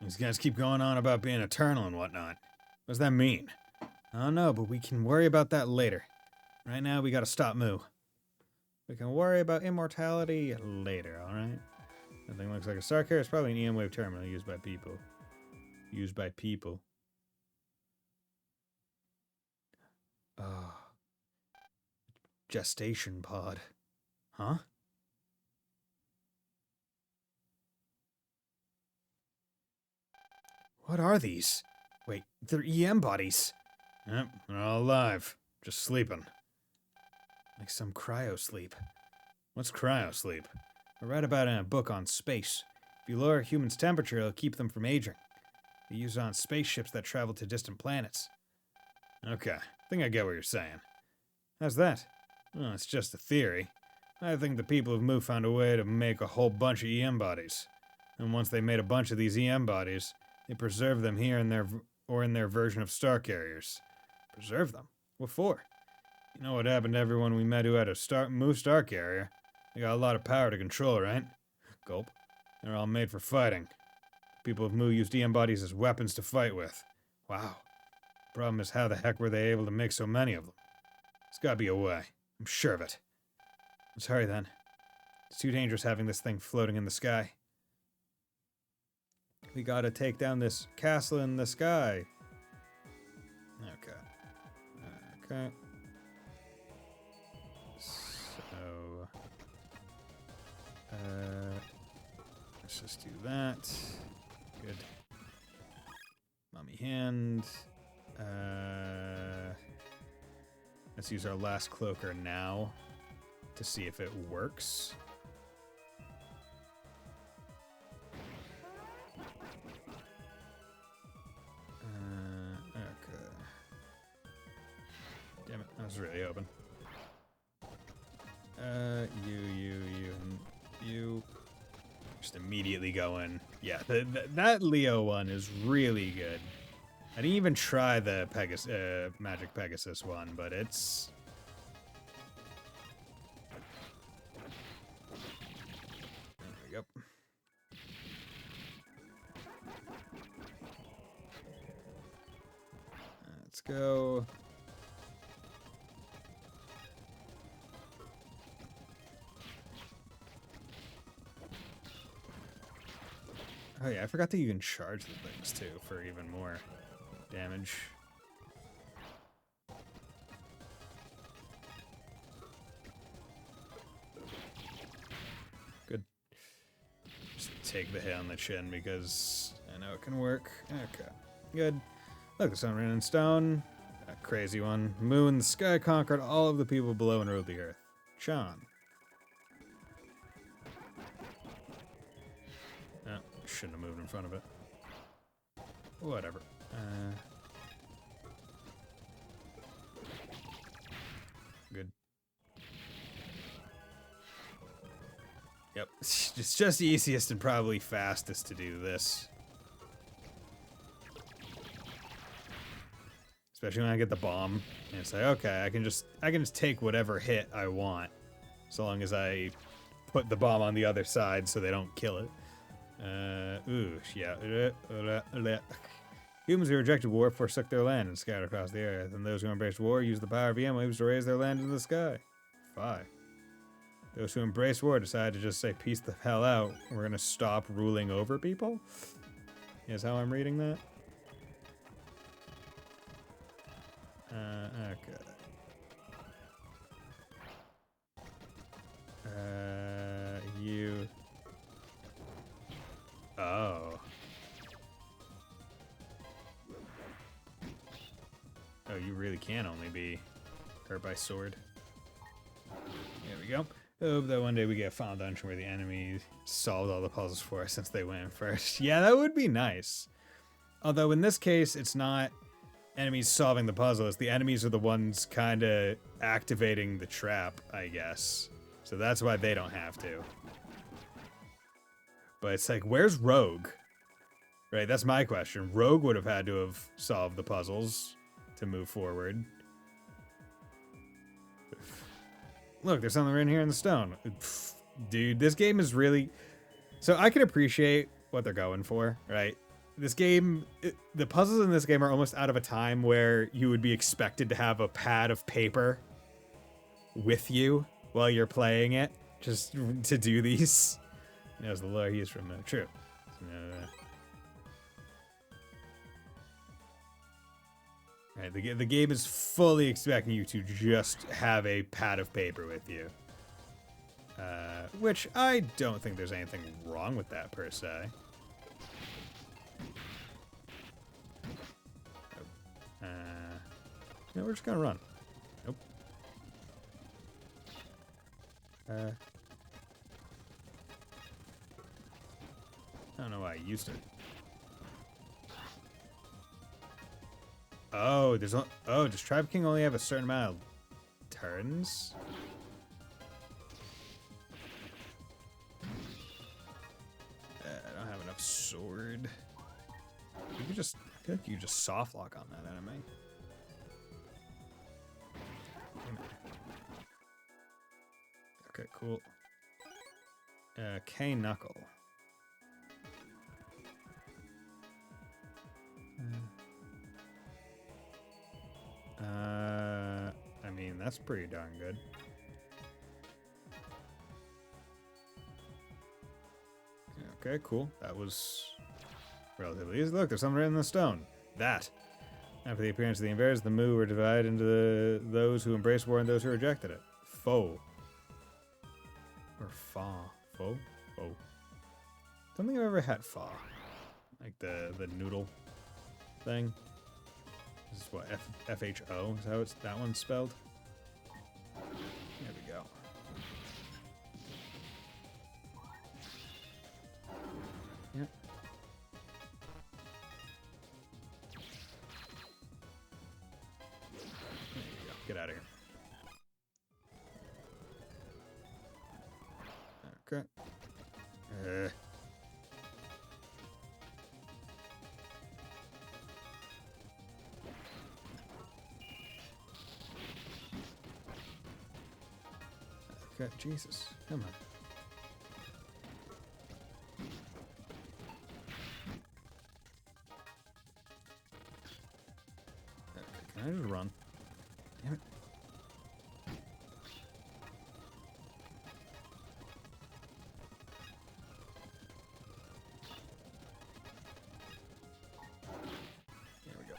These guys keep going on about being eternal and whatnot. What does that mean? I don't know, but we can worry about that later. Right now, we gotta stop Moo. We can worry about immortality later, alright? That thing looks like a Zerker. It's probably an EM wave terminal used by people. Used by people. Oh. Gestation pod. Huh? What are these? Wait, they're EM bodies. Yep, they're all alive. Just sleeping. Like some cryo-sleep. What's cryo-sleep? I read about it in a book on space. If you lower a human's temperature, it'll keep them from aging. They use it on spaceships that travel to distant planets. Okay, I think I get what you're saying. How's that? Well, it's just a theory. I think the people of Mu found a way to make a whole bunch of EM bodies. And once they made a bunch of these EM bodies, they preserved them here in their version of star carriers. Preserve them? What for? You know what happened to everyone we met who had a Mu star carrier? They got a lot of power to control, right? Gulp. They're all made for fighting. People of Mu used EM bodies as weapons to fight with. Wow. The problem is, how the heck were they able to make so many of them? There's gotta be a way. I'm sure of it. Let's hurry then. It's too dangerous having this thing floating in the sky. We gotta take down this castle in the sky. Okay. Okay. So... let's just do that. Good. Mummy hand. Let's use our last cloaker now to see if it works. Okay. Damn it, I was really hoping. You. Just immediately go in. Yeah, that Leo one is really good. I didn't even try the Magic Pegasus one, but it's... There we go. Let's go. Oh yeah, I forgot that you can charge the things too for even more damage. Good. Just take the hit on the chin because I know it can work. Okay. Good. Look, the sun, rain, and stone. That crazy one. Moon, the sky conquered all of the people below and ruled the earth. Sean. Oh, shouldn't have moved in front of it. Whatever. Good. Yep. It's just the easiest and probably fastest to do this. Especially when I get the bomb. And it's like, okay, I can just take whatever hit I want. So long as I put the bomb on the other side so they don't kill it. Yeah. Humans who rejected war forsook their land and scattered across the earth, and those who embraced war used the power of EM waves to raise their land into the sky. 5. Those who embraced war decided to just say, peace the hell out. We're gonna stop ruling over people? Is how I'm reading that? Okay. You. Oh. Oh, you really can only be hurt by sword. There we go. Hope that one day we get a final dungeon where the enemy solved all the puzzles for us since they went first. Yeah, that would be nice. Although in this case, it's not enemies solving the puzzle. It's the enemies are the ones kind of activating the trap, I guess. So that's why they don't have to. But it's like, where's Rogue? Right, that's my question. Rogue would have had to have solved the puzzles to move forward. Look, there's something right here in the stone. Dude, this game is really... So I can appreciate what they're going for, right? This game, the puzzles in this game are almost out of a time where you would be expected to have a pad of paper with you while you're playing it, just to do these. Knows the lore he is from True. Right, the game is fully expecting you to just have a pad of paper with you. Which I don't think there's anything wrong with that, per se. No, we're just gonna run. Nope. I don't know why I used it. Oh, does Tribe King only have a certain amount of turns? I don't have enough sword. You could just, I feel like you could just soft lock on that enemy. Okay, cool. K Knuckle. I mean, that's pretty darn good. Okay, cool. That was relatively easy. Look, there's something right in the stone. That. After the appearance of the invaders, the Mu were divided into those who embraced war and those who rejected it. Foe. Or fa. Foe? Foe. Don't think I've ever had fa. Like the noodle thing. This is what, F-H-O? Is that what that one's spelled? There we go. Yep. There you go. Get out of here. Okay. Okay, Jesus, come on. Okay, can I just run? Damn it. There we go.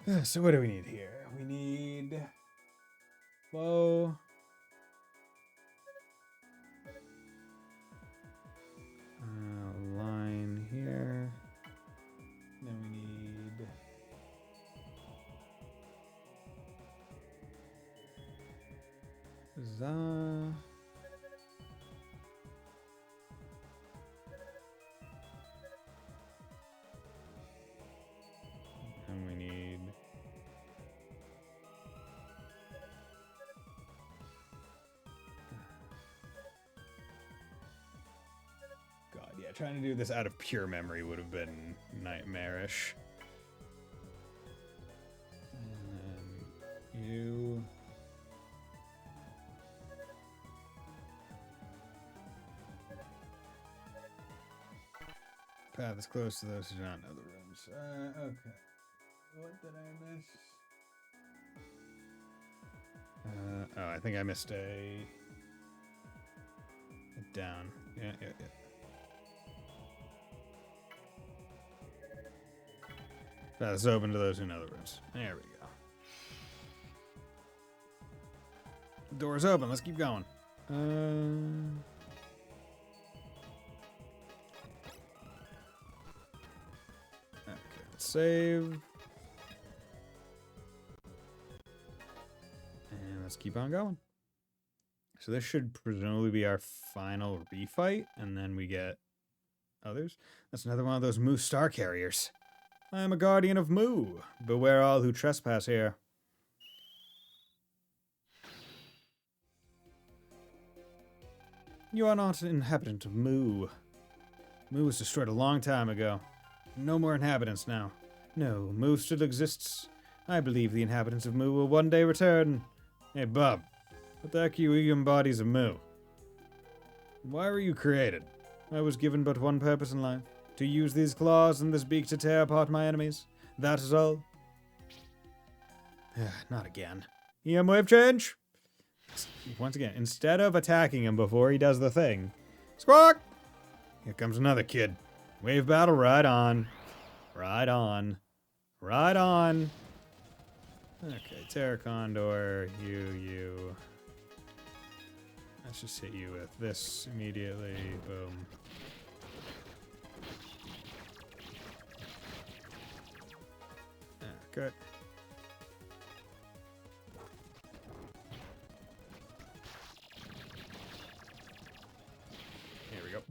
Good. So what do we need here? We need... Bow. Line here. Then we need za. And we need trying to do this out of pure memory would have been nightmarish. And then you... Path is close to those who do not know the rooms. Okay. What did I miss? Oh, I think I missed a down. Yeah. Path is open to those who know the rooms. There we go. The door's open. Let's keep going. Okay, let's save. And let's keep on going. So this should presumably be our final refight, and then we get others. That's another one of those Moo star carriers. I am a guardian of Moo. Beware all who trespass here. You are not an inhabitant of Moo. Moo was destroyed a long time ago. No more inhabitants now. No, Moo still exists. I believe the inhabitants of Moo will one day return. Hey, Bub. What the heck are you embodies of Moo? Why were you created? I was given but one purpose in life. To use these claws and this beak to tear apart my enemies. That is all. Not again. EM wave change? Once again, instead of attacking him before he does the thing. Squawk! Here comes another kid. Wave battle, right on. Right on. Right on. Okay, Terra Condor, you. Let's just hit you with this immediately. Boom. Okay. Here we go.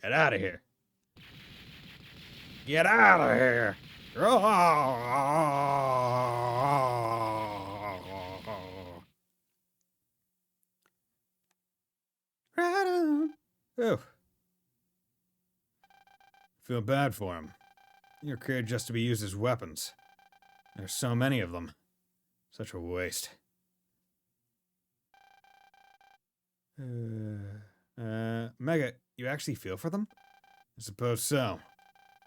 Get out of here. Get out of here. Oh. Feel bad for him. You're created just to be used as weapons. There's so many of them. Such a waste. Mega, you actually feel for them? I suppose so.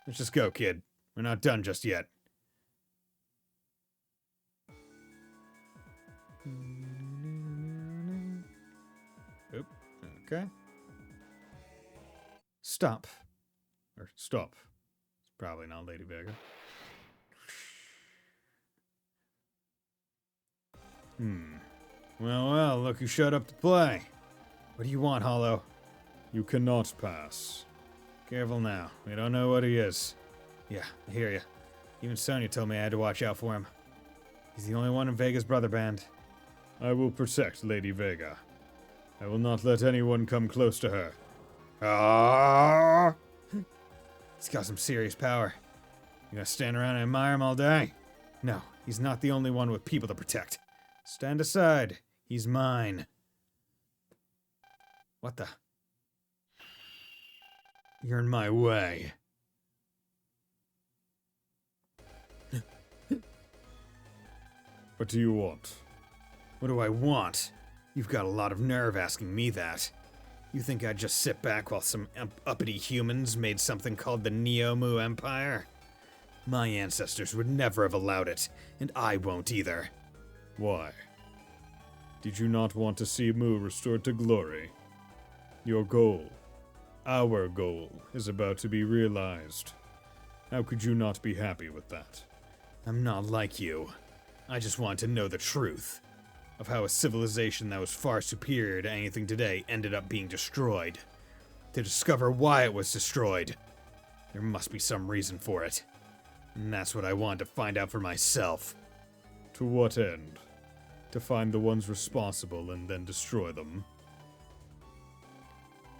Let's just go, kid. We're not done just yet. Oop. Okay. Stop. Or stop. It's probably not Lady Vega. Well, look who showed up to play. What do you want, Hollow? You cannot pass. Careful now. We don't know what he is. Yeah, I hear you. Even Sonia told me I had to watch out for him. He's the only one in Vega's brother band. I will protect Lady Vega. I will not let anyone come close to her. Ah! He's got some serious power. You gonna stand around and admire him all day? No, he's not the only one with people to protect. Stand aside. He's mine. What the? You're in my way. What do you want? What do I want? You've got a lot of nerve asking me that. You think I'd just sit back while some uppity humans made something called the Neo-Mu Empire? My ancestors would never have allowed it, and I won't either. Why? Did you not want to see Mu restored to glory? Your goal, our goal, is about to be realized. How could you not be happy with that? I'm not like you. I just want to know the truth of how a civilization that was far superior to anything today ended up being destroyed. To discover why it was destroyed. There must be some reason for it. And that's what I want to find out for myself. To what end? To find the ones responsible and then destroy them?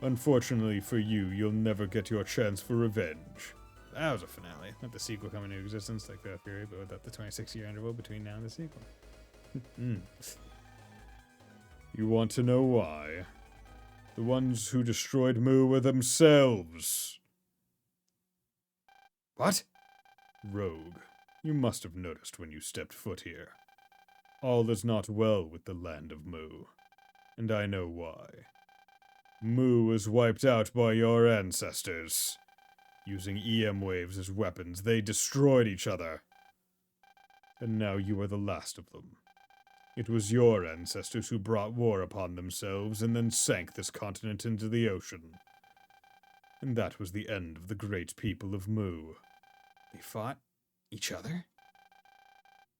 Unfortunately for you, you'll never get your chance for revenge. That was a finale. Not the sequel coming into existence like that theory, but without the 26-year interval between now and the sequel. You want to know why? The ones who destroyed Mu were themselves. What? Rogue, you must have noticed when you stepped foot here. All is not well with the land of Mu, and I know why. Mu was wiped out by your ancestors. Using EM waves as weapons, they destroyed each other. And now you are the last of them. It was your ancestors who brought war upon themselves and then sank this continent into the ocean. And that was the end of the great people of Mu. They fought each other?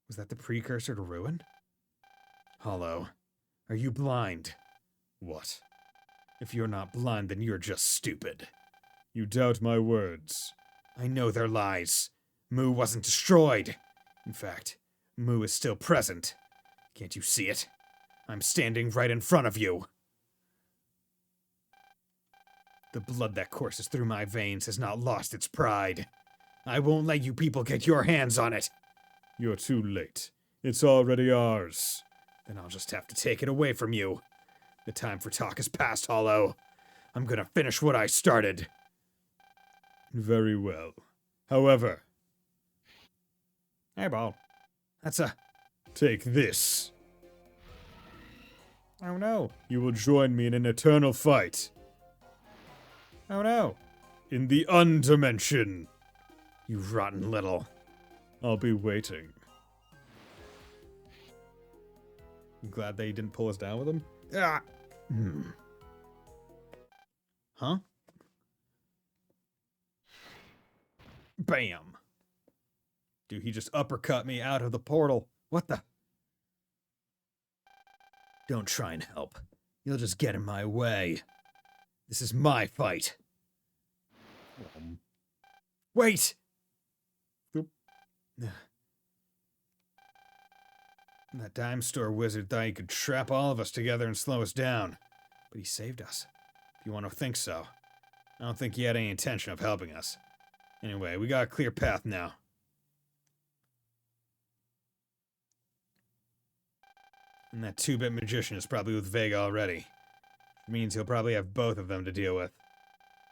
Was that the precursor to ruin? Hollow, are you blind? What? If you're not blind, then you're just stupid. You doubt my words. I know they're lies. Mu wasn't destroyed. In fact, Mu is still present. Can't you see it? I'm standing right in front of you. The blood that courses through my veins has not lost its pride. I won't let you people get your hands on it. You're too late. It's already ours. Then I'll just have to take it away from you. The time for talk is past, Hollow. I'm gonna finish what I started. Very well. However... Hey, Ball. That's a... Take this. Oh, no. You will join me in an eternal fight. Oh, no. In the Undimension. You rotten little... I'll be waiting. I'm glad they didn't pull us down with him. Ah. Huh? Bam. Dude, he just uppercut me out of the portal. What the? Don't try and help. You'll just get in my way. This is my fight. Wait! Oop. That dime store wizard thought he could trap all of us together and slow us down. But he saved us. If you want to think so. I don't think he had any intention of helping us. Anyway, we got a clear path now. And that 2-bit magician is probably with Vega already. Which means he'll probably have both of them to deal with.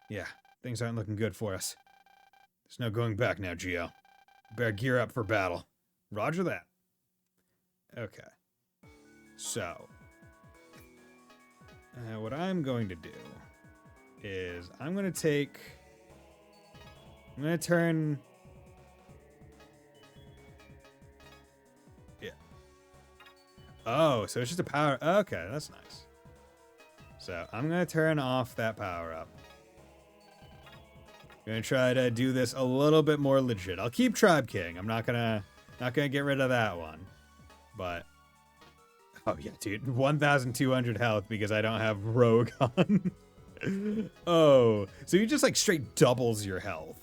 Yeah, things aren't looking good for us. There's no going back now, Geo. Better gear up for battle. Roger that. Okay. So, what I'm going to do is I'm going to turn... Yeah. Oh, so it's just a power... Okay, that's nice. So, I'm going to turn off that power up. I'm going to try to do this a little bit more legit. I'll keep Tribe King. I'm not gonna get rid of that one. But... Oh, yeah, dude. 1,200 health because I don't have Rogue on. Oh. So he just, like, straight doubles your health.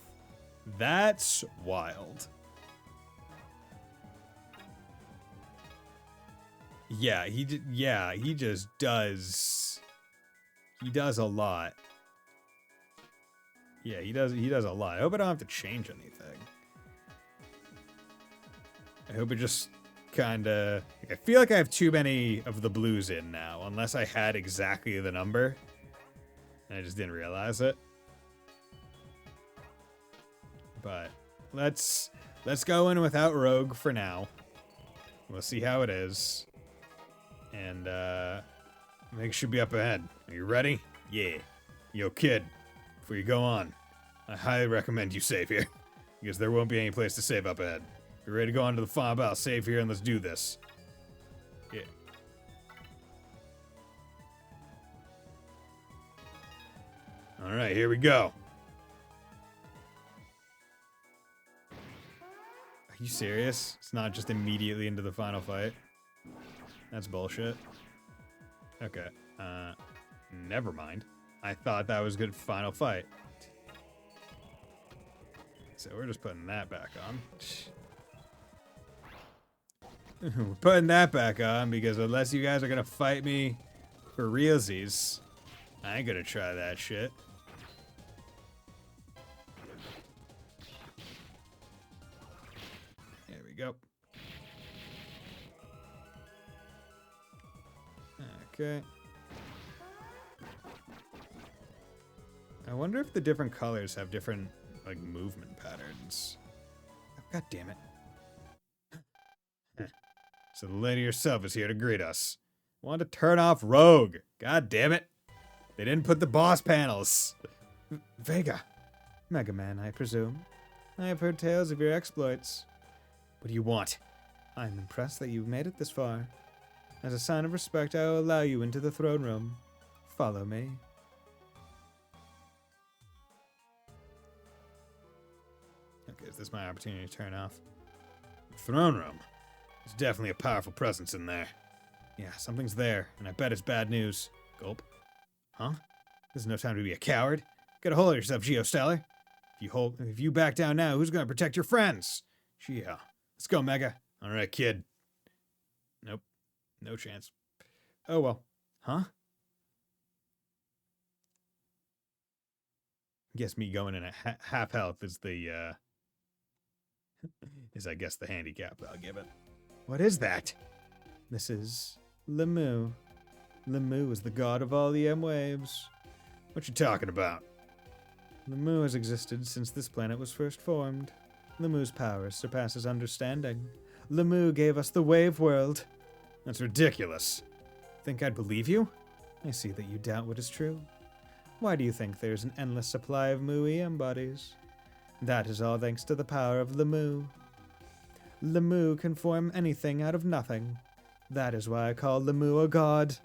That's wild. Yeah, he just does... He does a lot. Yeah, he does a lot. I hope I don't have to change anything. I hope it just kinda... I feel like I have too many of the blues in now, unless I had exactly the number. And I just didn't realize it. But let's go in without Rogue for now. We'll see how it is. And things should be up ahead. Are you ready? Yeah. Yo, kid. Before you go on, I highly recommend you save here, because there won't be any place to save up ahead. You're ready to go on to the final battle, save here, and let's do this. Yeah. Alright, here we go. Are you serious? It's not just immediately into the final fight? That's bullshit. Okay, never mind. I thought that was good final fight. So we're just putting that back on. We're putting that back on because unless you guys are gonna fight me for realsies, I ain't gonna try that shit. There we go. Okay. I wonder if the different colors have different, like, movement patterns. Oh, God damn it. So the lady herself is here to greet us. Want to turn off Rogue. God damn it. They didn't put the boss panels. Vega. Mega Man, I presume. I have heard tales of your exploits. What do you want? I'm impressed that you've made it this far. As a sign of respect, I will allow you into the throne room. Follow me. Okay, is this my opportunity to turn off? The throne room. There's definitely a powerful presence in there. Yeah, something's there, and I bet it's bad news. Gulp. Huh? This is no time to be a coward. Get a hold of yourself, Geostellar. If you back down now, who's gonna protect your friends? Yeah. Let's go, Mega. All right, kid. Nope. No chance. Oh well. Huh? Guess me going in at half health is I guess the handicap I'll give it. What is that? This is Lemu. Lemu is the god of all the M-waves. What you talking about? Lemu has existed since this planet was first formed. Lemu's power surpasses understanding. Lemu gave us the wave world. That's ridiculous. Think I'd believe you? I see that you doubt what is true. Why do you think there's an endless supply of Mu EM bodies? That is all thanks to the power of Lemu. Lemu can form anything out of nothing. That is why I call Lemu a god.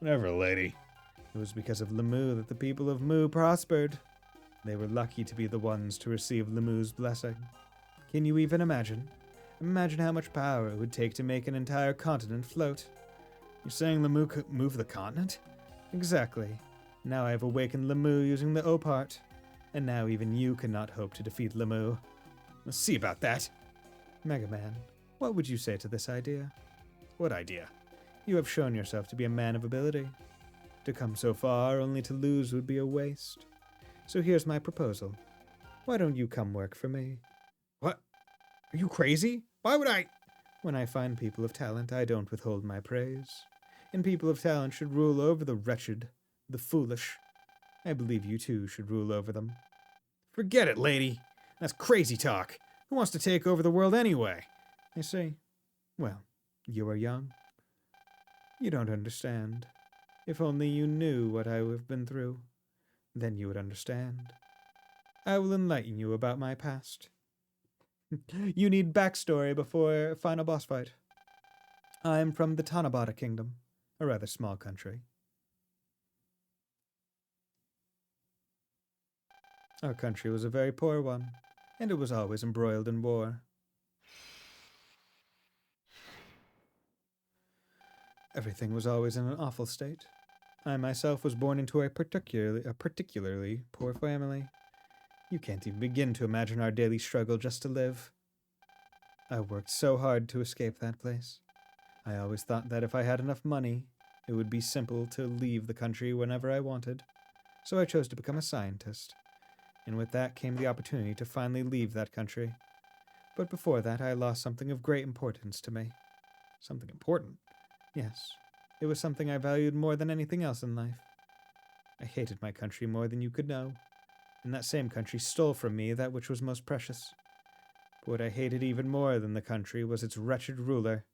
Whatever, lady. It was because of Lemu that the people of Mu prospered. They were lucky to be the ones to receive Lemu's blessing. Can you even imagine? Imagine how much power it would take to make an entire continent float. You're saying Lemu could move the continent? Exactly. Now I have awakened Lemu using the O part. And now even you cannot hope to defeat Lemu. Let's see about that. Mega Man, what would you say to this idea? What idea? You have shown yourself to be a man of ability. To come so far only to lose would be a waste. So here's my proposal. Why don't you come work for me? What? Are you crazy? Why would I? When I find people of talent, I don't withhold my praise. And people of talent should rule over the wretched, the foolish. I believe you too should rule over them. Forget it, lady. That's crazy talk. Who wants to take over the world anyway? I see. Well, you are young. You don't understand. If only you knew what I have been through, then you would understand. I will enlighten you about my past. You need backstory before final boss fight. I am from the Tanabata Kingdom, a rather small country. Our country was a very poor one, and it was always embroiled in war. Everything was always in an awful state. I myself was born into a particularly poor family. You can't even begin to imagine our daily struggle just to live. I worked so hard to escape that place. I always thought that if I had enough money, it would be simple to leave the country whenever I wanted. So I chose to become a scientist. And with that came the opportunity to finally leave that country. But before that, I lost something of great importance to me. Something important? Yes, it was something I valued more than anything else in life. I hated my country more than you could know, and that same country stole from me that which was most precious. But what I hated even more than the country was its wretched ruler.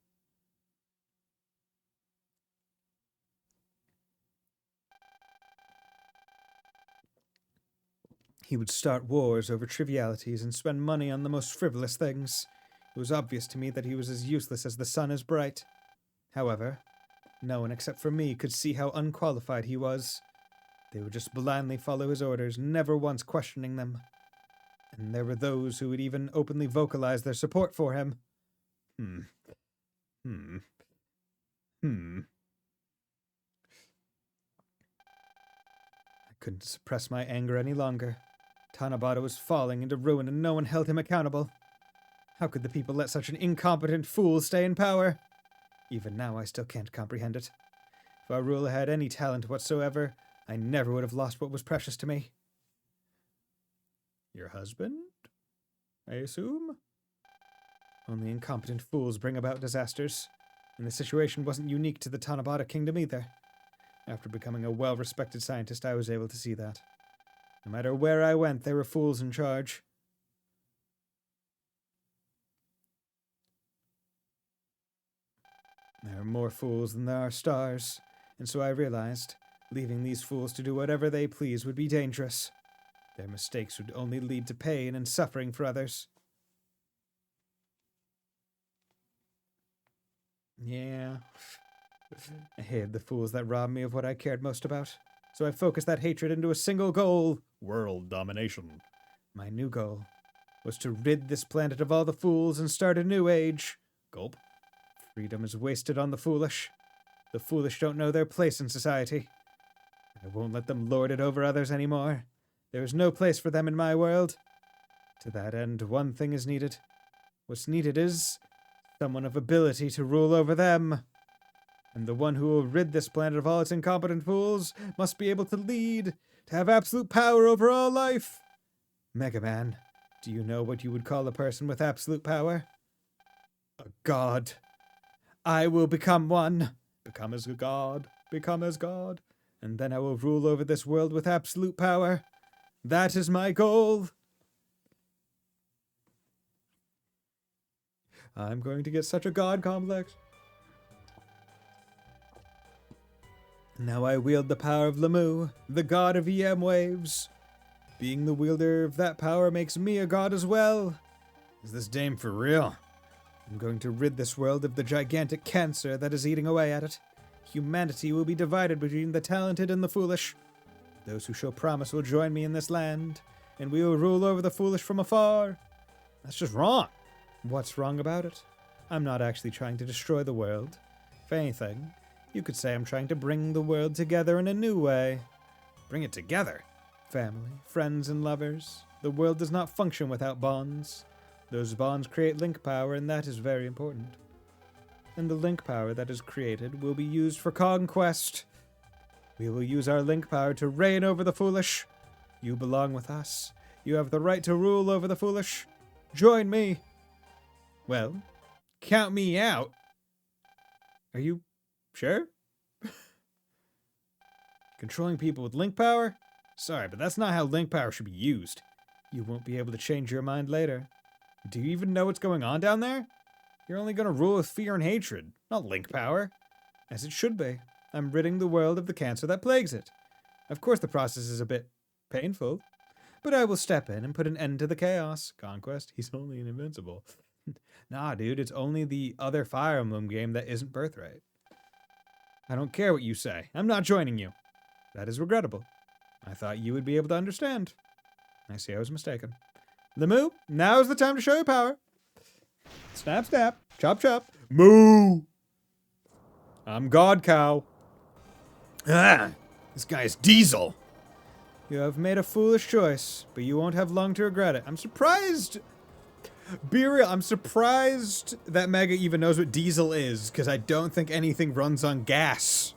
He would start wars over trivialities and spend money on the most frivolous things. It was obvious to me that he was as useless as the sun is bright. However, no one except for me could see how unqualified he was. They would just blindly follow his orders, never once questioning them. And there were those who would even openly vocalize their support for him. I couldn't suppress my anger any longer. Tanabata was falling into ruin and no one held him accountable. How could the people let such an incompetent fool stay in power? Even now I still can't comprehend it. If our ruler had any talent whatsoever, I never would have lost what was precious to me. Your husband? I assume? Only incompetent fools bring about disasters, and the situation wasn't unique to the Tanabata Kingdom either. After becoming a well-respected scientist, I was able to see that. No matter where I went, there were fools in charge. There are more fools than there are stars, and so I realized leaving these fools to do whatever they please would be dangerous. Their mistakes would only lead to pain and suffering for others. Yeah. I hated the fools that robbed me of what I cared most about, so I focused that hatred into a single goal: world domination. My new goal was to rid this planet of all the fools and start a new age. Gulp. Freedom is wasted on the foolish. The foolish don't know their place in society. I won't let them lord it over others anymore. There is no place for them in my world. To that end, one thing is needed. What's needed is someone of ability to rule over them. And the one who will rid this planet of all its incompetent fools must be able to lead, to have absolute power over all life. Mega Man, do you know what you would call a person with absolute power? A god. I will become one. Become as a god. Become as God. And then I will rule over this world with absolute power. That is my goal. I'm going to get such a god complex. Now I wield the power of Lemu, the god of EM waves. Being the wielder of that power makes me a god as well. Is this dame for real? I'm going to rid this world of the gigantic cancer that is eating away at it. Humanity will be divided between the talented and the foolish. Those who show promise will join me in this land, and we will rule over the foolish from afar. That's just wrong. What's wrong about it? I'm not actually trying to destroy the world. If anything, you could say I'm trying to bring the world together in a new way. Bring it together? Family, friends, and lovers. The world does not function without bonds. Those bonds create link power, and that is very important. And the link power that is created will be used for conquest. We will use our link power to reign over the foolish. You belong with us. You have the right to rule over the foolish. Join me. Well, count me out. Are you sure? Controlling people with link power? Sorry, but that's not how link power should be used. You won't be able to change your mind later. Do you even know what's going on down there? You're only going to rule with fear and hatred, not link power. As it should be. I'm ridding the world of the cancer that plagues it. Of course the process is a bit painful, but I will step in and put an end to the chaos. Conquest? He's only an invincible. Nah, dude, it's only the other Fire Emblem game that isn't Birthright. I don't care what you say. I'm not joining you. That is regrettable. I thought you would be able to understand. I see I was mistaken. Lemu, now is the time to show your power. Snap, snap. Chop, chop. Moo! I'm God Cow. Ah! This guy's Diesel. You have made a foolish choice, but you won't have long to regret it. I'm surprised. Be real, I'm surprised that Mega even knows what diesel is, because I don't think anything runs on gas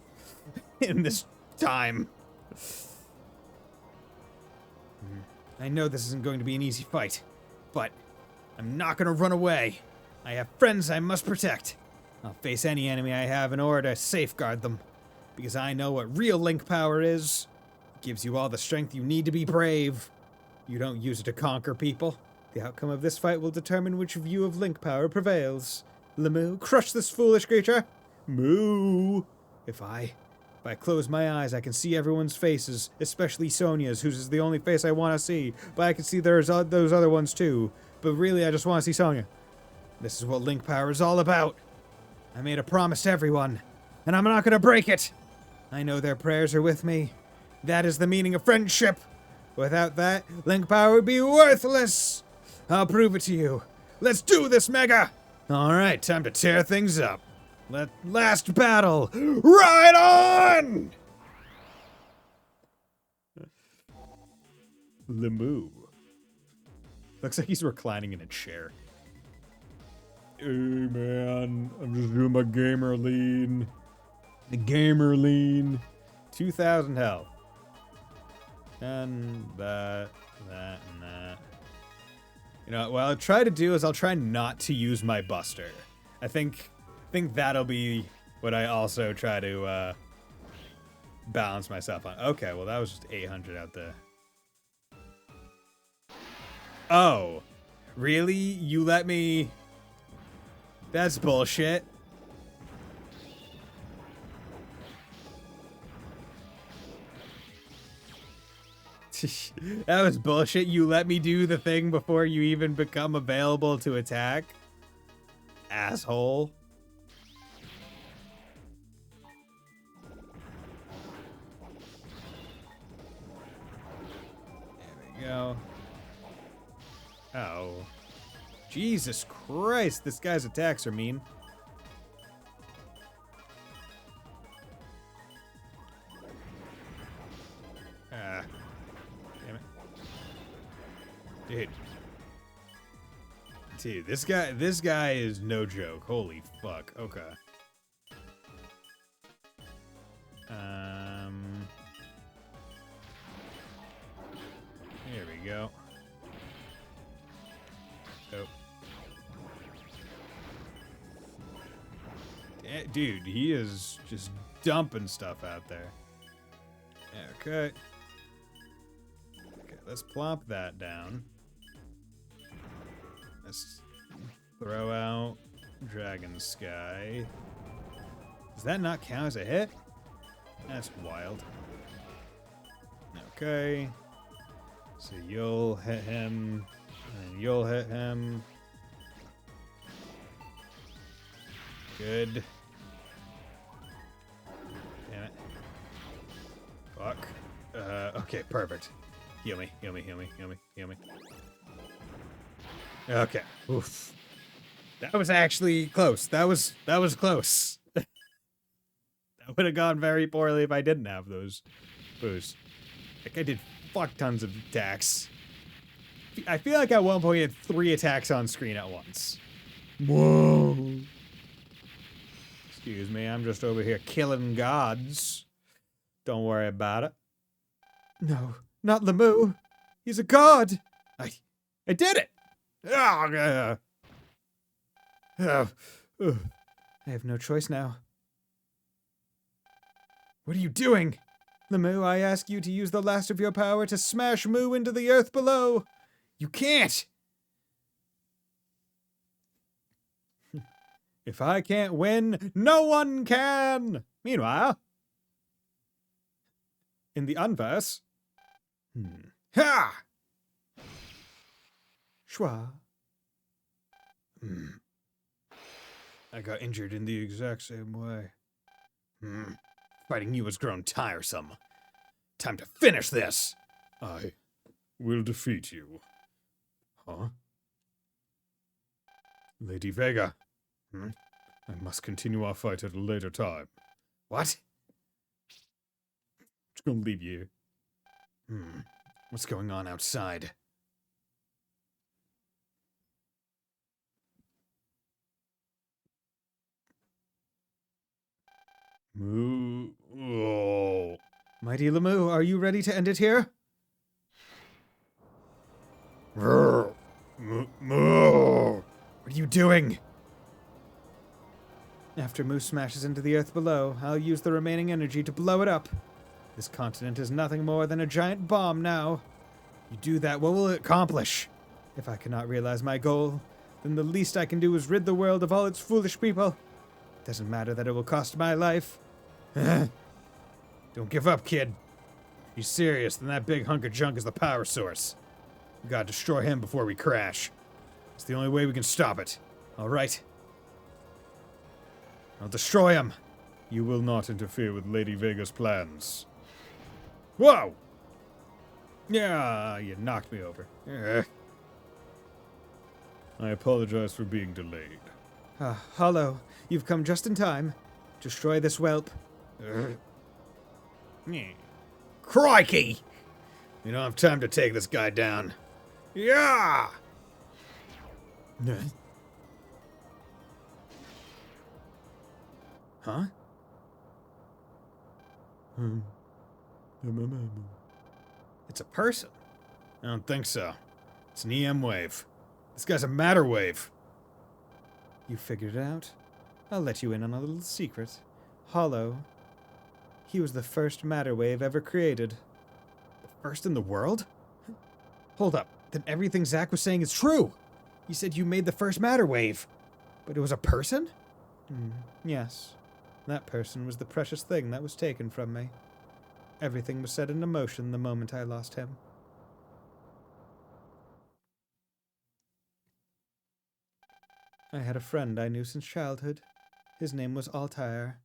in this time. I know this isn't going to be an easy fight, but I'm not going to run away. I have friends I must protect. I'll face any enemy I have in order to safeguard them, because I know what real link power is. It gives you all the strength you need to be brave. You don't use it to conquer people. The outcome of this fight will determine which view of link power prevails. Lemu, crush this foolish creature. Moo! If I close my eyes, I can see everyone's faces, especially Sonia's, whose is the only face I want to see. But I can see there's those other ones too. But really, I just want to see Sonia. This is what link power is all about. I made a promise to everyone, and I'm not going to break it. I know their prayers are with me. That is the meaning of friendship. Without that, link power would be worthless. I'll prove it to you. Let's do this, Mega! Alright, time to tear things up. Last battle! Ride on! Lemu. Looks like he's reclining in a chair. Hey man, I'm just doing my gamer lean. The gamer lean. 2,000 health. And that, and that. You know, what I'll try to do is I'll try not to use my Buster. I think that'll be what I also try to balance myself on. Okay, well that was just 800 out there. Oh, really? You let me... That's bullshit. That was bullshit. You let me do the thing before you even become available to attack? Asshole. There we go. Oh. Jesus Christ, this guy's attacks are mean. Dude, this guy is no joke. Holy fuck. Okay. Here we go. Oh. Dude, he is just dumping stuff out there. Okay. Okay, let's plop that down. Let's throw out Dragon Sky. Does that not count as a hit? That's wild. Okay. So you'll hit him, and you'll hit him. Good. Damn it. Fuck. Okay, perfect. Heal me, heal me, heal me, heal me, heal me. Okay. Oof. That was actually close. That was close. That would have gone very poorly if I didn't have those boosts. Like I did fuck tons of attacks. I feel like at one point he had 3 attacks on screen at once. Whoa. Excuse me, I'm just over here killing gods. Don't worry about it. No, not Lemu. He's a god. I did it! I have no choice now. What are you doing? Lemu, I ask you to use the last of your power to smash Mu into the earth below. You can't! If I can't win, no one can! Meanwhile, in the unverse... Ha! Schwa. I got injured in the exact same way. Fighting you has grown tiresome. Time to finish this! I will defeat you. Huh? Lady Vega. I must continue our fight at a later time. What? Just gonna leave you. What's going on outside? Moo. Oh. Mighty Lemu, are you ready to end it here? Moo. What are you doing? After Mu smashes into the earth below, I'll use the remaining energy to blow it up. This continent is nothing more than a giant bomb now. You do that, what will it accomplish? If I cannot realize my goal, then the least I can do is rid the world of all its foolish people. It doesn't matter that it will cost my life. Don't give up, kid. If you're serious, then that big hunk of junk is the power source. We gotta destroy him before we crash. It's the only way we can stop it. Alright? I'll destroy him. You will not interfere with Lady Vega's plans. Whoa! Yeah, you knocked me over. I apologize for being delayed. Hollow, you've come just in time. Destroy this whelp. Crikey! We don't have time to take this guy down. Yeah! Huh? It's a person. I don't think so. It's an EM wave. This guy's a matter wave. You figured it out? I'll let you in on a little secret. Hollow. He was the first matter wave ever created. The first in the world? Hold up. Then everything Zach was saying is true. You said you made the first matter wave. But it was a person? Yes. That person was the precious thing that was taken from me. Everything was set into motion the moment I lost him. I had a friend I knew since childhood. His name was Altair.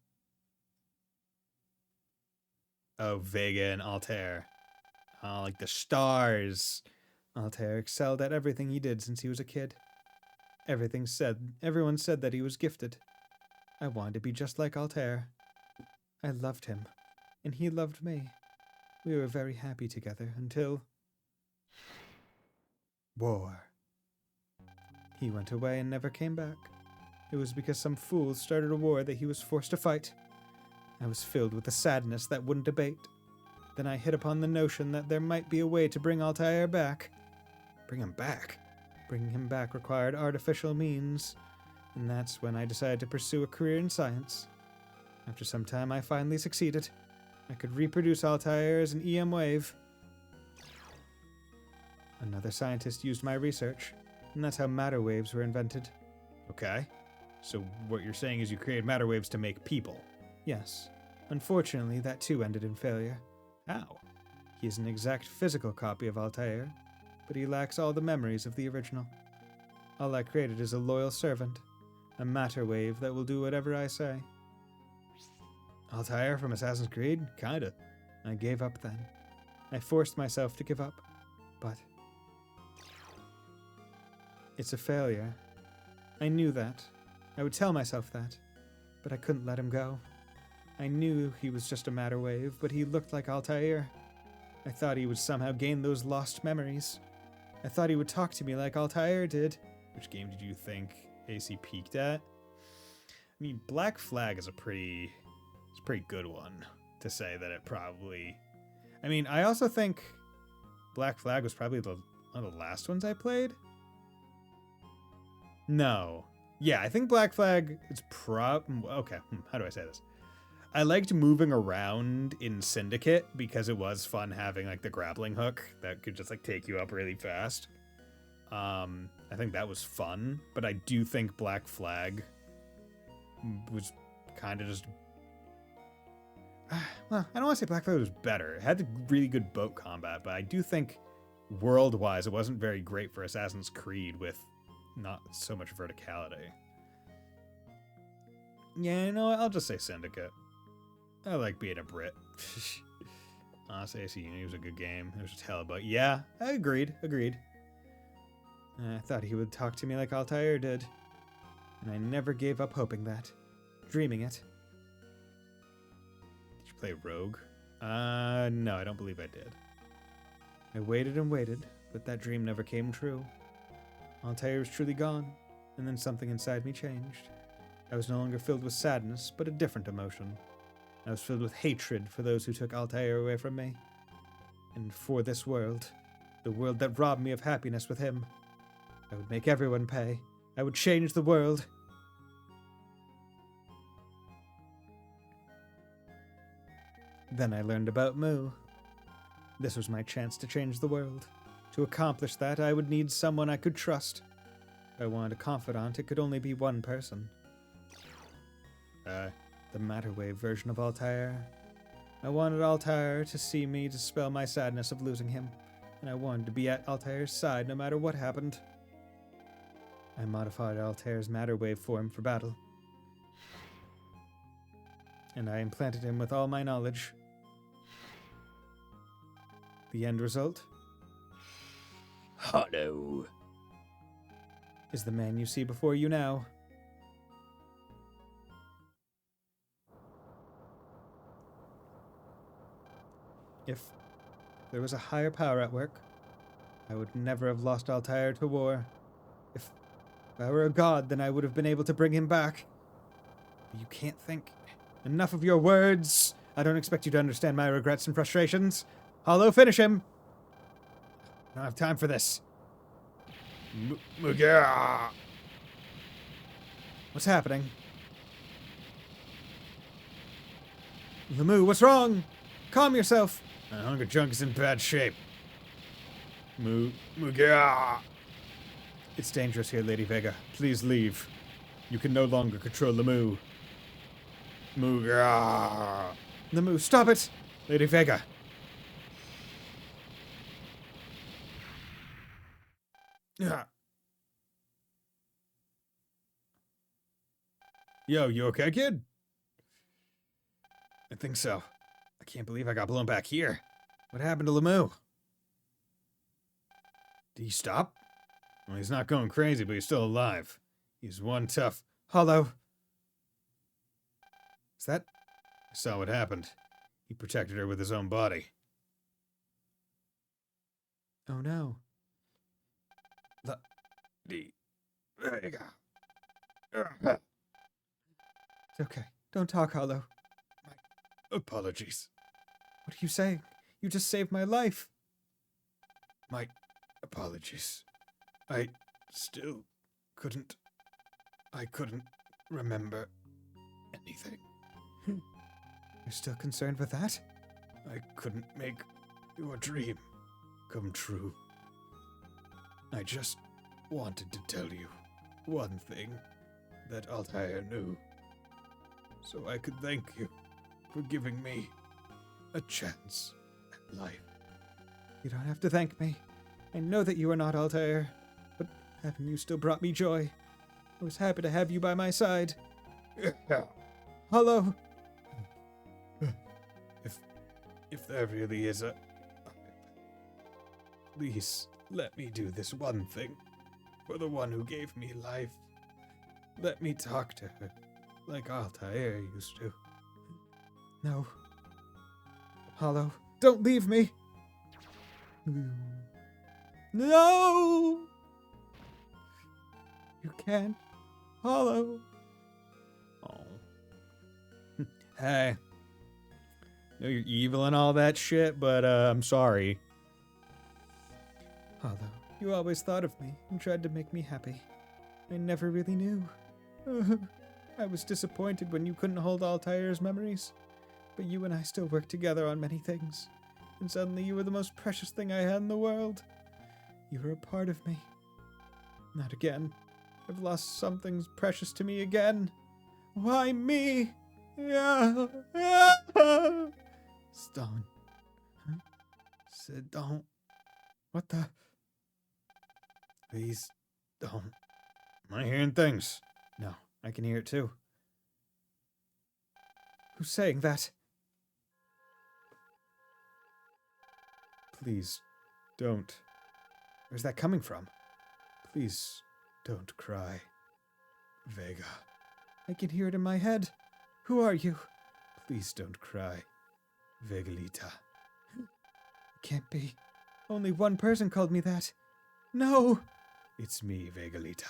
Oh, Vega and Altair. Oh, like the stars. Altair excelled at everything he did since he was a kid. Everyone said that he was gifted. I wanted to be just like Altair. I loved him, and he loved me. We were very happy together until... War. He went away and never came back. It was because some fool started a war that he was forced to fight. I was filled with a sadness that wouldn't abate. Then I hit upon the notion that there might be a way to bring Altair back. Bring him back? Bringing him back required artificial means, and that's when I decided to pursue a career in science. After some time, I finally succeeded. I could reproduce Altair as an EM wave. Another scientist used my research, and that's how matter waves were invented. Okay. So what you're saying is you created matter waves to make people? Yes. Unfortunately, that too ended in failure. How? He is an exact physical copy of Altair, but he lacks all the memories of the original. All I created is a loyal servant, a matter wave that will do whatever I say. Altair from Assassin's Creed? Kinda. I gave up then. I forced myself to give up, but it's a failure. I knew that. I would tell myself that, but I couldn't let him go. I knew he was just a matter wave, but he looked like Altair. I thought he would somehow gain those lost memories. I thought he would talk to me like Altair did. Which game did you think AC peaked at? I mean, Black Flag is a pretty good one to say that it probably... I mean, I also think Black Flag was probably one of the last ones I played. No. Yeah, I think Black Flag is okay, how do I say this? I liked moving around in Syndicate because it was fun having like the grappling hook that could just like take you up really fast. I think that was fun, but I do think Black Flag was kind of just... Well, I don't want to say Black Flag was better. It had the really good boat combat, but I do think world-wise it wasn't very great for Assassin's Creed with not so much verticality. Yeah, you know what? I'll just say Syndicate. I like being a Brit. Honestly, AC was a good game. It was just hell, but yeah, I agreed. I thought he would talk to me like Altair did, and I never gave up hoping that, dreaming it. Did you play Rogue? No, I don't believe I did. I waited and waited, but that dream never came true. Altair was truly gone, and then something inside me changed. I was no longer filled with sadness, but a different emotion. I was filled with hatred for those who took Altair away from me. And for this world, the world that robbed me of happiness with him. I would make everyone pay. I would change the world. Then I learned about Mu. This was my chance to change the world. To accomplish that, I would need someone I could trust. If I wanted a confidant, it could only be one person. The matter wave version of Altair. I wanted Altair to see me dispel my sadness of losing him, and I wanted to be at Altair's side no matter what happened. I modified Altair's matter wave form for battle, and I implanted him with all my knowledge. The end result? Hollow. Is the man you see before you now. If there was a higher power at work, I would never have lost Altair to war. If I were a god, then I would have been able to bring him back. But you can't think. Enough of your words! I don't expect you to understand my regrets and frustrations. Hollow, finish him! I don't have time for this. What's happening? Lamu, what's wrong? Calm yourself. My hunger chunk is in bad shape. Mugia. It's dangerous here, Lady Vega. Please leave. You can no longer control Lamu. Mugia. Lamu, stop it! Lady Vega. Yo, you okay, kid? I think so. I can't believe I got blown back here. What happened to Lamu? Did he stop? Well, he's not going crazy, but he's still alive. He's one tough... Hollow. Is that... I saw what happened. He protected her with his own body. Oh no. La di Vega. It's okay. Don't talk, Hollow. Apologies. What are you saying? You just saved my life. My apologies. I still couldn't. I couldn't remember anything. You're still concerned with that? I couldn't make your dream come true. I just wanted to tell you one thing that Altair knew, so I could thank you for giving me a chance at life. You don't have to thank me. I know that you are not Altair, but having you still brought me joy. I was happy to have you by my side. Hollow! If there really is a... Please, let me do this one thing for the one who gave me life. Let me talk to her like Altair used to. No. Hollow, don't leave me! No! You can't. Hollow. Oh. Hey. I know you're evil and all that shit, but I'm sorry. Hollow, you always thought of me and tried to make me happy. I never really knew. I was disappointed when you couldn't hold Altair's memories, but you and I still worked together on many things, and suddenly you were the most precious thing I had in the world. You were a part of me. Not again. I've lost something precious to me again. Why me? Yeah. Stone. Huh? Said don't. What the? Please don't. Am I hearing things? No, I can hear it too. Who's saying that? Please, don't. Where's that coming from? Please don't cry, Vega. I can hear it in my head. Who are you? Please don't cry, Vegalita. It can't be. Only one person called me that. No! It's me, Vegalita.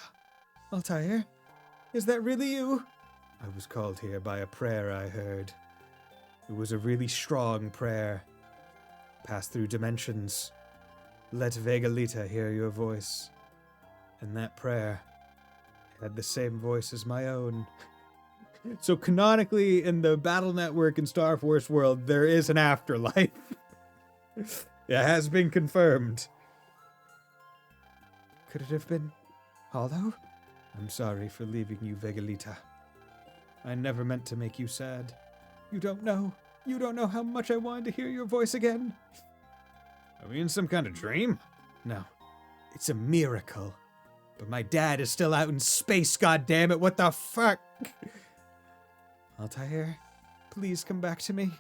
Altair? Is that really you? I was called here by a prayer I heard. It was a really strong prayer. Pass through dimensions. Let Vegalita hear your voice. And that prayer had the same voice as my own. So canonically, in the Battle Network and Star Force world, there is an afterlife. It has been confirmed. Could it have been Hollow? I'm sorry for leaving you, Vegalita. I never meant to make you sad. You don't know. You don't know how much I wanted to hear your voice again. Are we in some kind of dream? No. It's a miracle. But my dad is still out in space, goddammit. What the fuck? Altair, please come back to me.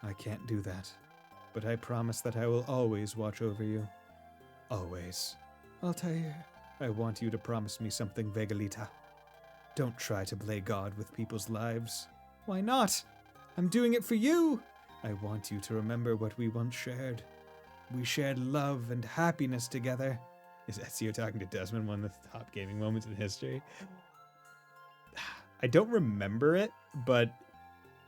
I can't do that. But I promise that I will always watch over you. Always. Altair. I want you to promise me something, Vegalita. Don't try to play God with people's lives. Why not? I'm doing it for you. I want you to remember what we once shared. We shared love and happiness together. Is Ezio talking to Desmond, one of the top gaming moments in history? I don't remember it, but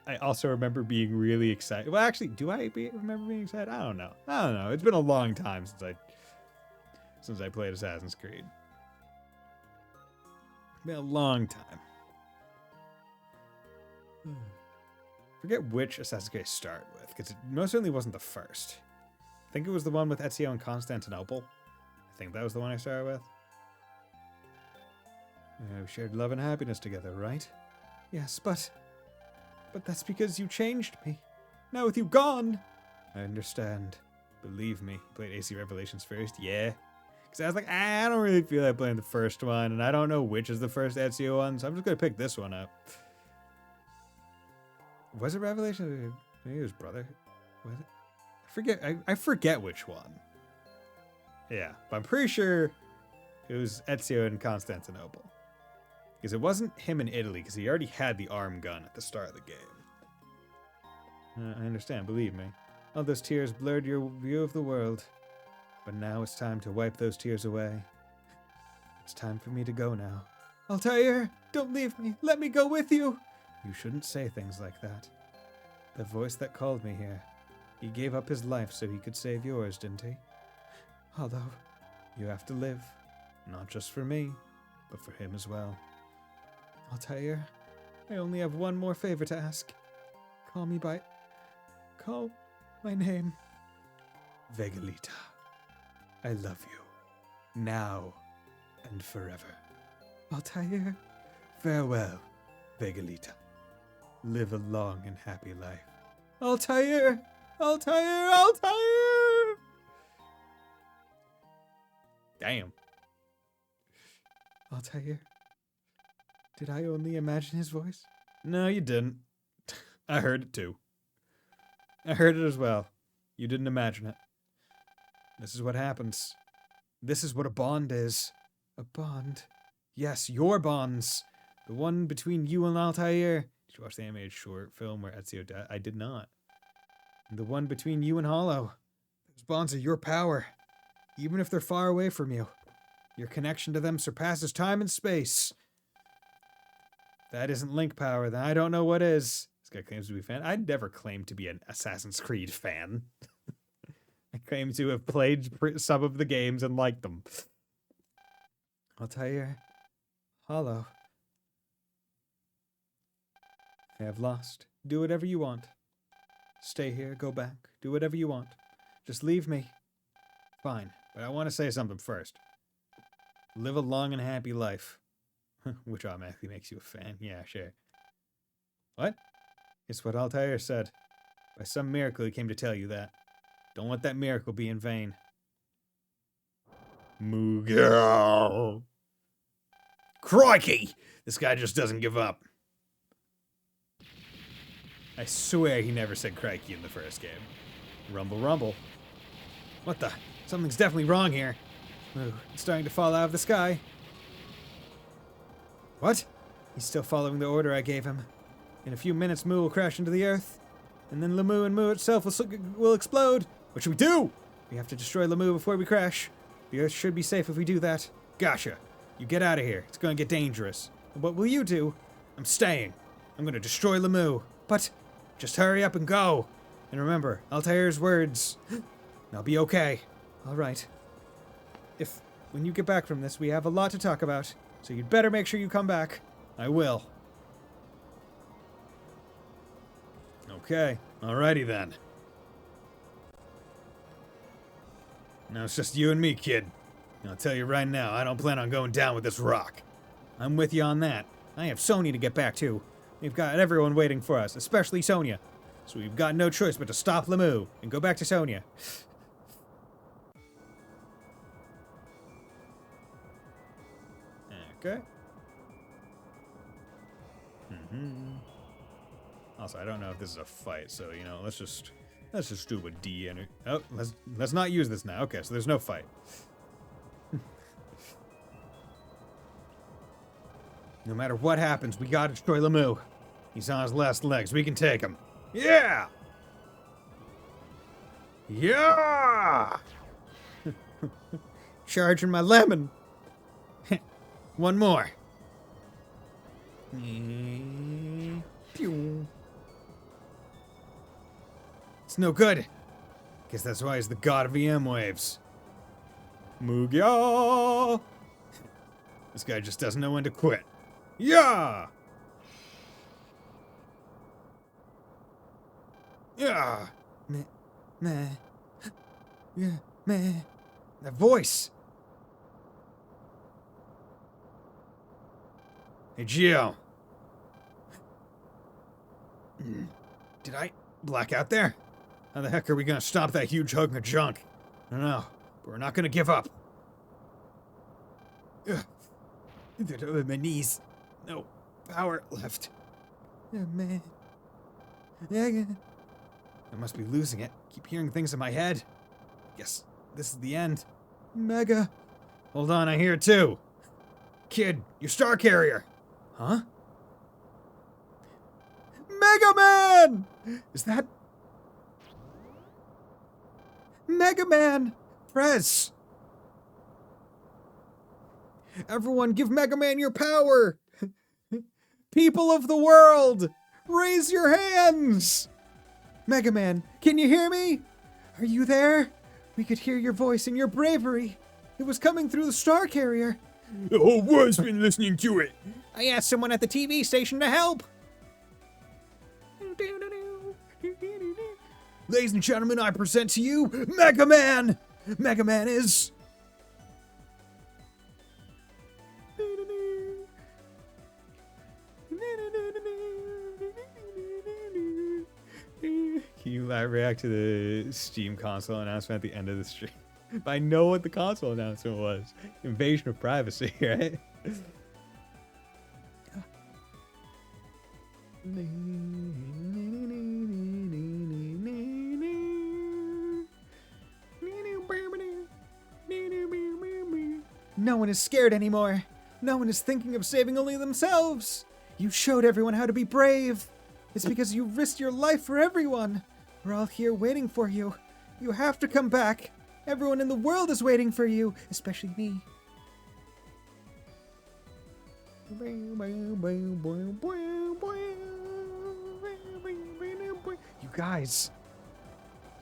I also remember being really excited. Well, actually, do I remember being excited? I don't know. It's been a long time since I played Assassin's Creed. It's been a long time. Forget which Assassin's Creed I started with, because it most certainly wasn't the first. I think it was the one with Ezio and Constantinople. I think that was the one I started with. We shared love and happiness together, right? Yes, but that's because you changed me. Now with you gone. I understand. Believe me. Played AC Revelations first, yeah. Because I was like, I don't really feel like playing the first one, and I don't know which is the first Ezio one, so I'm just going to pick this one up. Was it Revelation? Maybe it was Brother. Was it? I forget which one. Yeah, but I'm pretty sure it was Ezio in Constantinople. Because it wasn't him in Italy, because he already had the arm gun at the start of the game. I understand, believe me. All those tears blurred your view of the world. But now it's time to wipe those tears away. It's time for me to go now. Altair, don't leave me. Let me go with you. You shouldn't say things like that. The voice that called me here, he gave up his life so he could save yours, didn't he? Although, you have to live. Not just for me, but for him as well. Altair, I only have one more favor to ask. Call my name. Vegalita. I love you. Now and forever. Altair, farewell, Vegalita. Live a long and happy life. Altair! Altair! Altair! Damn. Altair, did I only imagine his voice? No, you didn't. I heard it too. I heard it as well. You didn't imagine it. This is what happens. This is what a bond is. A bond? Yes, your bonds. The one between you and Altair. Did you watch the animated short film where Ezio died? I did not. And the one between you and Hollow. Those bonds are your power. Even if they're far away from you. Your connection to them surpasses time and space. If that isn't Link power, then I don't know what is. This guy claims to be a fan. I'd never claim to be an Assassin's Creed fan. I claim to have played some of the games and liked them. Altair, Hollow. I have lost. Do whatever you want. Stay here, go back, do whatever you want. Just leave me. Fine, but I want to say something first. Live a long and happy life. Which automatically makes you a fan. Yeah, sure. What? It's what Altair said. By some miracle he came to tell you that. Don't let that miracle be in vain. Mughal. Crikey! This guy just doesn't give up. I swear he never said crikey in the first game. Rumble, rumble. What the? Something's definitely wrong here. Moo, it's starting to fall out of the sky. What? He's still following the order I gave him. In a few minutes, Moo will crash into the earth. And then Lamu and Moo itself will explode. What should we do? We have to destroy Lamu before we crash. The earth should be safe if we do that. Gotcha. You get out of here. It's going to get dangerous. And what will you do? I'm staying. I'm going to destroy Lamu. But just hurry up and go. And remember, Altair's words. I'll be okay. All right. When you get back from this, we have a lot to talk about. So you'd better make sure you come back. I will. Okay, alrighty then. Now it's just you and me, kid. And I'll tell you right now, I don't plan on going down with this rock. I'm with you on that. I have Sonia to get back to. We've got everyone waiting for us, especially Sonia. So we've got no choice but to stop Lamu and go back to Sonia. Okay. Also, I don't know if this is a fight, so you know, let's just do a D and oh, let's not use this now. Okay, so there's no fight. No matter what happens, we gotta destroy Lamu. He's on his last legs. We can take him. Yeah! Yeah! Charging my lemon. One more. Pew. It's no good. Guess that's why he's the god of EM waves. Mughal. This guy just doesn't know when to quit. Yeah! Yeah! Meh. Yeah, meh. That voice. Hey, Gio. Did I black out there? How the heck are we gonna stop that huge hunk of junk? I don't know, but we're not gonna give up. They're over my knees. No power left. Man. I must be losing it. Keep hearing things in my head. Guess this is the end. Mega. Hold on, I hear it too. Kid, your star carrier. Huh? Mega Man! Is that... Mega Man! Press! Everyone, give Mega Man your power! People of the world, raise your hands! Mega Man, can you hear me? Are you there? We could hear your voice and your bravery. It was coming through the star carrier. The whole world's been listening to it. I asked someone at the TV station to help. Ladies and gentlemen, I present to you Mega Man! Mega Man is... Can you react to the Steam console announcement at the end of the stream? I know what the console announcement was. Invasion of privacy, right? No one is scared anymore. No one is thinking of saving only themselves. You showed everyone how to be brave. It's because you risked your life for everyone. We're all here waiting for you. You have to come back. Everyone in the world is waiting for you, especially me. You guys,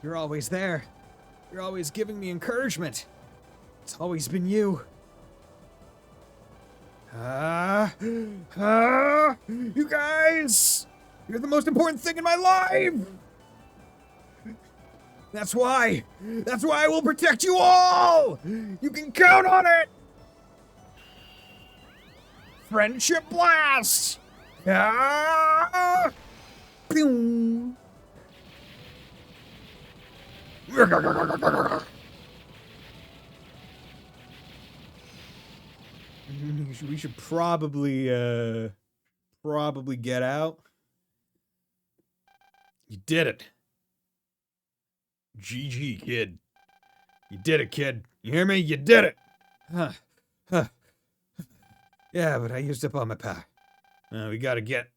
you're always there. You're always giving me encouragement. It's always been you. You guys, you're the most important thing in my life. That's why I will protect you all. You can count on it. Friendship blast. Pew. We should probably get out. You did it. GG, kid. You did it, kid. You hear me? You did it. Yeah, but I used up all my power. We gotta get...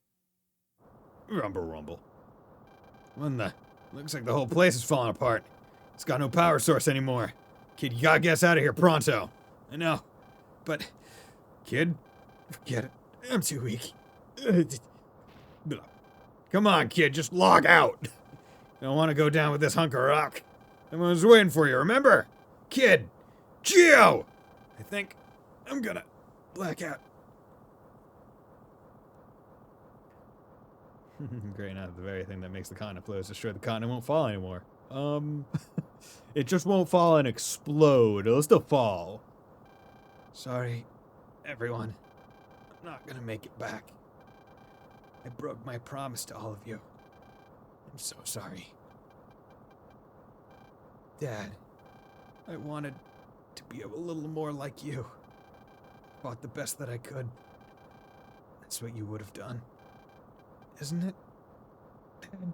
Rumble. When the... Looks like the whole place is falling apart. It's got no power source anymore. Kid, you gotta get us out of here pronto. I know, but... Kid? Forget it. I'm too weak. Come on, kid, just log out. You don't want to go down with this hunk of rock. Everyone's waiting for you, remember? Kid! Geo! I think I'm gonna black out. Great, now the very thing that makes the continent flow is destroy the continent won't fall anymore. It just won't fall and explode. It'll still fall. Sorry, everyone. I'm not gonna make it back. I broke my promise to all of you. I'm so sorry. Dad, I wanted to be a little more like you. Fought the best that I could. That's what you would have done. Isn't it, Dad?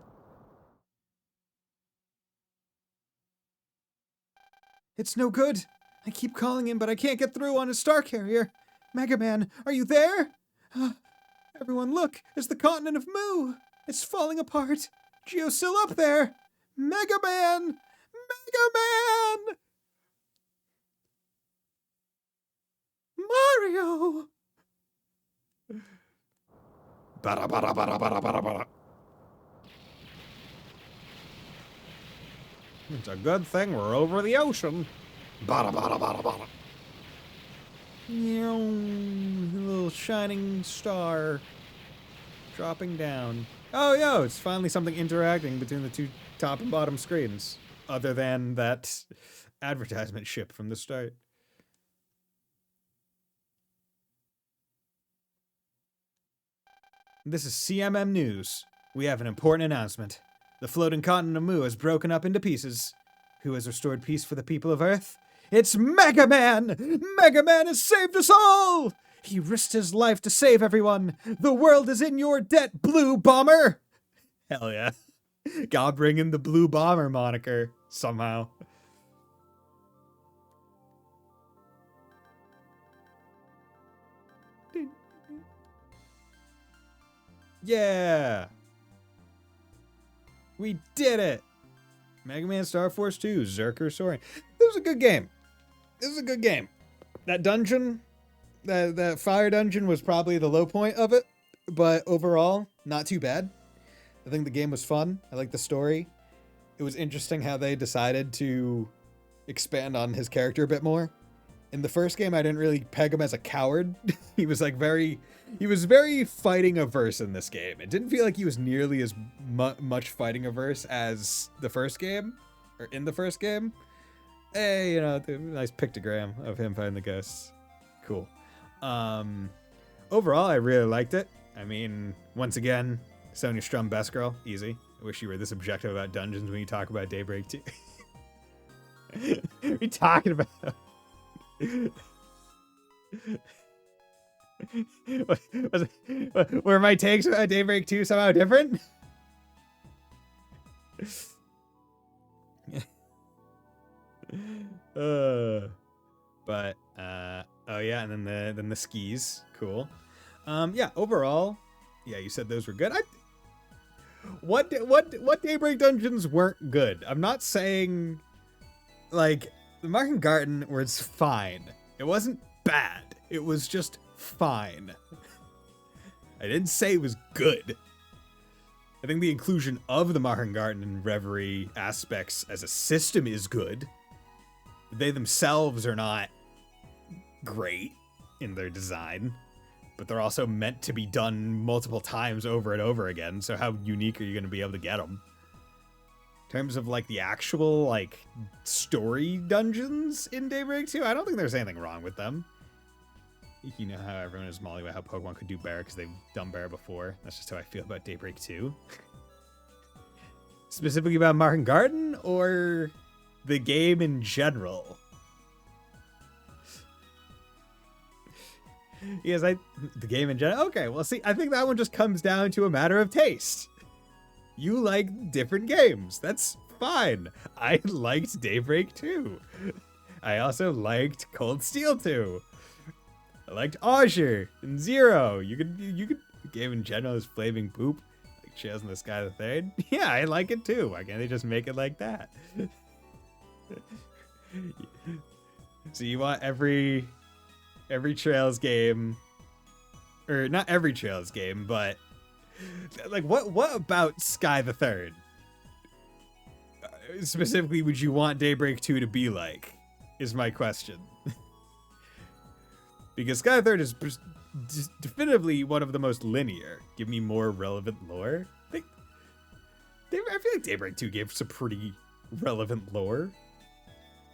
It's no good. I keep calling him, but I can't get through on his star carrier. Mega Man, are you there? Everyone look, it's the continent of Mu. It's falling apart. Geo's still up there. Mega Man! Mega Man! Mario! Bada, bada, bada, bada, bada, bada. It's a good thing we're over the ocean. Bada, bada, bada, bada. A little shining star dropping down. Oh, yo, it's finally something interacting between the two top and bottom screens, other than that advertisement ship from the start. This is CMM News. We have an important announcement. The floating continent of Mu has broken up into pieces. Who has restored peace for the people of Earth? It's Mega Man! Mega Man has saved us all! He risked his life to save everyone. The world is in your debt, Blue Bomber! Hell yeah. Gotta bring in the Blue Bomber moniker somehow. Yeah! We did it! Mega Man Star Force 2, Zerker Saurian. This was a good game. This is a good game. That dungeon that fire dungeon was probably the low point of it, but overall, not too bad. I think the game was fun. I like the story. It was interesting how they decided to expand on his character a bit more. In the first game, I didn't really peg him as a coward. He was very fighting averse in this game. It didn't feel like he was nearly as much fighting averse as the first game, or in the first game. Hey, nice pictogram of him fighting the ghosts. Cool. Overall, I really liked it. I mean, once again, Sonia Strum, best girl, easy. I wish you were this objective about dungeons when you talk about Daybreak 2. What are you talking about? Were my takes about Daybreak 2 somehow different? Oh yeah, and then the skis, cool. Yeah, overall, yeah, you said those were good. What Daybreak dungeons weren't good? I'm not saying like the Marken Garden was fine. It wasn't bad. It was just fine. I didn't say it was good. I think the inclusion of the Marken Garden and Reverie aspects as a system is good. They themselves are not great in their design, but they're also meant to be done multiple times over and over again, so how unique are you going to be able to get them? In terms of, like, the actual, like, story dungeons in Daybreak 2, I don't think there's anything wrong with them. You know how everyone is molly about how Pokemon could do better because they've done better before. That's just how I feel about Daybreak 2. Specifically about Marken Garden, or the game in general? Yes, the game in general. Okay, well, see, I think that one just comes down to a matter of taste. You like different games. That's fine. I liked Daybreak 2. I also liked Cold Steel 2. I liked Azure and Zero. You could the game in general is flaming poop. Like Trails in the Sky the Third. Yeah, I like it too. Why can't they just make it like that? So you want every Trails game, or not every Trails game, but like what about Sky the Third? Specifically, would you want Daybreak 2 to be like? Is my question. Because Sky the Third is definitively one of the most linear. Give me more relevant lore. I feel like Daybreak 2 gave some pretty relevant lore.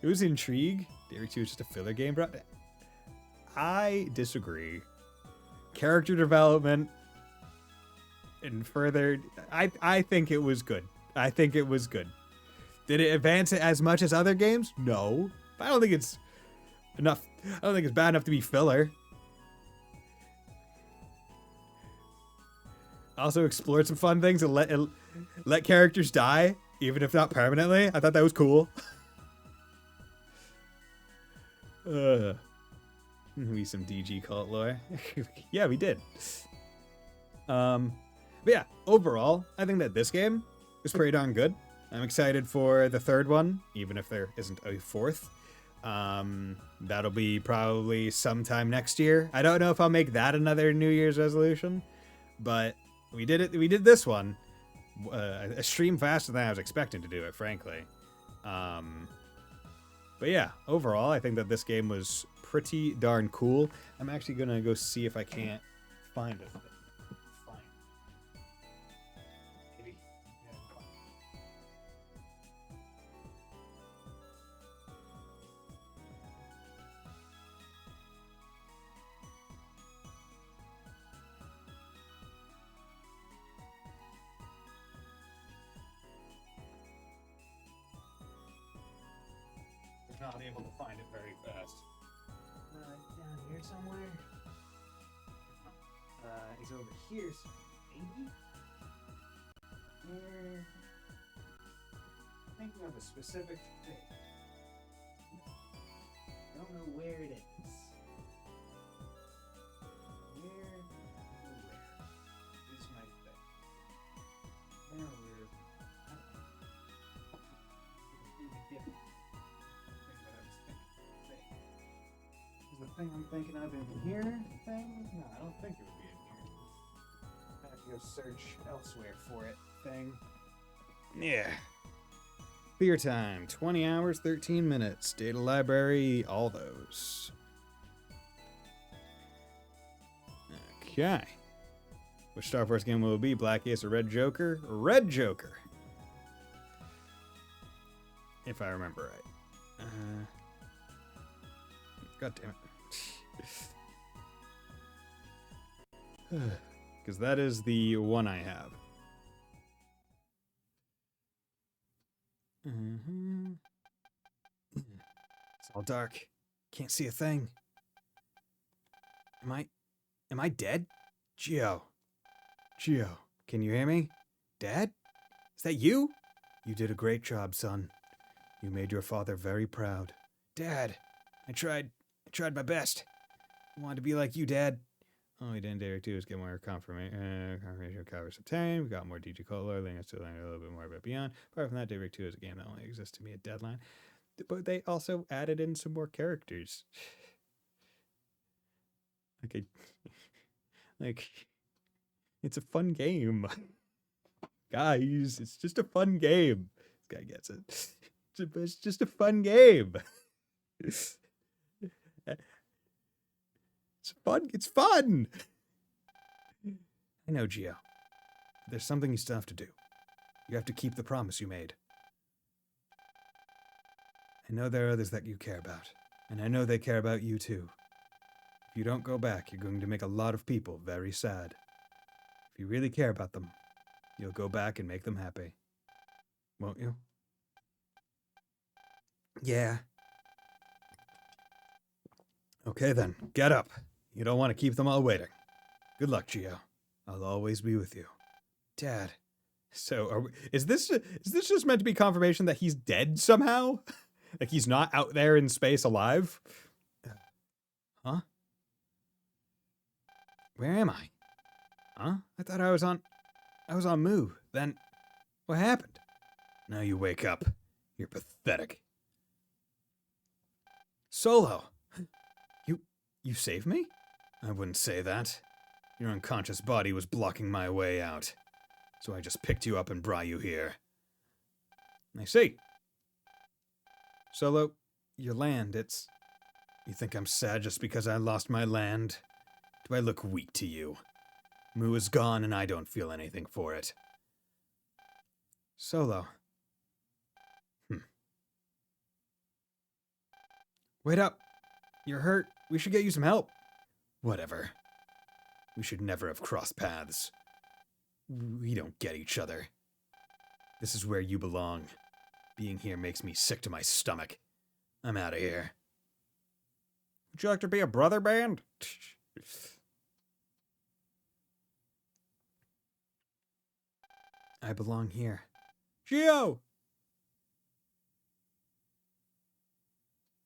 It was intrigue. Daybreak 2 is just a filler game, bro. I disagree. Character development and further, I think it was good. I think it was good. Did it advance it as much as other games? No. But I don't think it's enough. I don't think it's bad enough to be filler. Also explored some fun things and let characters die, even if not permanently. I thought that was cool. We some DG cult lore. Yeah, we did. But yeah, overall, I think that this game is pretty darn good. I'm excited for the third one, even if there isn't a fourth. That'll be probably sometime next year. I don't know if I'll make that another New Year's resolution, but we did it. We did this one a stream faster than I was expecting to do it, frankly. But yeah, overall, I think that this game was pretty darn cool. I'm actually gonna go see if I can't find it. Not able to find it very fast. Down here somewhere. He's over here, maybe. Here. Thinking of a specific thing. Don't know where it is. Where is my thing? Where thing I'm thinking of in here? Thing? No, I don't think it would be in here. I have to go search elsewhere for it. Thing. Yeah. Beer time, 20 hours, 13 minutes. Data library, all those. Okay. Which Star Force game will it be? Black Ace or Red Joker? Red Joker. If I remember right. God damn it. Because that is the one I have. It's all dark. Can't see a thing. Am I dead? Gio, can you hear me? Dad? Is that you? You did a great job, son. You made your father very proud. Dad, I tried my best. I wanted to be like you, Dad. All we did in Derek 2 is get more confirmation of covers obtained. We got more DJ Cola, leading us to learn a little bit more about Beyond. Apart from that, Derek 2 is a game that only exists to me at Deadline. But they also added in some more characters. It's a fun game. Guys, it's just a fun game. This guy gets it. It's just a fun game. It's fun. It's fun. I know, Gio. There's something you still have to do. You have to keep the promise you made. I know there are others that you care about, and I know they care about you too. If you don't go back, you're going to make a lot of people very sad. If you really care about them, you'll go back and make them happy. Won't you? Yeah. Okay then, get up. You don't want to keep them all waiting. Good luck, Gio. I'll always be with you. Dad. So, is this just meant to be confirmation that he's dead somehow? Like he's not out there in space alive? Huh? Where am I? Huh? I thought I was on Mu. Then, what happened? Now you wake up. You're pathetic. Solo! You saved me? I wouldn't say that. Your unconscious body was blocking my way out. So I just picked you up and brought you here. I see. Solo, your land, You think I'm sad just because I lost my land? Do I look weak to you? Mu is gone and I don't feel anything for it. Solo. Wait up. You're hurt. We should get you some help. Whatever. We should never have crossed paths. We don't get each other. This is where you belong. Being here makes me sick to my stomach. I'm out of here. Would you like to be a brother band? I belong here. Gio!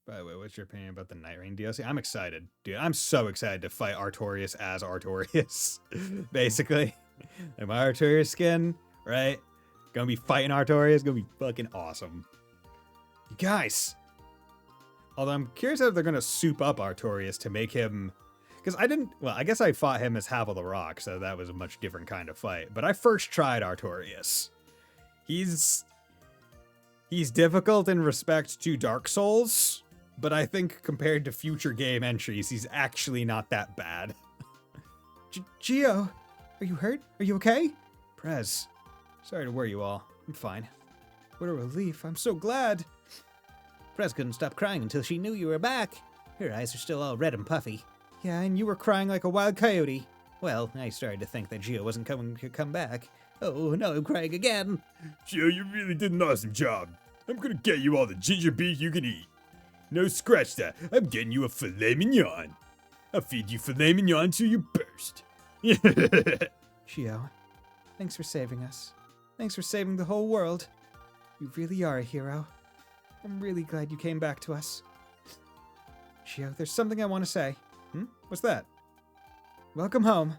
By the way, what's your opinion about the Night Rain DLC? I'm excited. Dude, I'm so excited to fight Artorias as Artorias. Basically. Like my Artorias skin, right? Gonna be fighting Artorias. Gonna be fucking awesome. You guys! Although I'm curious if they're gonna soup up Artorias to make him... Because I guess I fought him as Havel the Rock, so that was a much different kind of fight. But I first tried Artorias. He's difficult in respect to Dark Souls, but I think compared to future game entries, he's actually not that bad. Gio, are you hurt? Are you okay? Prez, sorry to worry you all. I'm fine. What a relief. I'm so glad. Prez couldn't stop crying until she knew you were back. Her eyes are still all red and puffy. Yeah, and you were crying like a wild coyote. Well, I started to think that Gio wasn't going to come back. Oh, no, I'm crying again. Gio, you really did an awesome job. I'm gonna get you all the ginger beef you can eat. No, scratch that. I'm getting you a filet mignon. I'll feed you filet mignon till you burst. Gio, thanks for saving us. Thanks for saving the whole world. You really are a hero. I'm really glad you came back to us. Gio, there's something I want to say. What's that? Welcome home.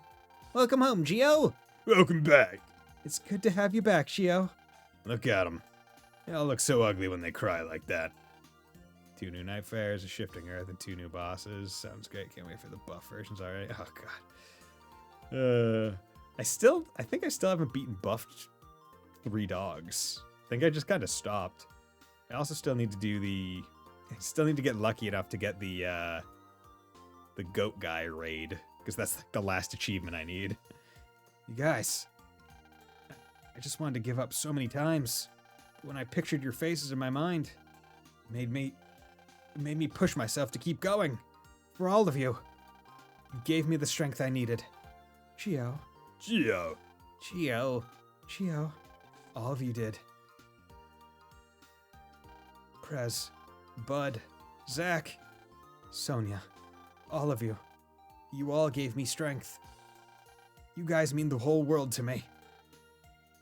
Welcome home, Gio. Welcome back. It's good to have you back, Gio. Look at them. They all look so ugly when they cry like that. 2 new Nightfares, a Shifting Earth, and 2 new bosses. Sounds great. Can't wait for the buff versions already. Oh, God. I think I still haven't beaten buffed 3 dogs. I think I just kind of stopped. I also still need to do I still need to get lucky enough to get the goat guy raid, because that's like the last achievement I need. You guys, I just wanted to give up so many times. But when I pictured your faces in my mind, it made me push myself to keep going. For all of you. You gave me the strength I needed. Gio. All of you did. Prez, Bud, Zach, Sonia, all of you. You all gave me strength. You guys mean the whole world to me.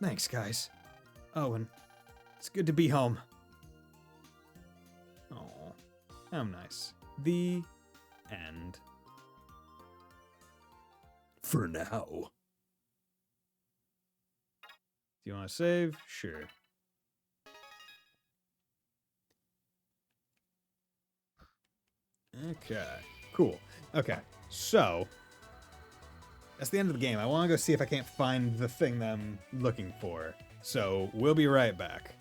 Thanks, guys. Owen, it's good to be home. Oh, how nice. The end. For now. Do you want to save? Sure. Okay, cool. Okay, so that's the end of the game. I want to go see if I can't find the thing that I'm looking for. So we'll be right back.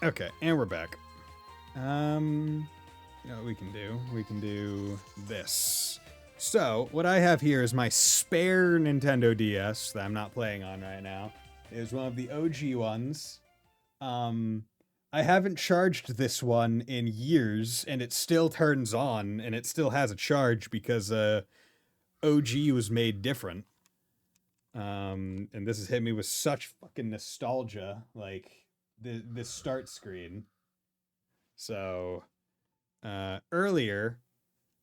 Okay, and we're back. You know what we can do? We can do this. So, what I have here is my spare Nintendo DS that I'm not playing on right now. It is one of the OG ones. I haven't charged this one in years, and it still turns on, and it still has a charge because OG was made different. And this has hit me with such fucking nostalgia, like the start screen. So, earlier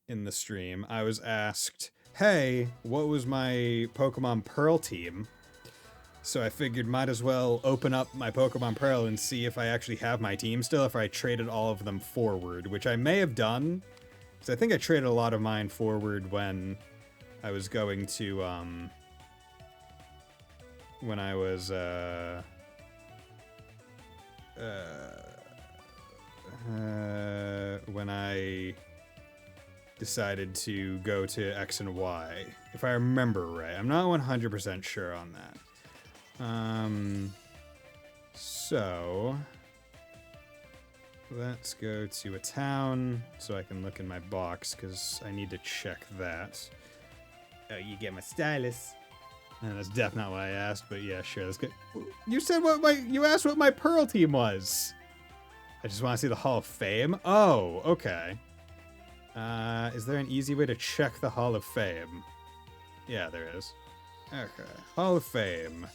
in the stream, I was asked, hey, what was my Pokemon Pearl team? So I figured might as well open up my Pokemon Pearl and see if I actually have my team still, if I traded all of them forward, which I may have done. Because I think I traded a lot of mine forward when I was going to, when I was, when I decided to go to X and Y, if I remember right. I'm not 100% sure on that. So let's go to a town so I can look in my box because I need to check that. Oh, you get my stylus. And that's definitely not what I asked, but yeah, sure. Let's go. You said you asked what my Pearl team was. I just want to see the Hall of Fame. Oh, okay. Is there an easy way to check the Hall of Fame? Yeah, there is. Okay. Hall of Fame.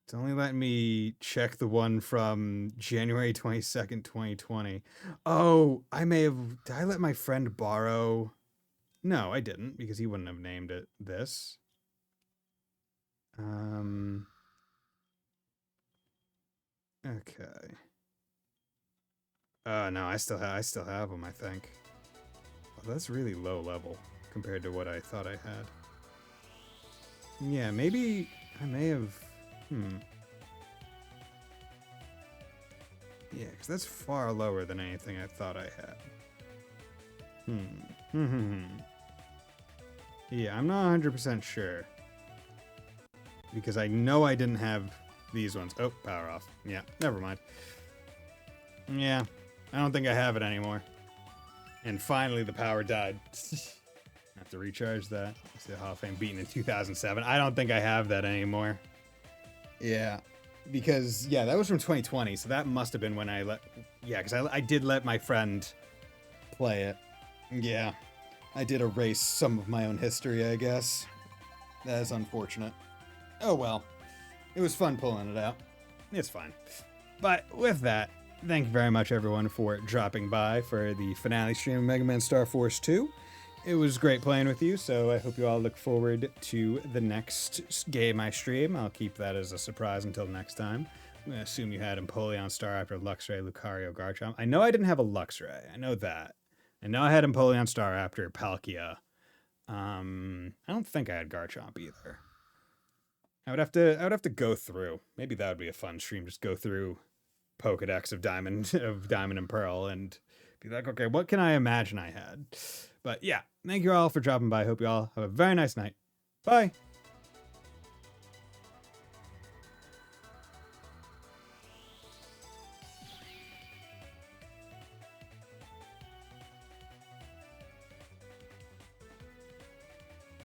It's only letting me check the one from January 22nd, 2020. Oh, did I let my friend borrow? No, I didn't, because he wouldn't have named it this. Okay. No, I still have them, I think. Well, that's really low level compared to what I thought I had. Yeah, maybe I may have... Yeah, because that's far lower than anything I thought I had. Yeah, I'm not 100% sure. Because I know I didn't have these ones. Oh, power off. Yeah, never mind. Yeah, I don't think I have it anymore. And finally the power died. I have to recharge that. It's the Hall of Fame beaten in 2007. I don't think I have that anymore. Yeah, because, yeah, that was from 2020, so that must have been when I let... Yeah, because I did let my friend play it. Yeah, I did erase some of my own history, I guess. That is unfortunate. Oh well, it was fun pulling it out. It's fine. But with that, thank you very much everyone for dropping by for the finale stream of Mega Man Star Force 2. It was great playing with you, so I hope you all look forward to the next game I stream. I'll keep that as a surprise until next time. I'm going to assume you had Empoleon, Staraptor, Luxray, Lucario, Garchomp. I know I didn't have a Luxray. I know that. I know I had Empoleon, Staraptor, Palkia. I don't think I had Garchomp either. I would have to go through. Maybe that would be a fun stream. Just go through Pokedex of Diamond and Pearl and be like, okay, what can I imagine I had? But yeah, thank you all for dropping by. Hope you all have a very nice night. Bye.